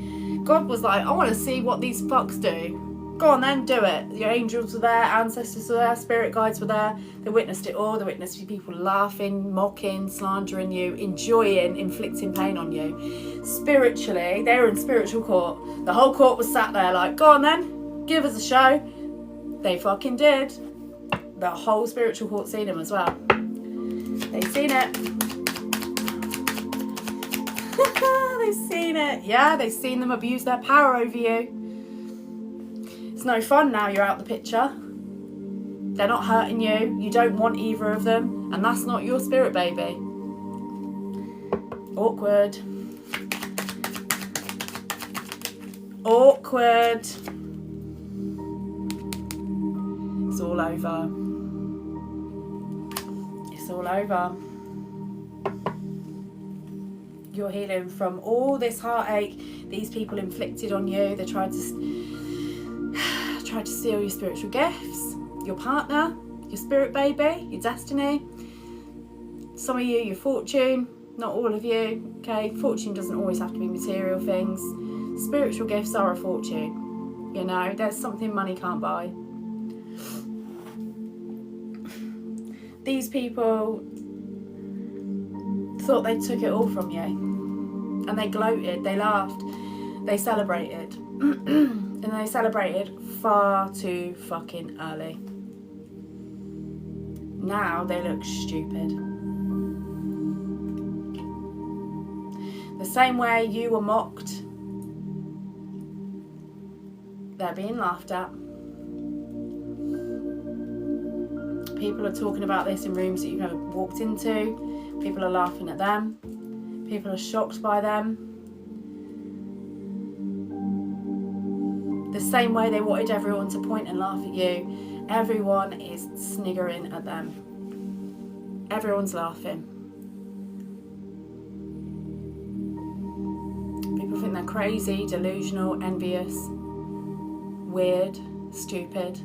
God was like, I want to see what these fucks do. Go on then, do it. Your angels were there, ancestors were there, spirit guides were there. They witnessed it all. They witnessed people laughing, mocking, slandering you, enjoying, inflicting pain on you. Spiritually, they were in spiritual court. The whole court was sat there like, go on then, give us a show. They fucking did. The whole spiritual court seen him as well. They've seen it. They've seen it. Yeah, they've seen them abuse their power over you. It's no fun now you're out the picture. They're not hurting you. You don't want either of them. And that's not your spirit baby. Awkward. Awkward. It's all over. It's all over. You're healing from all this heartache these people inflicted on you. They tried to steal your spiritual gifts, your partner, your spirit baby, your destiny. Some of you, your fortune. Not all of you. Okay, fortune doesn't always have to be material things. Spiritual gifts are a fortune. You know, there's something money can't buy. These people thought they took it all from you, and they gloated, they laughed, they celebrated. And they celebrated far too fucking early. Now they look stupid. The same way you were mocked, they're being laughed at. People are talking about this in rooms that you've never walked into. People are laughing at them. People are shocked by them. The same way they wanted everyone to point and laugh at you, everyone is sniggering at them. Everyone's laughing. People think they're crazy, delusional, envious, weird, stupid.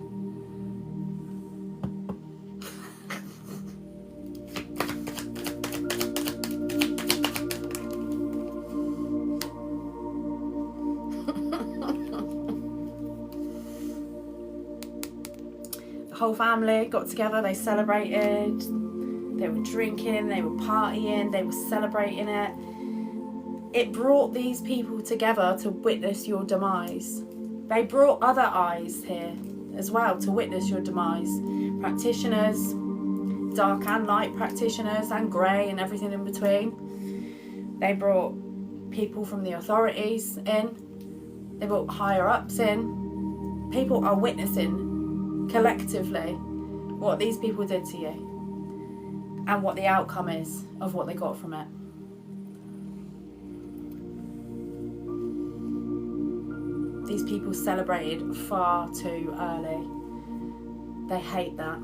Whole family got together, they celebrated, they were drinking, they were partying, they were celebrating it. It brought these people together to witness your demise. They brought other eyes here as well to witness your demise. Practitioners, dark and light practitioners, and grey and everything in between. They brought people from the authorities in. They brought higher ups in. People are witnessing collectively what these people did to you and what the outcome is of what they got from it. These people celebrated far too early. They hate that.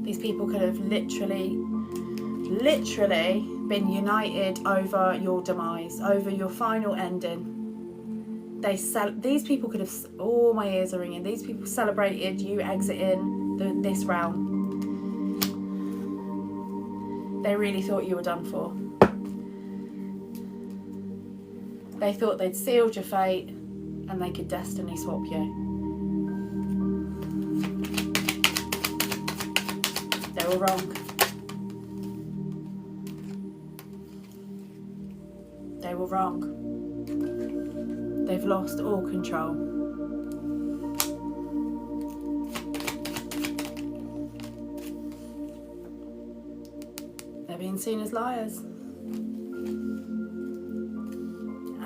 These people could have literally been united over your demise, over your final ending. These people could have, oh, my ears are ringing. These people celebrated you exiting this realm. They really thought you were done for. They thought they'd sealed your fate and they could destiny swap you. They were wrong. They were wrong. They've lost all control. They're being seen as liars.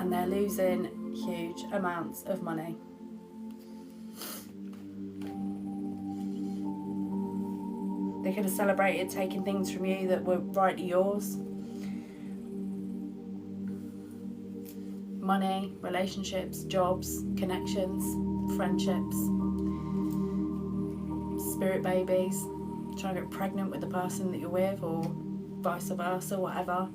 And they're losing huge amounts of money. They could have celebrated taking things from you that were rightly yours. Money, relationships, jobs, connections, friendships, spirit babies, trying to get pregnant with the person that you're with, or vice versa, whatever.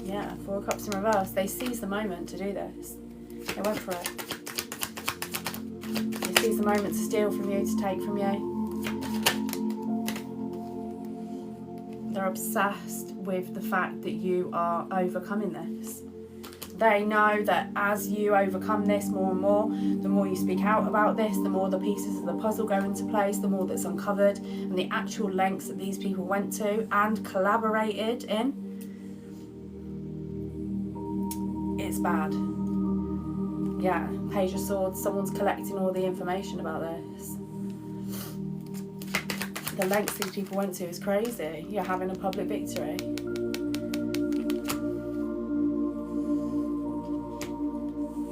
Yeah, Four of Cups in reverse. They seized the moment to do this. They went for it. They seized the moment to steal from you, to take from you. They're obsessed with the fact that you are overcoming this. They know that as you overcome this more and more, the more you speak out about this, the more the pieces of the puzzle go into place, the more that's uncovered, and the actual lengths that these people went to and collaborated in. It's bad. Yeah, Page of Swords, someone's collecting all the information about this. The lengths these people went to is crazy. You're having a public victory.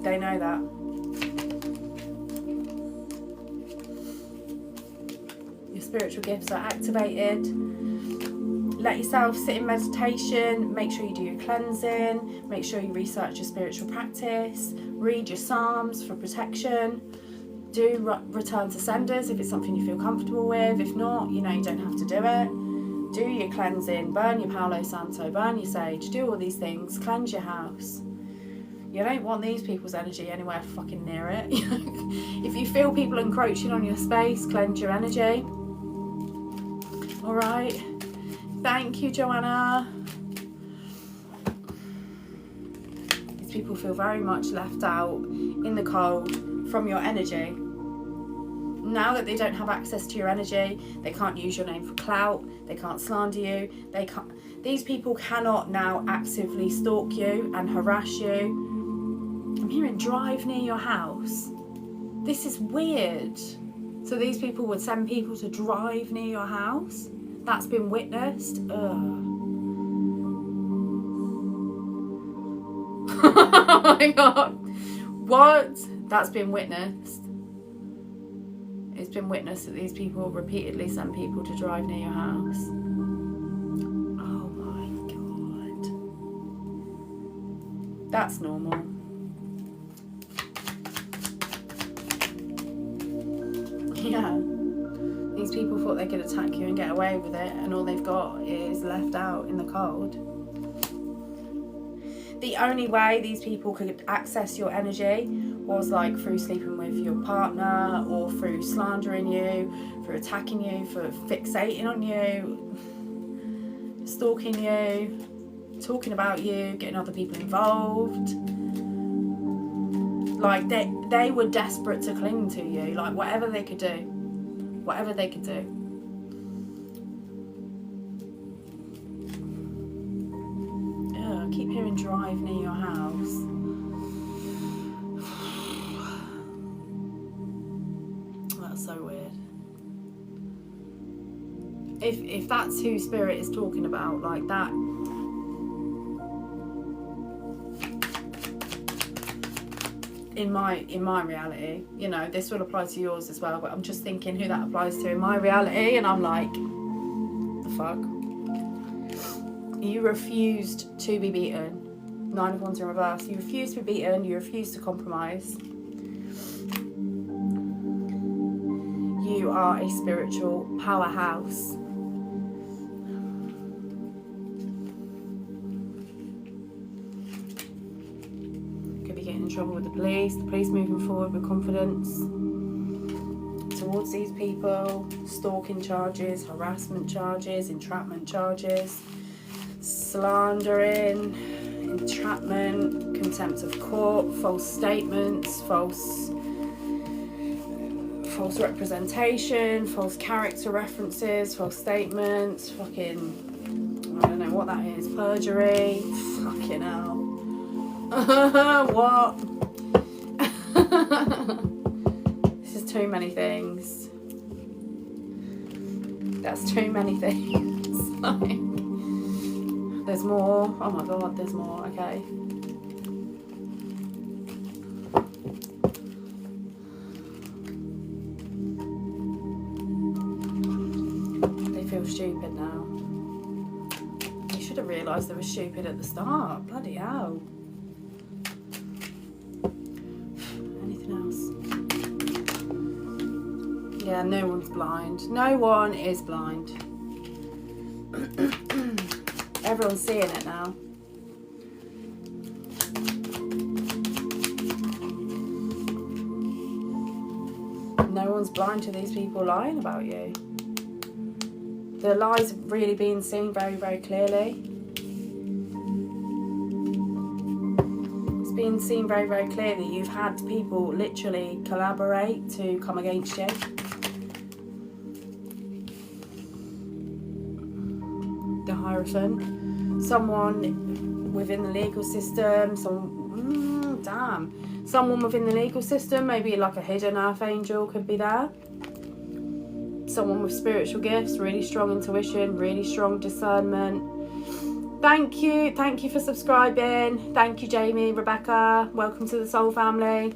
They know that. Your spiritual gifts are activated. Let yourself sit in meditation. Make sure you do your cleansing. Make sure you research your spiritual practice. Read your Psalms for protection. Do return to senders if it's something you feel comfortable with. If not, you know you don't have to do it. Do your cleansing. Burn your Palo Santo. Burn your sage. Do all these things. Cleanse your house. You don't want these people's energy anywhere fucking near it. If you feel people encroaching on your space, cleanse your energy. Alright. Thank you, Joanna. These people feel very much left out in the cold from your energy. Now that they don't have access to your energy, they can't use your name for clout, they can't slander you, these people cannot now actively stalk you and harass you. I'm hearing drive near your house. This is weird. So these people would send people to drive near your house? That's been witnessed? Ugh. Oh my god. What? That's been witnessed. It's been witnessed that these people repeatedly send people to drive near your house. Oh my god. That's normal. Yeah. These people thought they could attack you and get away with it, and all they've got is left out in the cold. The only way these people could access your energy was like through sleeping with your partner, or through slandering you, through attacking you, for fixating on you, stalking you, talking about you, getting other people involved. Like they were desperate to cling to you, like whatever they could do. Whatever they could do. I keep hearing drive near your house. That's so weird. If that's who Spirit is talking about, like that. in my reality. You know, this will apply to yours as well, but I'm just thinking who that applies to in my reality, and I'm like, the fuck? You refused to be beaten. 9 of Wands in reverse. You refuse to be beaten. You refuse to compromise. You are a spiritual powerhouse. Could be getting in trouble with the police. The police moving forward with confidence towards these people. Stalking charges, harassment charges, entrapment charges, slandering, entrapment, contempt of court, false statements, false representation, false character references, false statements, fucking, I don't know what that is, perjury, fucking hell. What? This is too many things. That's too many things. Like, there's more. Oh my god, there's more. Okay. They feel stupid now. You should have realised they were stupid at the start. Bloody hell. Anything else? Yeah, no one's blind. No one is blind. Everyone's seeing it now. No one's blind to these people lying about you. The lies have really been seen very, very clearly. It's been seen very, very clearly. You've had people literally collaborate to come against you. The Hierophant. Someone within the legal system, someone within the legal system, maybe like a hidden earth angel could be there. Someone with spiritual gifts, really strong intuition, really strong discernment. Thank you for subscribing. Thank you, Jamie, Rebecca. Welcome to the Soul family.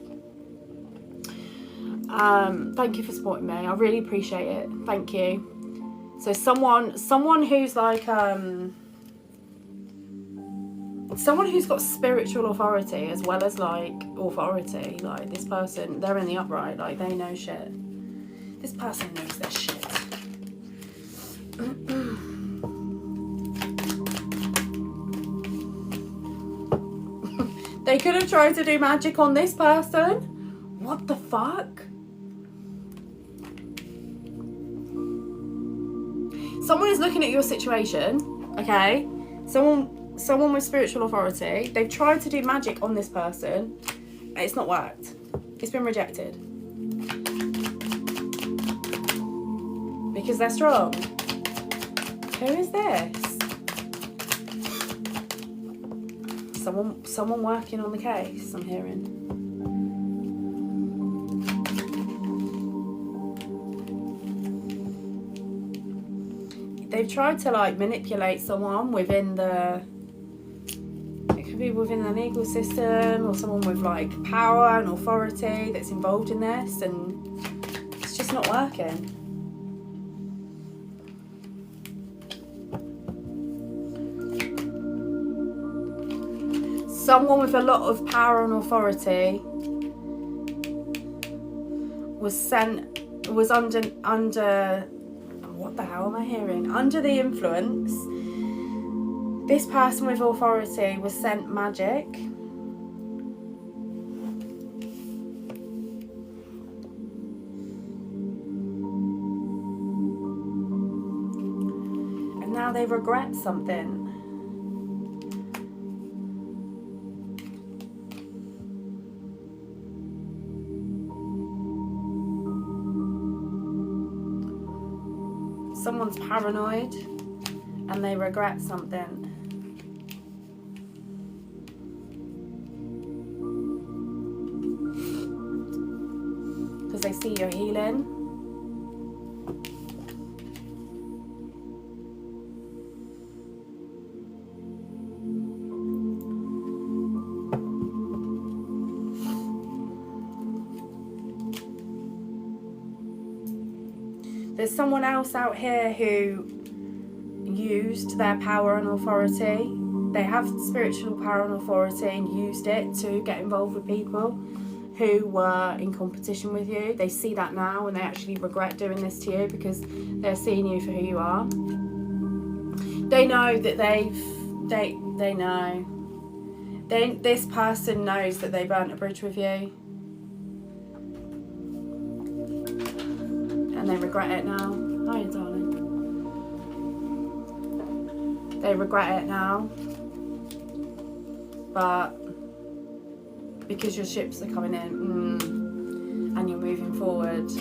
Thank you for supporting me. I really appreciate it. Thank you. So someone who's like someone who's got spiritual authority as well as like authority, like this person, they're in the upright, like they know shit. This person knows their shit. They could have tried to do magic on this person. What the fuck? Someone is looking at your situation, okay? Someone with spiritual authority. They've tried to do magic on this person. It's not worked. It's been rejected. Because they're strong. Who is this? Someone working on the case, I'm hearing. They've tried to like manipulate someone within the, it could be within the legal system, or someone with like power and authority that's involved in this, and it's just not working. Someone with a lot of power and authority was under what the hell am I hearing? Under the influence. This person with authority was sent magic. And now they regret something. Someone's paranoid and they regret something. Because they see you're healing. There's someone else out here who used their power and authority. They have spiritual power and authority and used it to get involved with people who were in competition with you. They see that now and they actually regret doing this to you because they're seeing you for who you are. They know that they know. This person knows that they burnt a bridge with you. And they regret it now. Hiya, darling. They regret it now. But because your ships are coming in and you're moving forward,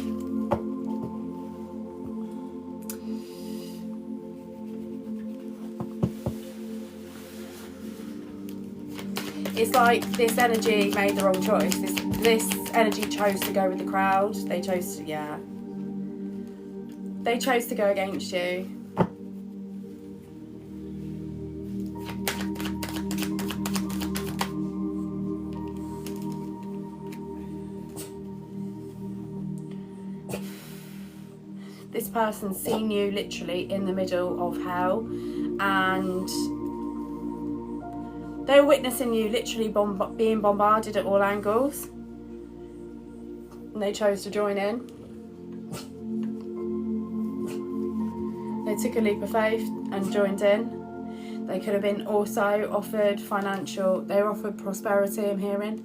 it's like this energy made the wrong choice. This energy chose to go with the crowd. They chose to, they chose to go against you. This person's seen you literally in the middle of hell, and they're witnessing you literally being bombarded at all angles, and they chose to join in. They took a leap of faith and joined in. They could have been also offered financial, they were offered prosperity, I'm hearing.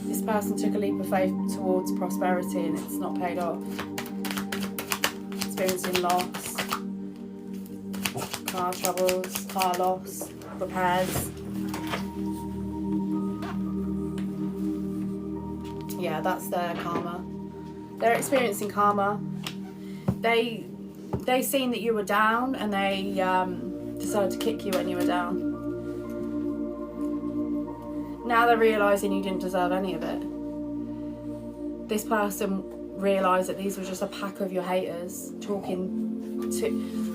This person took a leap of faith towards prosperity and it's not paid off. Experiencing loss, car troubles, car loss, repairs. Yeah, that's their karma. They're experiencing karma. They seen that you were down and they decided to kick you when you were down. Now they're realising you didn't deserve any of it. This person realised that these were just a pack of your haters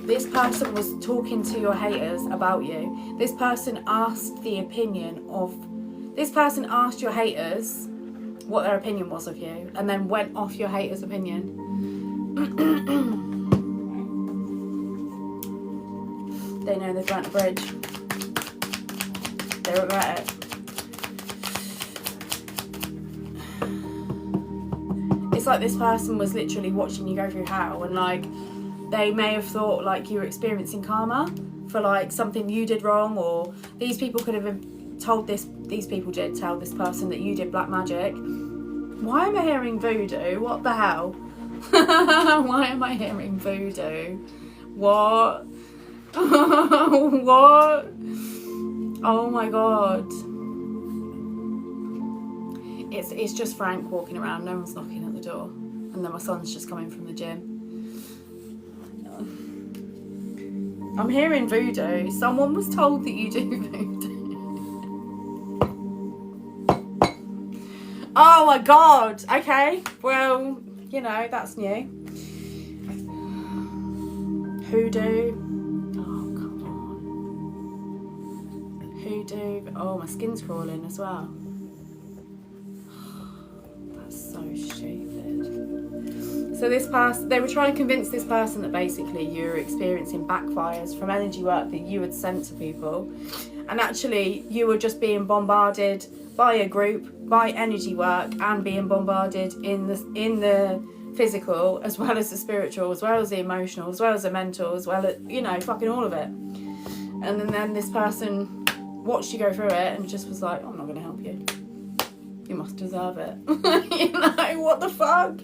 this person was talking to your haters about you. This person asked your haters what their opinion was of you and then went off your haters' opinion. They know they've burnt a bridge. They regret it. It's like this person was literally watching you go through hell, and like they may have thought like you were experiencing karma for like something you did wrong, or these people could have told these people did tell this person that you did black magic. Why am I hearing voodoo? What the hell? Why am I hearing voodoo? What? What? Oh my god. It's just Frank walking around, no one's knocking at the door. And then my son's just coming from the gym. I'm hearing voodoo. Someone was told that you do voodoo. Oh my god. Okay. Well, you know, that's new. Hoodoo. Oh, come on. Hoodoo. Oh, my skin's crawling as well. That's so stupid. So they were trying to convince this person that basically you were experiencing backfires from energy work that you had sent to people. And actually, you were just being bombarded by a group, by energy work, and being bombarded in the physical, as well as the spiritual, as well as the emotional, as well as the mental, as well as, you know, fucking all of it. And then this person watched you go through it and just was like, I'm not going to help you. You must deserve it. You know, what the fuck?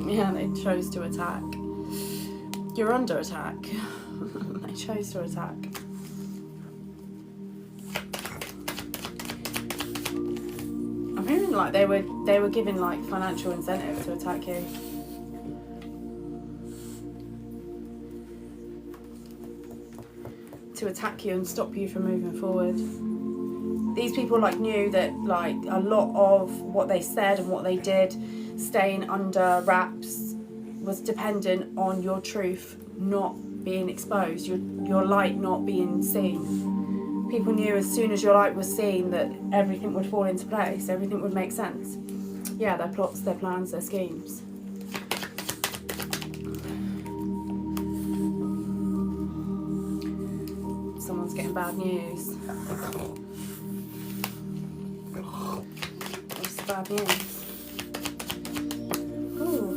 Yeah, they chose to attack. You're under attack. They chose to attack. I'm hearing like they were given like financial incentive to attack you. To attack you and stop you from moving forward. These people like knew that like a lot of what they said and what they did staying under wraps was dependent on your truth not being exposed, your light not being seen. People knew as soon as your light was seen that everything would fall into place, everything would make sense. Yeah, their plots, their plans, their schemes. Someone's getting bad news. What's the bad news? Ooh.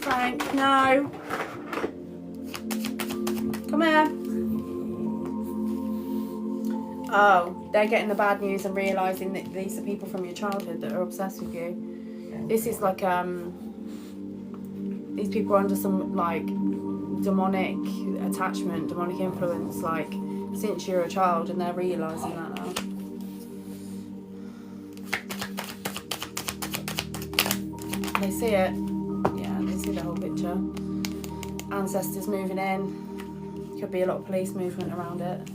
Frank, no. Come here. Oh, they're getting the bad news and realising that these are people from your childhood that are obsessed with you. This is like, these people are under some, like, demonic attachment, demonic influence, like, since you're a child, and they're realising that now. They see it. Yeah, they see the whole picture. Ancestors moving in. Could be a lot of police movement around it.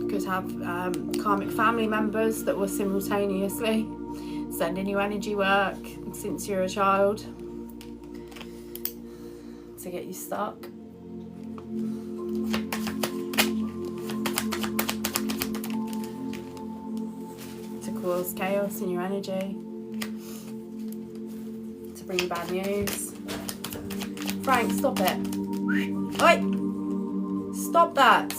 Could have karmic family members that were simultaneously sending you energy work since you're a child to get you stuck. To cause chaos in your energy. To bring you bad news. Frank, stop it. Oi! Stop that!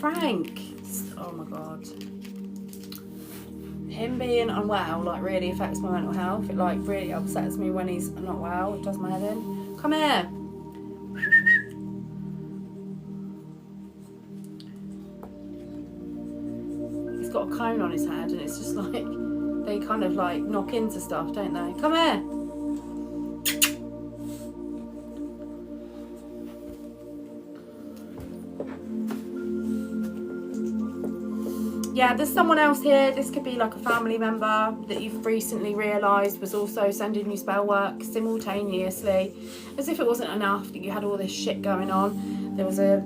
Frank! Oh my god. Him being unwell, like, really affects my mental health. It, like, really upsets me when he's not well. It does my head in. Come here! He's got a cone on his head, and it's just like, they kind of, like, knock into stuff, don't they? Come here! Yeah, there's someone else here. This could be like a family member that you've recently realised was also sending you spell work simultaneously. As if it wasn't enough that you had all this shit going on. There was a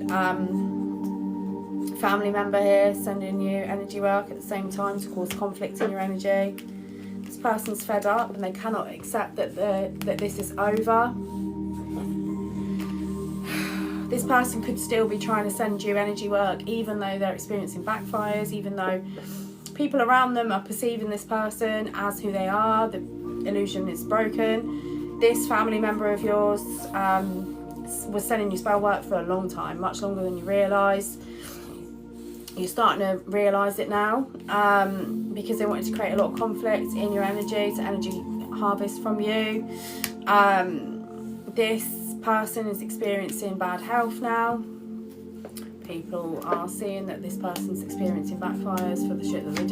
family member here sending you energy work at the same time to cause conflict in your energy. This person's fed up and they cannot accept that this is over. This person could still be trying to send you energy work even though they're experiencing backfires, even though people around them are perceiving this person as who they are. The illusion is broken. This family member of yours was sending you spell work for a long time, much longer than you realise. You're starting to realise it now because they wanted to create a lot of conflict in your energy, to energy harvest from you. This person is experiencing bad health now. People are seeing that this person's experiencing backfires for the shit that they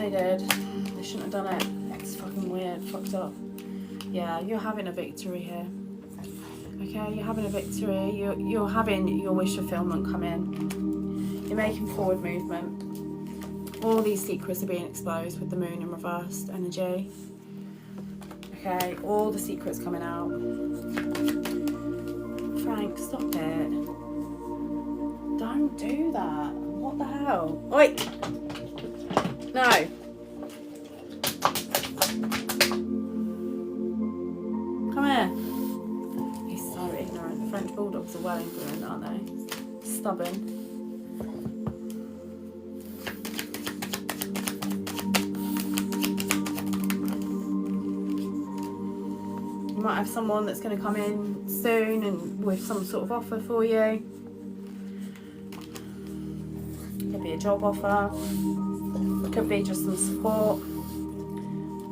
did. They shouldn't have done it. It's fucking weird, fucked up. Yeah, you're having a victory here. Okay, you're having a victory. You're having your wish fulfillment come in. You're making forward movement. All these secrets are being exposed with the moon in reversed energy. Okay, all the secrets coming out. Frank, stop it. Don't do that. What the hell? Oi! No. Come here. He's so ignorant. The French Bulldogs are well ignorant, aren't they? Stubborn. Might have someone that's going to come in soon and with some sort of offer for you. Could be a job offer. It could be just some support,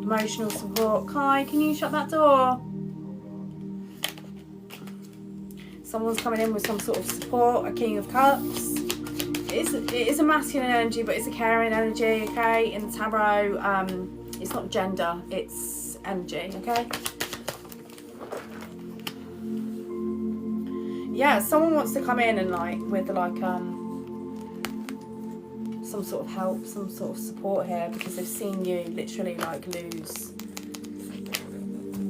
emotional support. Kai, can you shut that door? Someone's coming in with some sort of support. A King of Cups. It is a masculine energy, but it's a caring energy. Okay, in the tarot, it's not gender. It's energy. Okay. Yeah, someone wants to come in and with some sort of help, some sort of support here, because they've seen you literally lose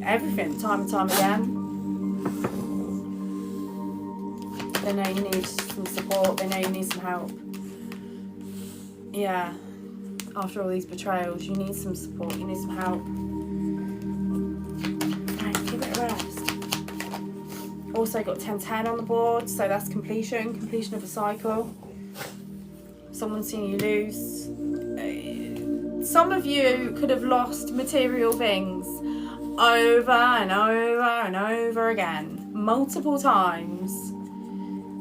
everything time and time again. They know you need some support. They know you need some help. Yeah. After all these betrayals, you need some support. You need some help. Right, give it a rest. Also got 10-10 on the board, so that's completion of a cycle. Someone's seen you lose. Some of you could have lost material things over and over and over again, multiple times.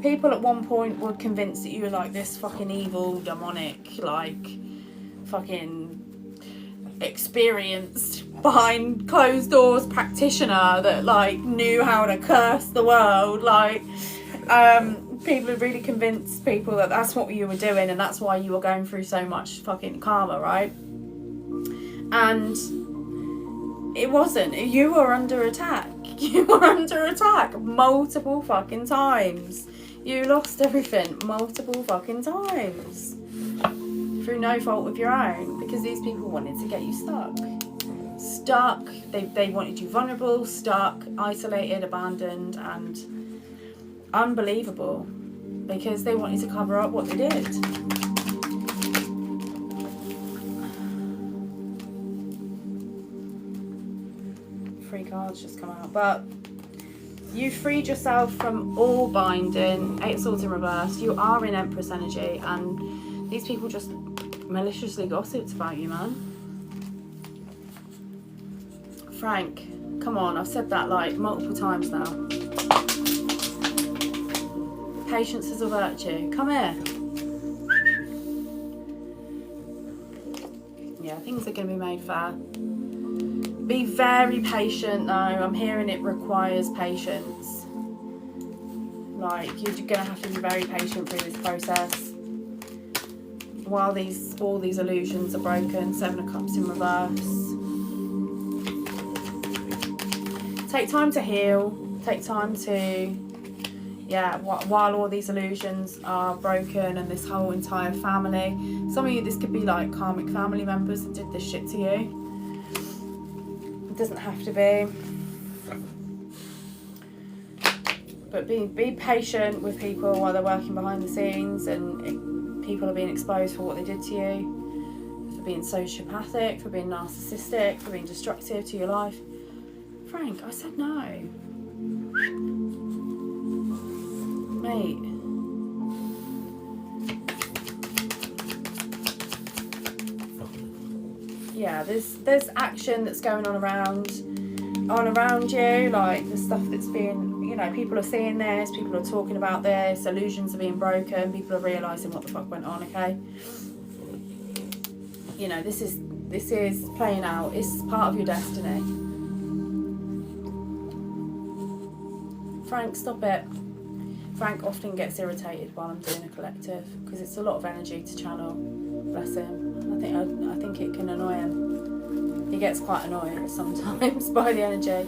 People at one point were convinced that you were like this fucking evil, demonic, like fucking experienced behind closed doors practitioner that like knew how to curse the world. Like people had really convinced people that that's what you were doing, and that's why you were going through so much fucking karma, right? And it wasn't. You were under attack. You were under attack multiple fucking times. You lost everything multiple fucking times through no fault of your own, because these people wanted to get you stuck. They wanted you vulnerable, stuck, isolated, abandoned, and unbelievable, because they wanted to cover up what they did. 3 cards just come out, but you freed yourself from all binding. 8 of Swords in reverse. You are in Empress energy, and these people just maliciously gossiped about you, man. Frank, come on, I've said that like multiple times now. Patience is a virtue. Come here. Yeah, things are going to be made fair. Be very patient though. I'm hearing it requires patience. Like, you're going to have to be very patient through this process. While all these illusions are broken. 7 of Cups in reverse. Take time to heal. Take time to, yeah, while all these illusions are broken, and this whole entire family. Some of you, this could be like karmic family members that did this shit to you. It doesn't have to be. But be patient with people while they're working behind the scenes, and people are being exposed for what they did to you, for being sociopathic, for being narcissistic, for being destructive to your life. Frank, I said no. Mate. Yeah, there's action that's going on around you, like the stuff that's being, you know, people are seeing this, people are talking about this, illusions are being broken, people are realising what the fuck went on, okay? You know, this is playing out, it's part of your destiny. Frank, stop it. Frank often gets irritated while I'm doing a collective, because it's a lot of energy to channel. Bless him. I think it can annoy him. He gets quite annoyed sometimes by the energy.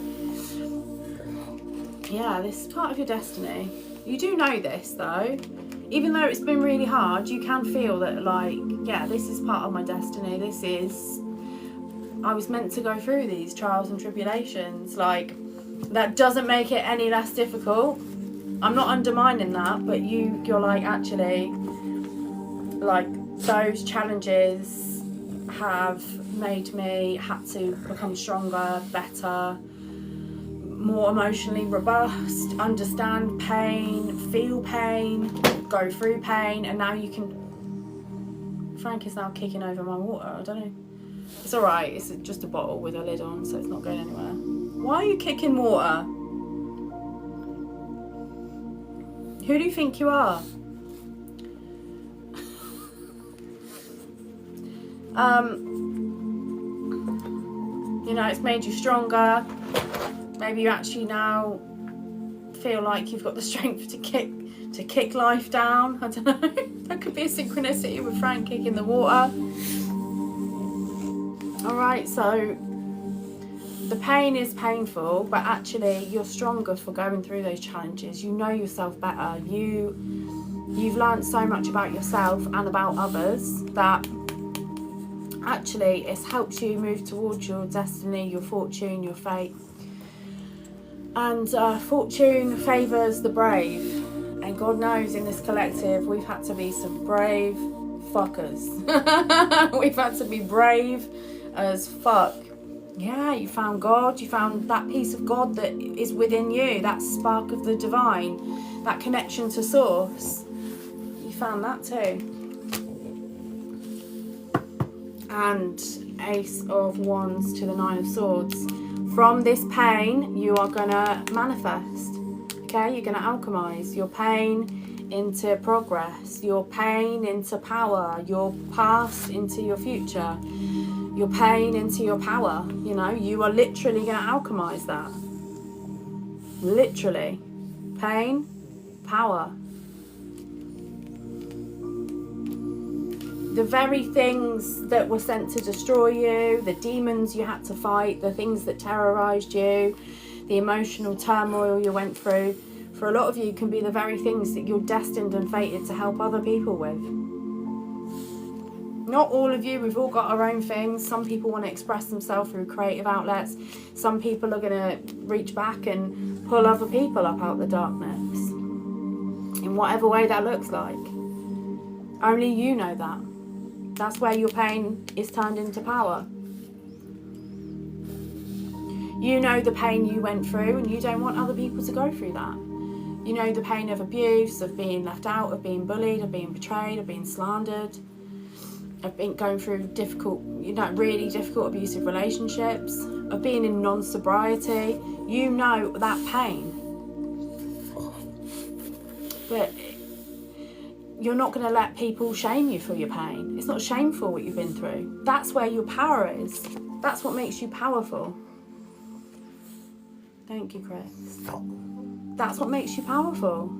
Yeah, this is part of your destiny. You do know this though. Even though it's been really hard, you can feel that, like, yeah, this is part of my destiny. I was meant to go through these trials and tribulations. Like, that doesn't make it any less difficult. I'm not undermining that, but you're like, actually, like, those challenges have made me have to become stronger, better, more emotionally robust, understand pain, feel pain, go through pain, and now you can... Frank is now kicking over my water. I don't know. It's alright, it's just a bottle with a lid on, so it's not going anywhere. Why are you kicking water? Who do you think you are? You know, it's made you stronger. Maybe you actually now feel like you've got the strength to kick life down. I don't know. That could be a synchronicity with Frank kicking the water. Alright, so the pain is painful, but actually you're stronger for going through those challenges. You know yourself better. You've learned so much about yourself and about others that actually it's helped you move towards your destiny, your fortune, your fate. And fortune favours the brave, And God knows in this collective we've had to be some brave fuckers. We've had to be brave as fuck. Yeah, you found God, you found that piece of God that is within you, that spark of the divine, that connection to source. You found that too. And Ace of Wands to the Nine of Swords. From this pain, you are going to manifest. Okay, you're going to alchemize your pain into progress, your pain into power, your past into your future, your pain into your power. You know, you are literally going to alchemize that. Literally. Pain, power. The very things that were sent to destroy you, the demons you had to fight, the things that terrorized you, the emotional turmoil you went through, for a lot of you can be the very things that you're destined and fated to help other people with. Not all of you, we've all got our own things. Some people want to express themselves through creative outlets. Some people are going to reach back and pull other people up out of the darkness. In whatever way that looks like. Only you know that. That's where your pain is turned into power. You know the pain you went through and you don't want other people to go through that. You know the pain of abuse, of being left out, of being bullied, of being betrayed, of being slandered, of being going through difficult, really difficult abusive relationships, of being in non-sobriety. You know that pain. But you're not going to let people shame you for your pain. It's not shameful what you've been through. That's where your power is. That's what makes you powerful. Thank you, Chris. That's what makes you powerful.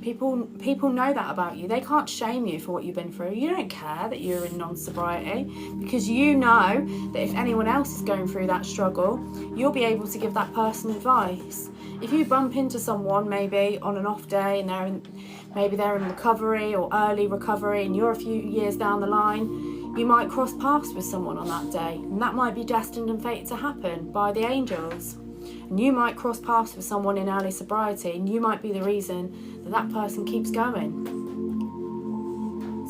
People know that about you. They can't shame you for what you've been through. You don't care that you're in non-sobriety, because you know that if anyone else is going through that struggle, you'll be able to give that person advice. If you bump into someone maybe on an off day and maybe they're in recovery or early recovery and you're a few years down the line, you might cross paths with someone on that day, and that might be destined and fated to happen by the angels. And you might cross paths with someone in early sobriety and you might be the reason that person keeps going.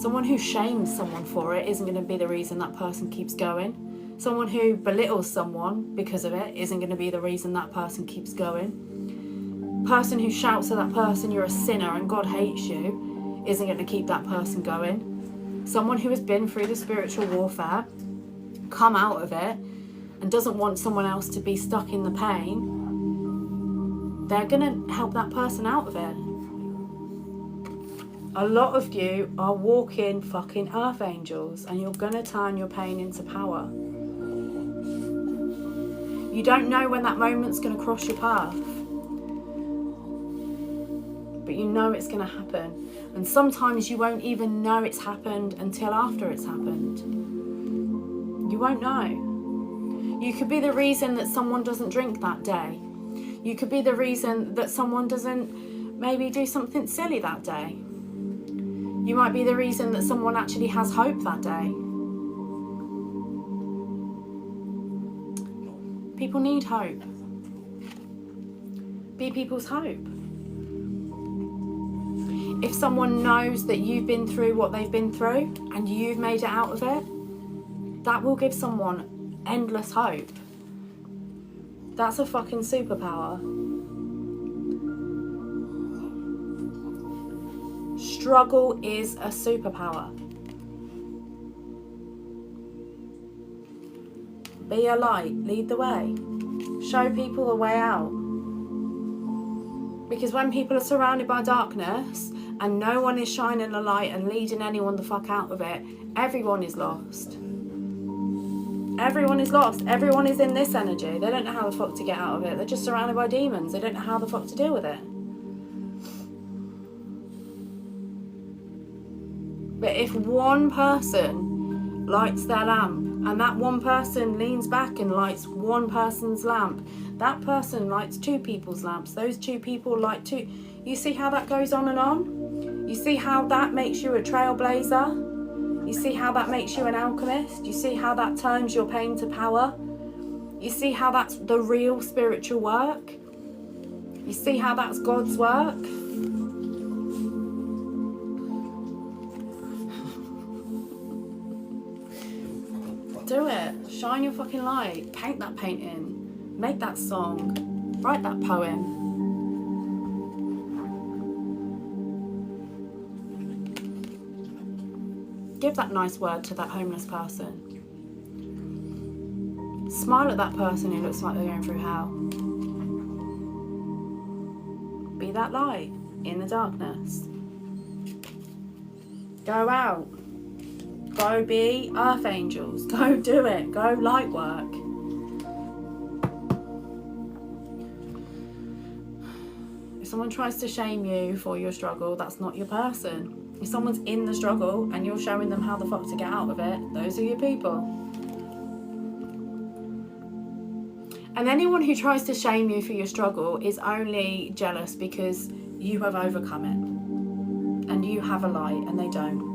Someone who shames someone for it isn't going to be the reason that person keeps going. Someone who belittles someone because of it isn't going to be the reason that person keeps going. Person who shouts at that person, you're a sinner and God hates you, isn't going to keep that person going. Someone who has been through the spiritual warfare, come out of it, and doesn't want someone else to be stuck in the pain, they're going to help that person out of it. A lot of you are walking fucking earth angels, and you're going to turn your pain into power. You don't know when that moment's going to cross your path, but you know it's going to happen. And sometimes you won't even know it's happened until after it's happened. You won't know. You could be the reason that someone doesn't drink that day. You could be the reason that someone doesn't maybe do something silly that day. You might be the reason that someone actually has hope that day. People need hope. Be people's hope. If someone knows that you've been through what they've been through and you've made it out of it, that will give someone endless hope. That's a fucking superpower. Struggle is a superpower. Be a light, lead the way. Show people the way out. Because when people are surrounded by darkness and no one is shining a light and leading anyone the fuck out of it, everyone is lost. Everyone is lost. Everyone is in this energy. They don't know how the fuck to get out of it. They're just surrounded by demons. They don't know how the fuck to deal with it. But if one person lights their lamp, and that one person leans back and lights one person's lamp, that person lights two people's lamps. Those two people light two. You see how that goes on and on? You see how that makes you a trailblazer? You see how that makes you an alchemist? You see how that turns your pain to power? You see how that's the real spiritual work? You see how that's God's work? Do it. Shine your fucking light. Paint that painting. Make that song. Write that poem. Give that nice word to that homeless person. Smile at that person who looks like they're going through hell. Be that light in the darkness. Go out. Go be earth angels. Go do it. Go light work. If someone tries to shame you for your struggle, that's not your person. If someone's in the struggle and you're showing them how the fuck to get out of it, those are your people. And anyone who tries to shame you for your struggle is only jealous because you have overcome it. And you have a light and they don't.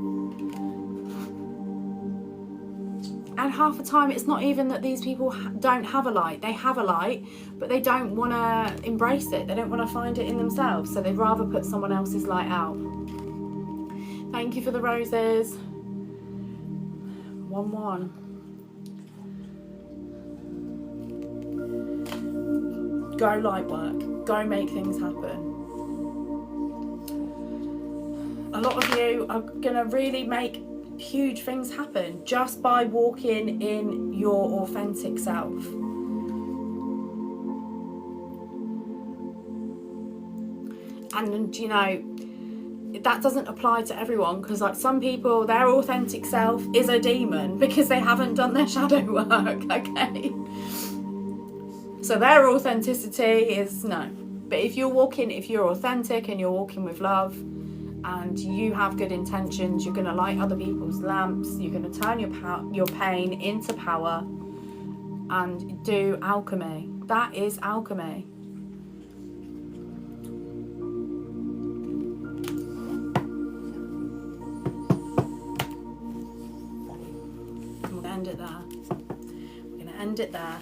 And half the time it's not even that these people don't have a light. They have a light, but they don't want to embrace it. They don't want to find it in themselves. So they'd rather put someone else's light out. Thank you for the roses. 1-1. Go light work. Go make things happen. A lot of you are going to really make huge things happen just by walking in your authentic self. And you know, that doesn't apply to everyone, because like some people, their authentic self is a demon because they haven't done their shadow work. Okay, so their authenticity is no. But if you're authentic and you're walking with love and you have good intentions, you're going to light other people's lamps, you're going to turn your pain into power and do alchemy. That is alchemy. We're going to end it there. We're going to end it there.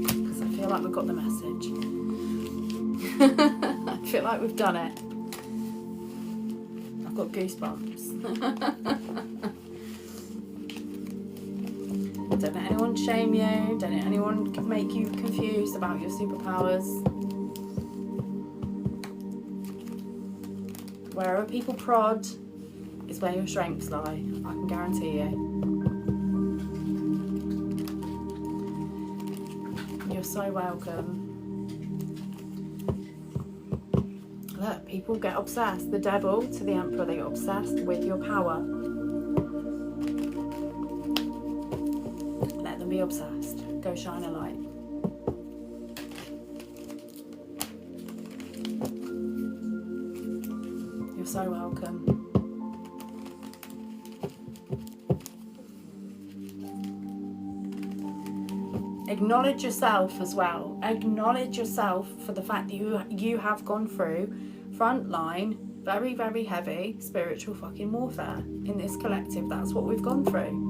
Because I feel like we've got the message. I feel like we've done it. I've got goosebumps. Don't let anyone shame you. Don't let anyone make you confused about your superpowers. Wherever people prod is where your strengths lie. I can guarantee you. You're so welcome. Look, people get obsessed. The devil to the emperor, they get obsessed with your power. Let them be obsessed. Go shine a light. You're so welcome. Acknowledge yourself as well. Acknowledge yourself for the fact that you have gone through frontline, very, very heavy spiritual fucking warfare in this collective. That's what we've gone through.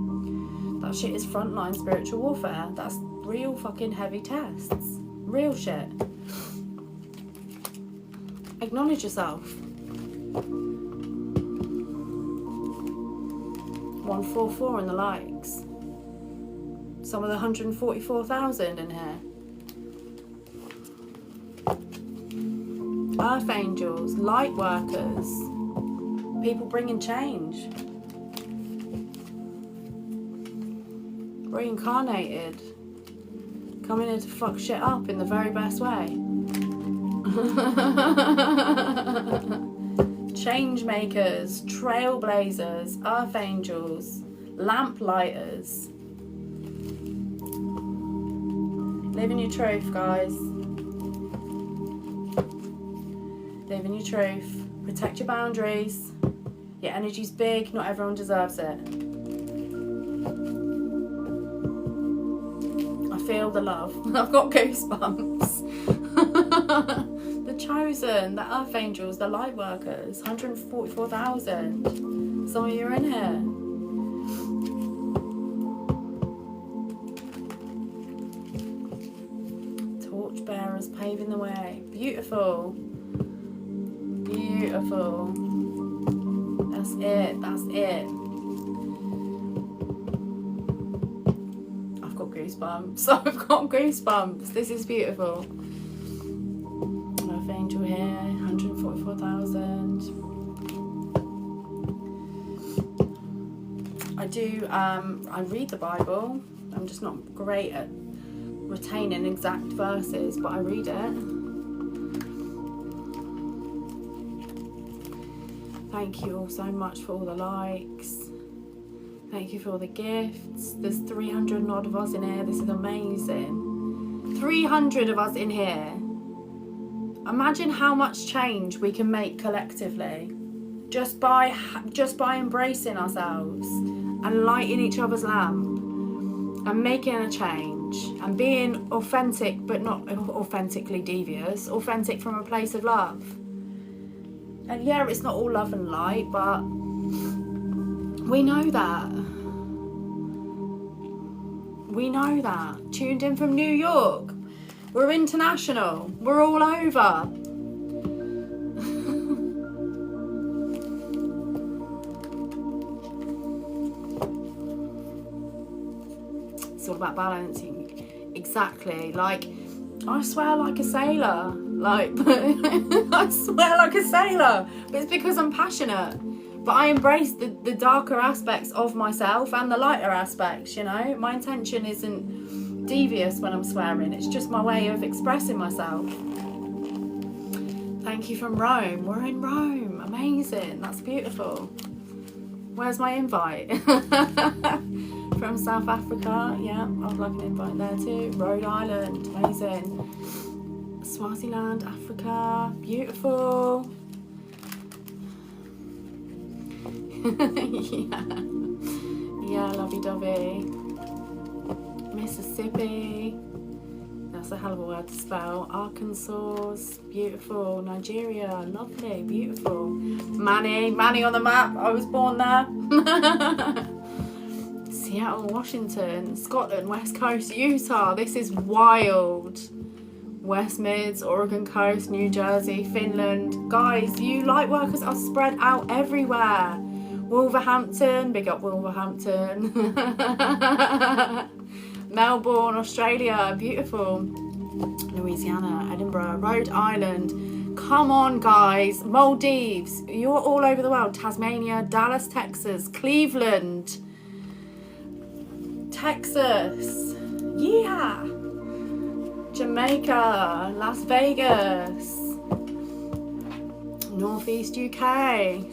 That shit is frontline spiritual warfare. That's real fucking heavy tests. Real shit. Acknowledge yourself. 144 in the likes. Some of the 144,000 in here. Earth angels, light workers, people bringing change. Reincarnated, coming in to fuck shit up in the very best way. Change makers, trailblazers, earth angels, lamp lighters. Live in your truth, guys. Live in your truth. Protect your boundaries. Your energy's big. Not everyone deserves it. I feel the love. I've got goosebumps. The chosen, the earth angels, the light workers. 144,000. Some of you are in here. is paving the way. Beautiful. Beautiful. That's it. That's it. I've got goosebumps. I've got goosebumps. This is beautiful. Earth Angel here. 144,000. I read the Bible. I'm just not great at retaining exact verses, but I read it. Thank you all so much for all the likes. Thank you for all the gifts. There's 300 and odd of us in here. This is amazing. 300 of us in here. Imagine how much change we can make collectively just by embracing ourselves and lighting each other's lamp and making a change and being authentic, but not authentically devious, authentic from a place of love. And yeah, it's not all love and light, but we know that. We know that. Tuned in from New York. We're international. We're all over. It's all about balancing. Exactly. Like, I swear like a sailor. Like, I swear like a sailor. But it's because I'm passionate. But I embrace the darker aspects of myself and the lighter aspects, you know. My intention isn't devious when I'm swearing. It's just my way of expressing myself. Thank you from Rome. We're in Rome. Amazing. That's beautiful. Where's my invite? From South Africa. Yeah, I'd like an invite there too. Rhode Island. Amazing. Swaziland, Africa. Beautiful. Yeah, lovey-dovey. Mississippi. That's a hell of a word to spell. Arkansas. Beautiful. Nigeria. Lovely. Beautiful. Manny on the map. I was born there. Seattle, Washington. Scotland. West Coast. Utah. This is wild. West Mids, Oregon Coast, New Jersey, Finland. Guys, you light workers are spread out everywhere. Wolverhampton, big up Wolverhampton. Melbourne, Australia, beautiful. Louisiana, Edinburgh, Rhode Island. Come on, guys. Maldives, you're all over the world. Tasmania, Dallas, Texas, Cleveland, Texas. Yeah. Jamaica, Las Vegas, Northeast UK,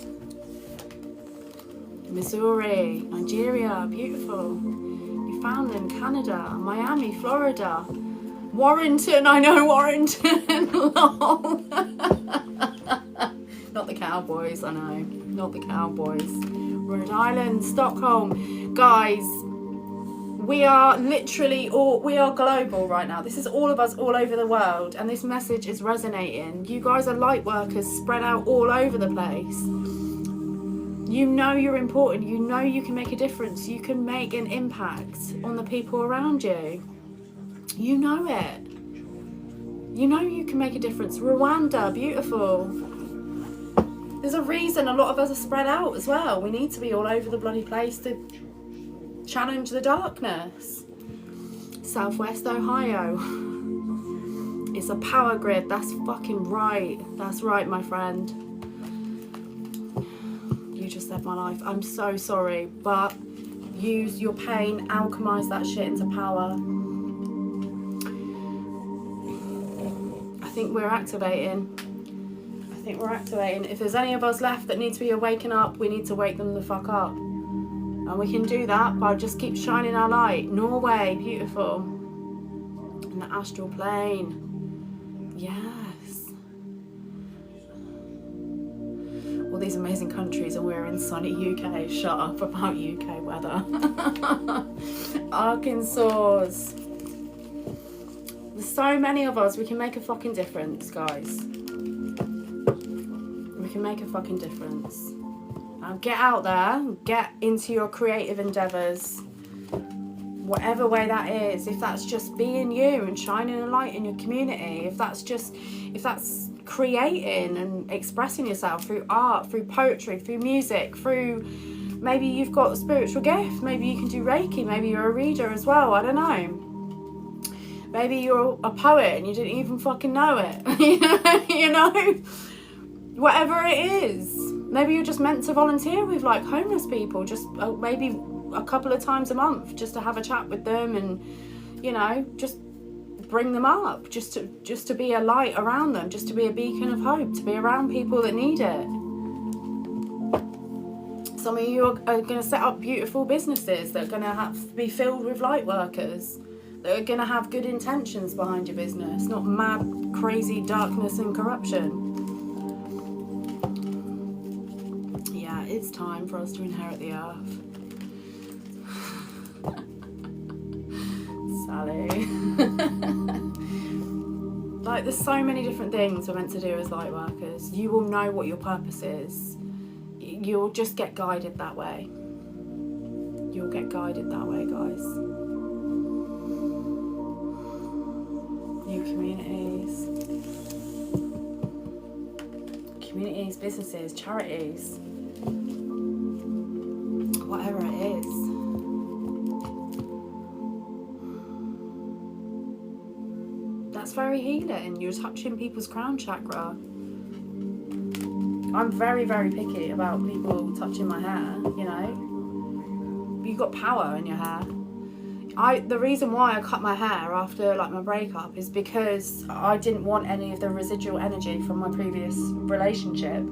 Missouri, Nigeria, beautiful, Newfoundland, Canada, Miami, Florida, Warrington, I know Warrington, lol. Not the Cowboys, I know, not the Cowboys. Rhode Island, Stockholm, guys. We are global right now. This is all of us all over the world, and this message is resonating. You guys are light workers spread out all over the place. You know you're important. You know you can make a difference. You can make an impact on the people around you. You know it. You know you can make a difference. Rwanda, beautiful. There's a reason a lot of us are spread out as well. We need to be all over the bloody place to challenge the darkness. Southwest Ohio. It's a power grid. That's fucking right. That's right, my friend. You just saved my life. I'm so sorry, but use your pain, alchemize that shit into power. I think we're activating. If there's any of us left that need to be waking up, we need to wake them the fuck up. And we can do that by just keep shining our light. Norway, beautiful. In the astral plane. Yes. All these amazing countries, and we're in sunny UK. Shut up about UK weather. Arkansas. There's so many of us. We can make a fucking difference, guys. We can make a fucking difference. Now get out there, get into your creative endeavours. whatever way that is, if that's just being you and shining a light in your community, if that's creating and expressing yourself through art, through poetry, through music, through, maybe you've got a spiritual gift, maybe you can do Reiki, maybe you're a reader as well, I don't know. Maybe you're a poet and you didn't even fucking know it. You know, whatever it is. Maybe you're just meant to volunteer with like homeless people, just maybe a couple of times a month, just to have a chat with them and, you know, just bring them up, just to be a light around them, just to be a beacon of hope, to be around people that need it. Some of you are going to set up beautiful businesses that are going to be filled with light workers, that are going to have good intentions behind your business, not mad, crazy darkness and corruption. Yeah, it's time for us to inherit the earth. Sally. Like, there's so many different things we're meant to do as light workers. You will know what your purpose is. You'll just get guided that way. You'll get guided that way, guys. New communities, businesses, charities, whatever it is. That's very healing. You're touching people's crown chakra. I'm very, very picky about people touching my hair, you know. You've got power in your hair. The reason why I cut my hair after like my breakup is because I didn't want any of the residual energy from my previous relationship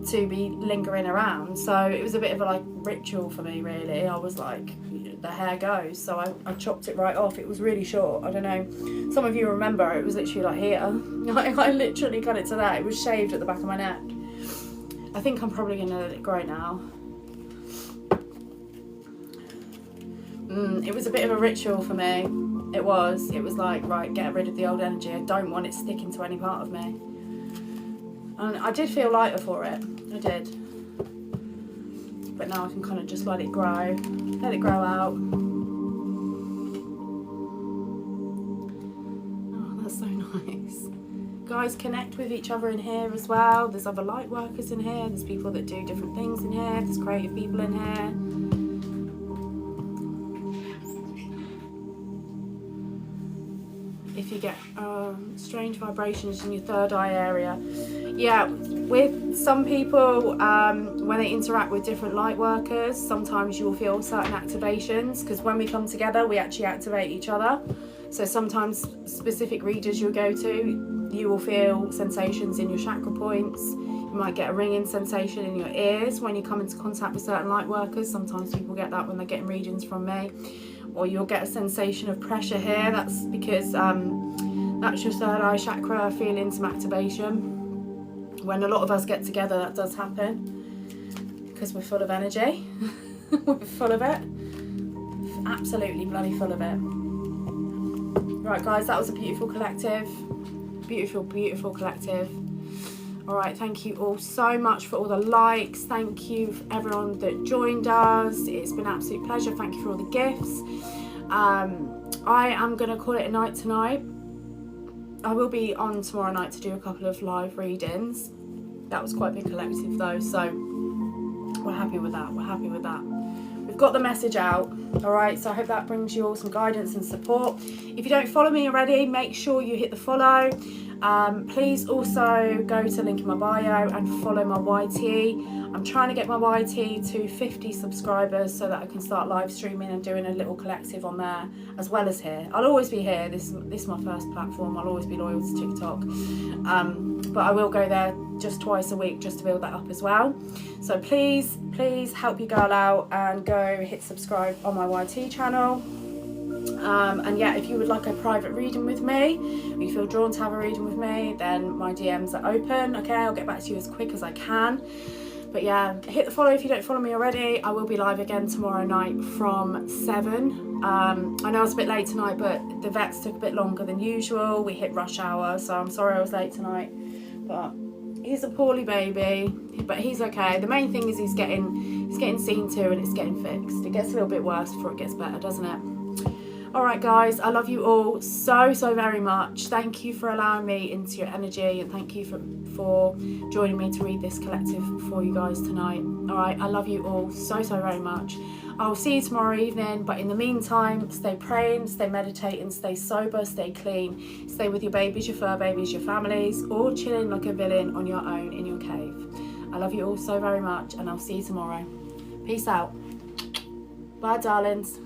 to be lingering around. So it was a bit of a like ritual for me, really. I was like, the hair goes. So I chopped it right off. It was really short. I don't know. Some of you remember it was literally like here. I literally cut it to that. It was shaved at the back of my neck. I think I'm probably going to let it grow now. It was a bit of a ritual for me. It was like, right, get rid of the old energy. I don't want it sticking to any part of me. And I did feel lighter for it. I did. But now I can kind of just let it grow. Let it grow out. Oh, that's so nice. Guys, connect with each other in here as well. There's other light workers in here. There's people that do different things in here. There's creative people in here. If you get strange vibrations in your third eye area, yeah, with some people, when they interact with different light workers, sometimes you will feel certain activations, because when we come together we actually activate each other. So sometimes specific readers you'll go to, you will feel sensations in your chakra points. You might get a ringing sensation in your ears when you come into contact with certain light workers. Sometimes people get that when they're getting readings from me. Or you'll get a sensation of pressure here. That's because that's your third eye chakra feeling some activation. When a lot of us get together, that does happen because we're full of energy. We're full of it. Absolutely bloody full of it. Right, guys, that was a beautiful collective. Beautiful, beautiful collective. All right, thank you all so much for all the likes. Thank you for everyone that joined us. It's been an absolute pleasure. Thank you for all the gifts. I am going to call it a night tonight. I will be on tomorrow night to do a couple of live readings. That was quite a big collective though, so we're happy with that. We're happy with that. We've got the message out. All right, so I hope that brings you all some guidance and support. If you don't follow me already, make sure you hit the follow. Please also go to link in my bio and follow my YT. I'm trying to get my YT to 50 subscribers so that I can start live streaming and doing a little collective on there as well as here. I'll always be here. This is my first platform. I'll always be loyal to TikTok. But I will go there just twice a week just to build that up as well. So please help your girl out and go hit subscribe on my YT channel. And yeah, if you would like a private reading with me, or you feel drawn to have a reading with me, then my DMs are open. Okay, I'll get back to you as quick as I can. But yeah, hit the follow if you don't follow me already. I will be live again tomorrow night from 7. I know it's a bit late tonight, but the vets took a bit longer than usual. We hit rush hour, so I'm sorry I was late tonight. But He's a poorly baby, but he's okay. The main thing is he's getting seen to and it's getting fixed. It gets a little bit worse before it gets better, doesn't it? All right, guys, I love you all so very much. Thank you for allowing me into your energy, and thank you for joining me to read this collective for you guys tonight. All right, I love you all so very much. I'll see you tomorrow evening, but in the meantime, stay praying, stay meditating, stay sober, stay clean, stay with your babies, your fur babies, your families, all chilling like a villain on your own in your cave. I love you all so very much, and I'll see you tomorrow. Peace out. Bye, darlings.